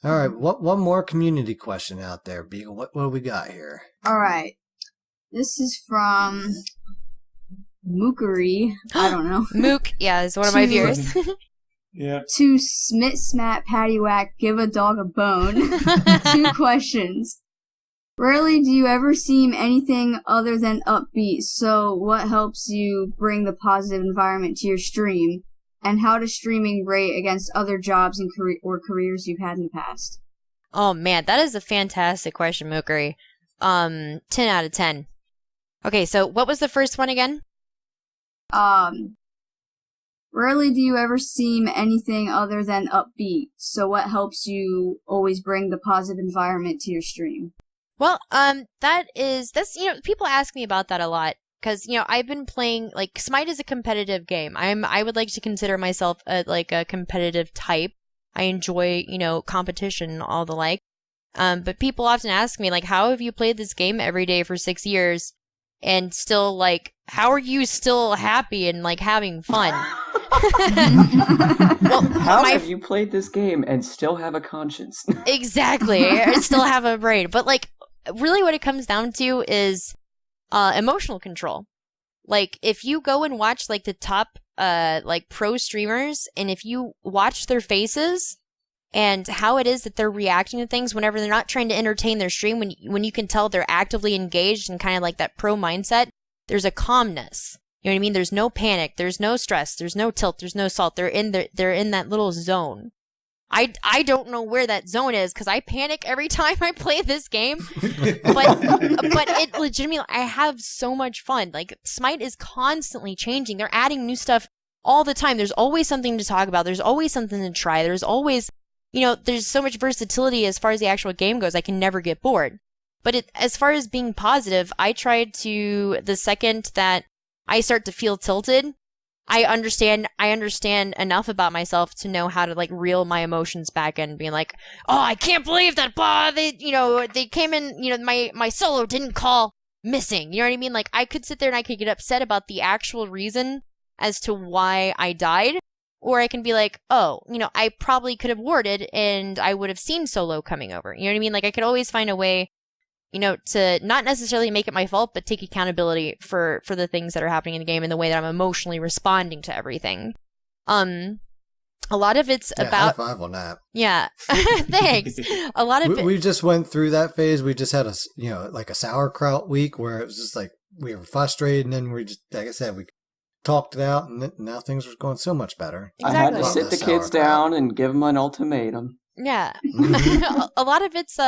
good. All right. One more community question out there, Beagle. What do we got here? All right. This is from Mookery. I don't know. Mook, yeah, is one of my viewers. Yeah. To Smit Smat Patty Whack, give a dog a bone. 2 questions. Rarely do you ever seem anything other than upbeat, so what helps you bring the positive environment to your stream? And how does streaming rate against other jobs and careers you've had in the past? Oh man, that is a fantastic question, Mookery. 10 out of 10. Okay, so what was the first one again? Rarely do you ever seem anything other than upbeat, so what helps you always bring the positive environment to your stream? Well, that's people ask me about that a lot because I've been playing like Smite is a competitive game. I would like to consider myself a competitive type. I enjoy competition and all the like. But people often ask me like, how have you played this game every day for 6 years and still like, how are you still happy and like having fun? Well, How have you played this game and still have a conscience? Exactly. I still have a brain. But like really what it comes down to is emotional control. Like if you go and watch like the top like pro streamers and if you watch their faces and how it is that they're reacting to things whenever they're not trying to entertain their stream, when you can tell they're actively engaged and kind of like that pro mindset, there's a calmness. You know what I mean? There's no panic, there's no stress, there's no tilt, there's no salt. They're in that little zone. I don't know where that zone is because I panic every time I play this game. But it legitimately, I have so much fun. Like, Smite is constantly changing. They're adding new stuff all the time. There's always something to talk about. There's always something to try. There's always, there's so much versatility as far as the actual game goes. I can never get bored. But as far as being positive, I tried to, the second that I start to feel tilted, I understand enough about myself to know how to like reel my emotions back in, being like, oh, I can't believe that they came in, my solo didn't call missing. You know what I mean? Like, I could sit there and I could get upset about the actual reason as to why I died, or I can be like, oh, I probably could have warded and I would have seen solo coming over. You know what I mean? Like, I could always find a way, to not necessarily make it my fault, but take accountability for the things that are happening in the game and the way that I'm emotionally responding to everything. A lot of it's about high five on that. Yeah. Thanks. A lot of we just went through that phase. We just had like a sauerkraut week where it was just like we were frustrated, and then we just, like I said, we talked it out, and now things are going so much better. Exactly. I had to sit the kids down and give them an ultimatum. Yeah. A lot of it's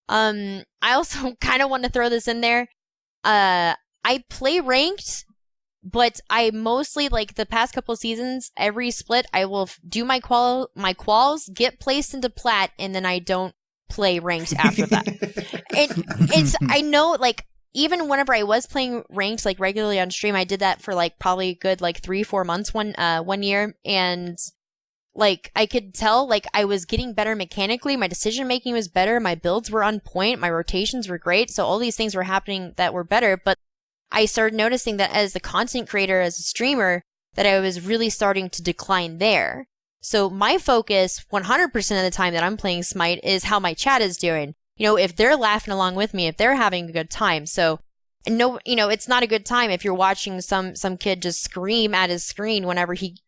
I also kind of want to throw this in there. I play ranked, but I mostly, like, the past couple seasons, every split, I will do my quals, get placed into plat, and then I don't play ranked after that. I know, like, even whenever I was playing ranked, like, regularly on stream, I did that for, like, probably a good, like, 3-4 months one year, and like, I could tell, like, I was getting better mechanically, my decision making was better, my builds were on point, my rotations were great, so all these things were happening that were better, but I started noticing that as a content creator, as a streamer, that I was really starting to decline there. So my focus, 100% of the time that I'm playing Smite, is how my chat is doing. If they're laughing along with me, if they're having a good time. So, no, it's not a good time if you're watching some kid just scream at his screen whenever he,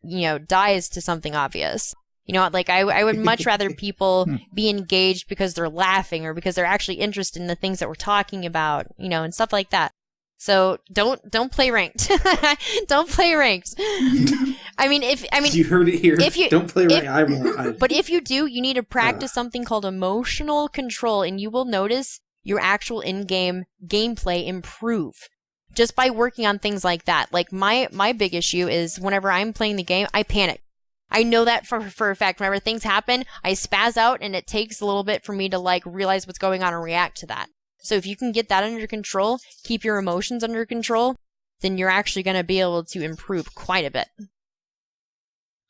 dies to something obvious. Like, I would much rather people be engaged because they're laughing or because they're actually interested in the things that we're talking about, and stuff like that. So don't play ranked. Don't play ranked. You heard it here. Don't play ranked. I won't. But if you do, you need to practice something called emotional control, and you will notice your actual in-game gameplay improve just by working on things like that. Like, my big issue is whenever I'm playing the game, I panic. I know that for a fact. Whenever things happen, I spaz out, and it takes a little bit for me to, like, realize what's going on and react to that. So if you can get that under control, keep your emotions under control, then you're actually going to be able to improve quite a bit.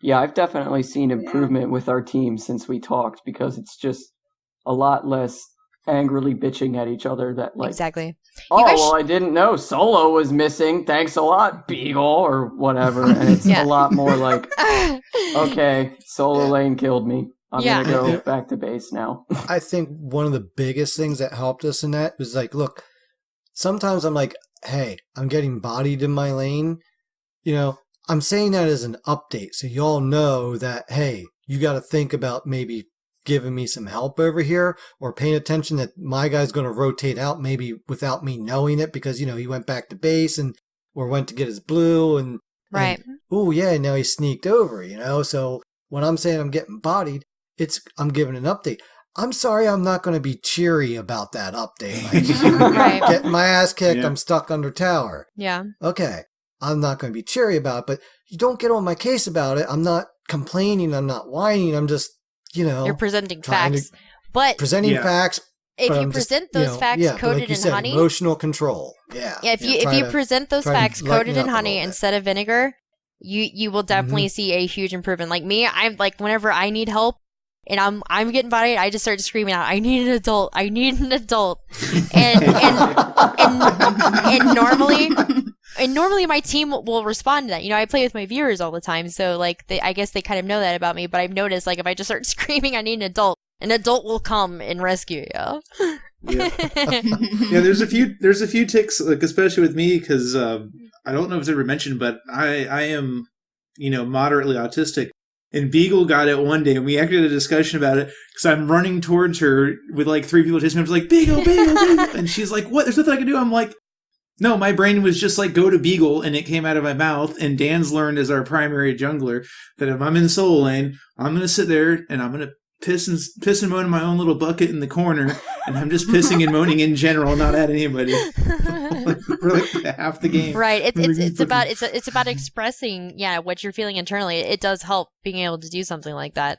Yeah, I've definitely seen improvement with our team since we talked, because it's just a lot less angrily bitching at each other that, like, exactly. I didn't know solo was missing. Thanks a lot, Beagle, or whatever. And it's a lot more like, okay, solo lane killed me. I'm going to go back to base now. I think one of the biggest things that helped us in that was, like, look, sometimes I'm like, hey, I'm getting bodied in my lane. I'm saying that as an update, so y'all know that, hey, you got to think about maybe giving me some help over here, or paying attention that my guy's going to rotate out maybe without me knowing it, because, he went back to base or went to get his blue and right. Oh yeah, now he sneaked over, So when I'm saying I'm getting bodied, I'm giving an update. I'm sorry, I'm not going to be cheery about that update. Like, right. Getting my ass kicked, I'm stuck under tower. Yeah. Okay, I'm not going to be cheery about it, but you don't get on my case about it. I'm not complaining. I'm not whining. I'm just, You're presenting facts. But presenting facts. If you present those facts coated in honey, emotional control. Yeah. Yeah. If you present those facts coated in honey instead of vinegar, you will definitely see a huge improvement. Like me, I'm like, whenever I need help and I'm getting bodied, I just start screaming out, "I need an adult! I need an adult!" And normally my team will respond to that. I play with my viewers all the time, so like I guess they kind of know that about me. But I've noticed, like, if I just start screaming, "I need an adult will come and rescue you." Yeah, there's a few ticks, like, especially with me, because I don't know if it's ever mentioned, but I am, moderately autistic. And Beagle got it one day, and we actually had a discussion about it, because I'm running towards her with, like, 3 people chasing me. I was like, Beagle, Beagle, Beagle. And she's like, what? There's nothing I can do. I'm like, No, my brain was just like, go to Beagle, and it came out of my mouth. And Dan's learned as our primary jungler that if I'm in solo lane, I'm going to sit there and I'm going to piss and moan in my own little bucket in the corner. And I'm just pissing and moaning in general, not at anybody. For like half the game. Right. It's about expressing what you're feeling internally. It does help being able to do something like that.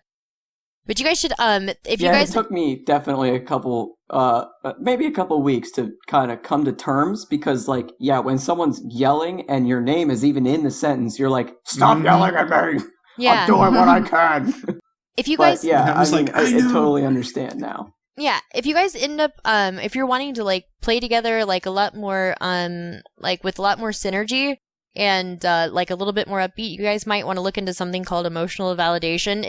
But you guys should if you guys it took me definitely maybe a couple weeks to kind of come to terms because like when someone's yelling and your name is even in the sentence, you're like, stop yelling at me. Yeah. I'm doing what I can. If you guys I totally understand now. Yeah, if you guys end up if you're wanting to like play together like a lot more like with a lot more synergy and like a little bit more upbeat, you guys might want to look into something called emotional validation.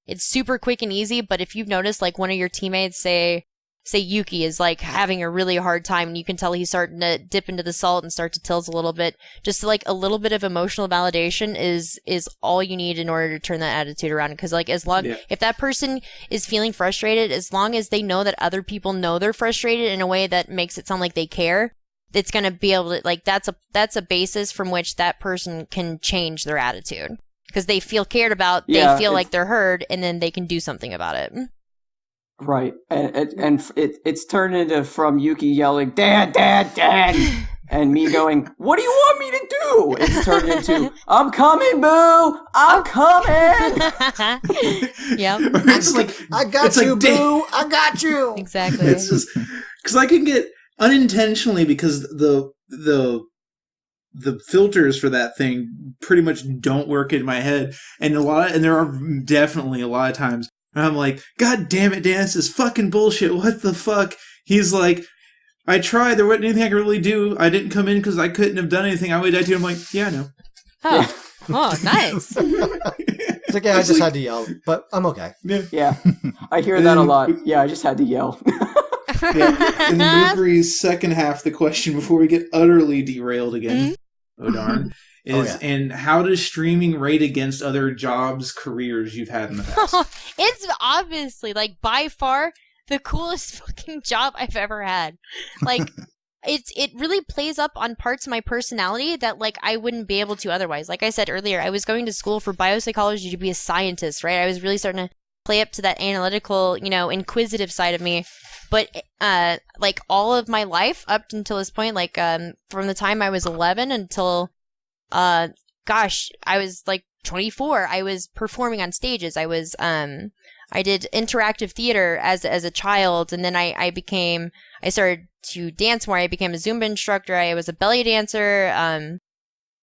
It's super quick and easy, but if you've noticed like one of your teammates, say Yuki, is like having a really hard time and you can tell he's starting to dip into the salt and start to tilt a little bit, just like a little bit of emotional validation is all you need in order to turn that attitude around. Because like if that person is feeling frustrated, as long as they know that other people know they're frustrated in a way that makes it sound like they care, it's going to be able to like that's a basis from which that person can change their attitude. Because they feel cared about, they feel like they're heard, and then they can do something about it. Right, and it's turned into from Yuki yelling, "Dad, Dad, Dad," and me going, "What do you want me to do?" It's turned into, "I'm coming, Boo, I'm coming." Yep. It's like I got you, Boo. I got you. Exactly. It's just because I can get unintentionally because the filters for that thing pretty much don't work in my head, and there are definitely a lot of times where I'm like, God damn it, Dan, this is fucking bullshit. What the fuck? He's like, I tried. There wasn't anything I could really do. I didn't come in because I couldn't have done anything. I would die too. I'm like, yeah, I know. Oh, nice. It's like, I just had to yell, but I'm okay. Yeah, I hear that a lot. Yeah, I just had to yell. In Lukery's second half, the question before we get utterly derailed again, oh darn, is and how does streaming rate against other jobs, careers you've had in the past? It's obviously like by far the coolest fucking job I've ever had. Like it really plays up on parts of my personality that like I wouldn't be able to otherwise. Like I said earlier, I was going to school for biopsychology to be a scientist, right? I was really starting to play up to that analytical, inquisitive side of me. But like all of my life up until this point, like from the time I was 11 until I was like 24, I was performing on stages. I was I did interactive theater as a child, and then I started to dance more. I became a Zumba instructor. I was a belly dancer,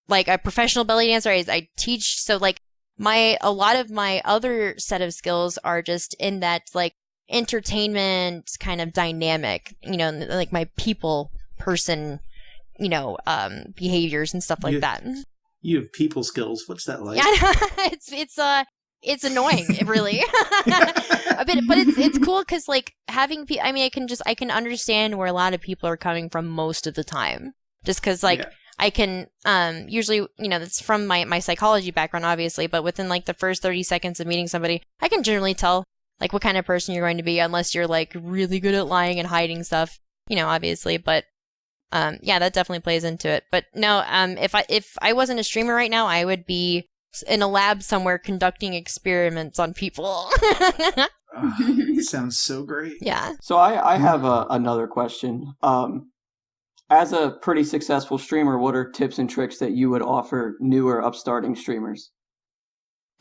like a professional belly dancer. I teach, so like a lot of my other set of skills are just in that like entertainment kind of dynamic, like my people person, behaviors and stuff like that. You have people skills. What's that like? Yeah, it's annoying, really. A bit, but it's cool because like having people. I mean, I can understand where a lot of people are coming from most of the time, just because like. Yeah. I can, usually, that's from my psychology background, obviously, but within like the first 30 seconds of meeting somebody, I can generally tell like what kind of person you're going to be, unless you're like really good at lying and hiding stuff, obviously, but, that definitely plays into it. But no, if I wasn't a streamer right now, I would be in a lab somewhere conducting experiments on people. Sounds so great. Yeah. So I have another question. As a pretty successful streamer, what are tips and tricks that you would offer newer upstarting streamers?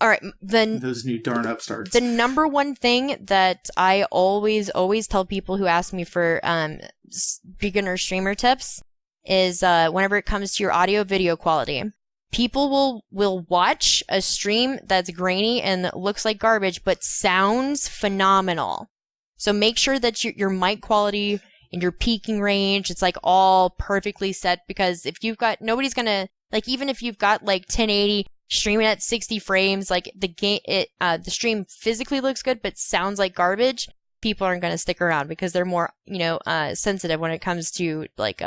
All right, then those new darn upstarts. The number one thing that I always tell people who ask me for beginner streamer tips is whenever it comes to your audio video quality. People will watch a stream that's grainy and looks like garbage, but sounds phenomenal. So make sure that your mic quality in your peaking range, it's like all perfectly set, because if you've got, nobody's gonna, like, even if you've got like 1080 streaming at 60 frames, like the stream physically looks good but sounds like garbage, people aren't gonna stick around because they're more, sensitive when it comes to like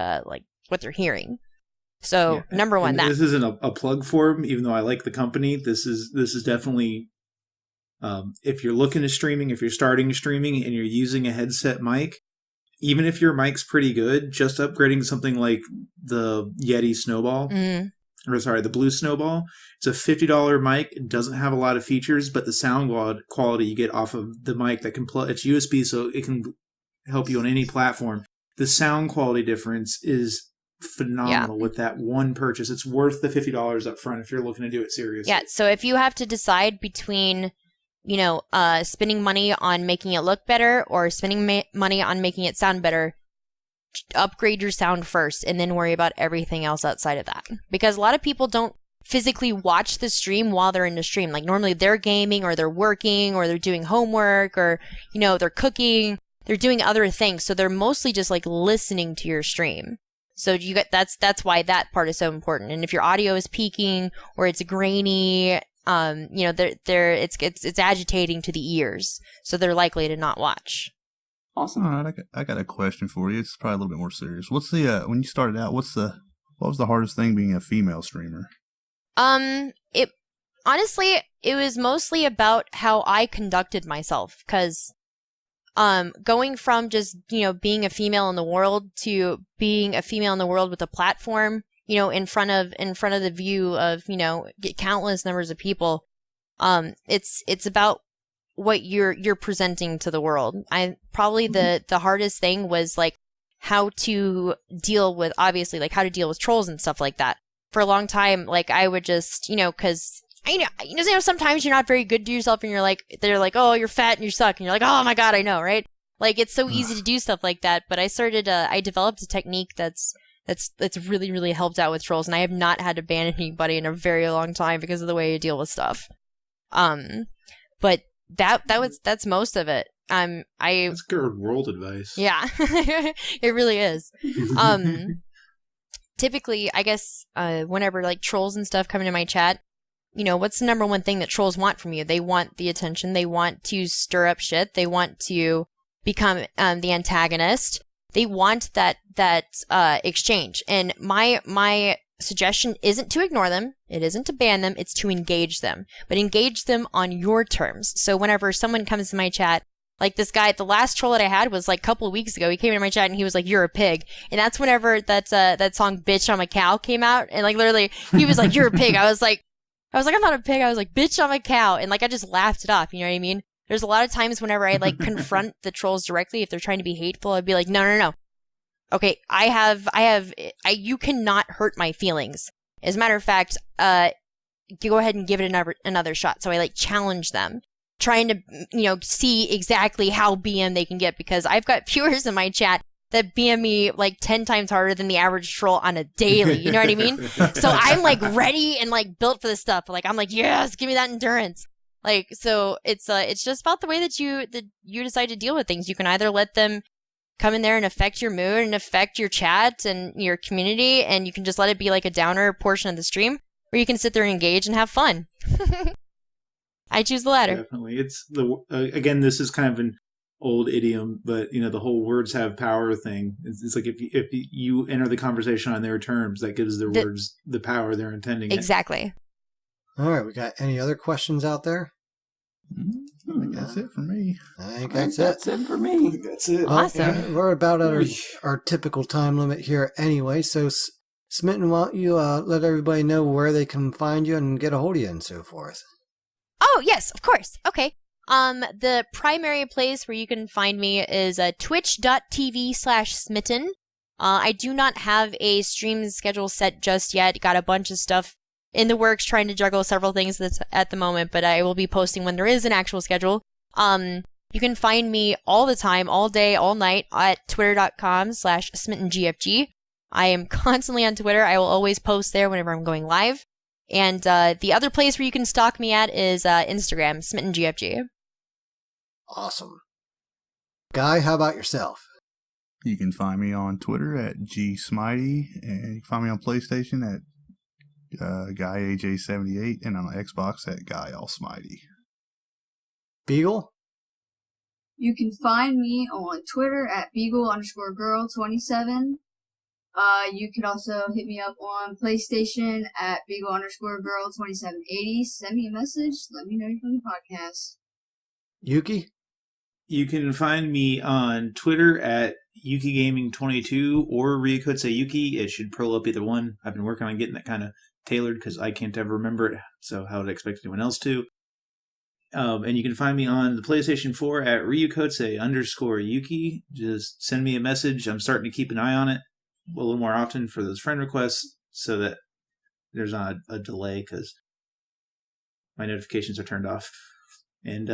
what they're hearing. So number one, this isn't a plug for them, even though I like the company. This is definitely, if you're looking at streaming, if you're starting streaming and you're using a headset mic, even if your mic's pretty good, just upgrading to something like the Yeti Snowball, the Blue Snowball, it's a $50 mic. It doesn't have a lot of features, but the sound quality you get off of the mic that can plug, it's USB, so it can help you on any platform. The sound quality difference is phenomenal with that one purchase. It's worth the $50 up front if you're looking to do it seriously. Yeah, so if you have to decide between, spending money on making it look better or spending money on making it sound better, upgrade your sound first and then worry about everything else outside of that. Because a lot of people don't physically watch the stream while they're in the stream. Like normally they're gaming or they're working or they're doing homework or, they're cooking, they're doing other things. So they're mostly just like listening to your stream. So that's why that part is so important. And if your audio is peaking or it's grainy, it's agitating to the ears, so they're likely to not watch. Awesome. All right, I got a question for you. It's probably a little bit more serious. What's the when you started out? What was the hardest thing being a female streamer? It was mostly about how I conducted myself, because going from just, being a female in the world to being a female in the world with a platform, in front of the view of, countless numbers of people. It's about what you're presenting to the world. The hardest thing was like how to deal with, obviously, like how to deal with trolls and stuff like that. For a long time, like I would just, because sometimes you're not very good to yourself and you're like, they're like, oh, you're fat and you suck. And you're like, oh my God, I know, right? Like it's so easy to do stuff like that. But I developed a technique that's really, really helped out with trolls. And I have not had to ban anybody in a very long time because of the way I deal with stuff. But that's most of it. That's good world advice. Yeah, it really is. Typically, I guess, whenever like trolls and stuff come into my chat, what's the number one thing that trolls want from you? They want the attention. They want to stir up shit. They want to become the antagonist. They want that exchange. And my suggestion isn't to ignore them. It isn't to ban them. It's to engage them. But engage them on your terms. So whenever someone comes to my chat, like this guy, the last troll that I had was like a couple of weeks ago. He came into my chat and he was like, "You're a pig," and that's whenever that song "Bitch I'm a Cow" came out, and like literally he was like, "You're a pig." I was like, I'm not a pig. I was like, "Bitch I'm a cow," and like I just laughed it off. You know what I mean? There's a lot of times whenever I like confront the trolls directly, if they're trying to be hateful, I'd be like, "No. Okay, you cannot hurt my feelings. As a matter of fact, go ahead and give it another shot." So I like challenge them, trying to, see exactly how BM they can get, because I've got viewers in my chat that BM me like 10 times harder than the average troll on a daily. You know what I mean? So I'm like ready and like built for this stuff. Like I'm like, yes, give me that endurance. Like, so it's just about the way that you decide to deal with things. You can either let them come in there and affect your mood and affect your chat and your community, and you can just let it be like a downer portion of the stream, or you can sit there and engage and have fun. I choose the latter. Definitely. It's again, this is kind of an old idiom, but the whole words have power thing. It's like if you enter the conversation on their terms, that gives their words the power they're intending. Exactly. All right, we got any other questions out there? I think that's it for me. I think that's it for me. That's it. Awesome. Yeah, we're about at our typical time limit here anyway, so Smitten, why don't you let everybody know where they can find you and get a hold of you and so forth? Oh, yes, of course. Okay. The primary place where you can find me is twitch.tv/smitten. I do not have a stream schedule set just yet. Got a bunch of stuff in the works, trying to juggle several things at the moment, but I will be posting when there is an actual schedule. You can find me all the time, all day, all night at twitter.com/smittengfg. I am constantly on Twitter. I will always post there whenever I'm going live. And the other place where you can stalk me at is Instagram, smittengfg. Awesome. Guy, how about yourself? You can find me on Twitter at gsmitey, and you can find me on PlayStation at GuyAJ78, and on Xbox at GuyAllSmitey. Beagle? You can find me on Twitter at Beagle_girl27. You can also hit me up on PlayStation at Beagle_girl2780. Send me a message. Let me know you're from the podcast. Yuki? You can find me on Twitter at Yuki Gaming 22 or Ryukotse Yuki. It should pull up either one. I've been working on getting that kind of tailored because I can't ever remember it, so how would I expect anyone else to? And you can find me on the PlayStation 4 at Ryukotse_Yuki. Just send me a message. I'm starting to keep an eye on it a little more often for those friend requests so that there's not a delay because my notifications are turned off. And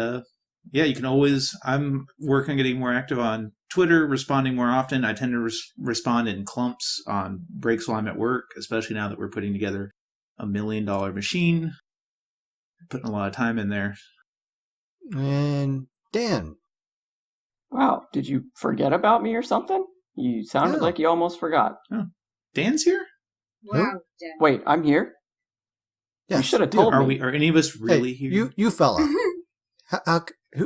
yeah, you can always, I'm working on getting more active on Twitter, responding more often. I tend to respond in clumps on breaks while I'm at work, especially now that we're putting together a $1 million machine. Putting a lot of time in there. And Dan. Wow, did you forget about me or something? You sounded No. like you almost forgot. Oh, Dan's here? Wow. Dad. Wait, I'm here? Yes. You should have told me. Are any of us really Hey, here? you fella.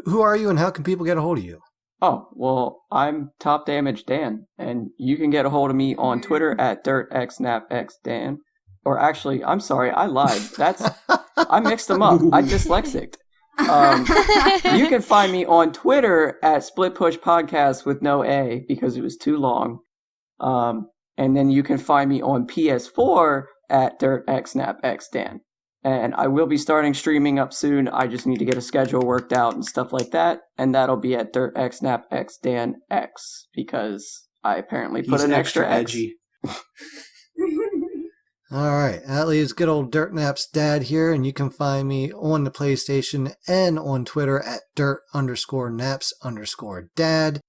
Who are you and how can people get a hold of you? Oh, well, I'm Top Damage Dan, and you can get a hold of me on Twitter at DirtXNapXDan. Or actually, I'm sorry, I lied. I mixed them up. I dyslexic. You can find me on Twitter at Split Push Podcast with no A because it was too long. And then you can find me on PS4 at DirtXNapXDan. And I will be starting streaming up soon. I just need to get a schedule worked out and stuff like that. And that'll be at DirtXNapXDanX because I apparently put He's an extra X. edgy. All right, that leaves good old Dirtnap's dad here, and you can find me on the PlayStation and on Twitter at dirt_naps_dad.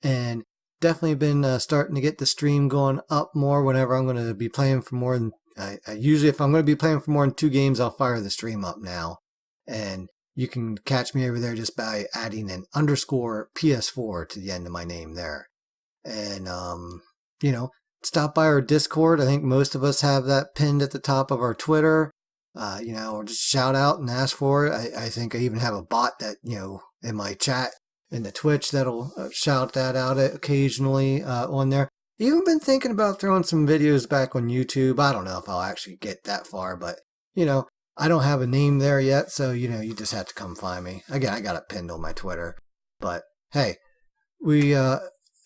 And definitely been starting to get the stream going up more whenever I'm going to be playing for more than... I usually, if I'm going to be playing for more than 2 games, I'll fire the stream up now. And you can catch me over there just by adding an _PS4 to the end of my name there. And, stop by our Discord. I think most of us have that pinned at the top of our Twitter. Or just shout out and ask for it. I think I even have a bot that, in my chat in the Twitch that'll shout that out occasionally on there. Even been thinking about throwing some videos back on YouTube. I don't know if I'll actually get that far, but, I don't have a name there yet, so, you just have to come find me. Again, I got it pinned on my Twitter. But, hey, we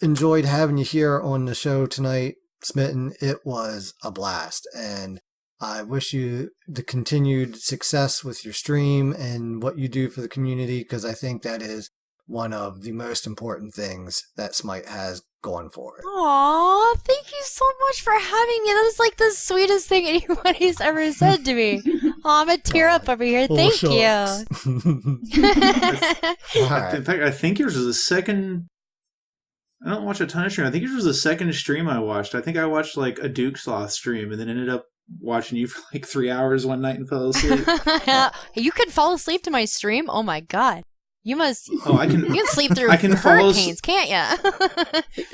enjoyed having you here on the show tonight, Smitten. It was a blast, and I wish you the continued success with your stream and what you do for the community, because I think that is one of the most important things that Smite has going for it. Aw, thank you so much for having me. That is like the sweetest thing anybody's ever said to me. Aw, I'm a tear up over here. Thank you. Right. In fact, I think yours was the second. I don't watch a ton of stream. I think yours was the second stream I watched. I think I watched like a Duke Sloth stream and then ended up watching you for like 3 hours one night and fell asleep. You could fall asleep to my stream? Oh my god. You must. Oh, I can. You can sleep through I can hurricanes, can't you?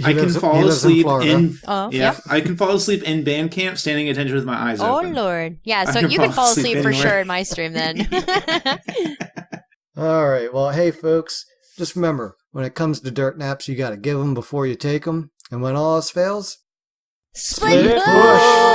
I can fall asleep in. Oh, Yeah, yep. I can fall asleep in band camp, standing at attention with my eyes Oh open. lord. Yeah, I so can you can fall fall asleep asleep for anywhere. sure in my stream then. All right. Well, hey, folks, just remember, when it comes to dirt naps, you got to give them before you take them. And when all else fails, Split push! push!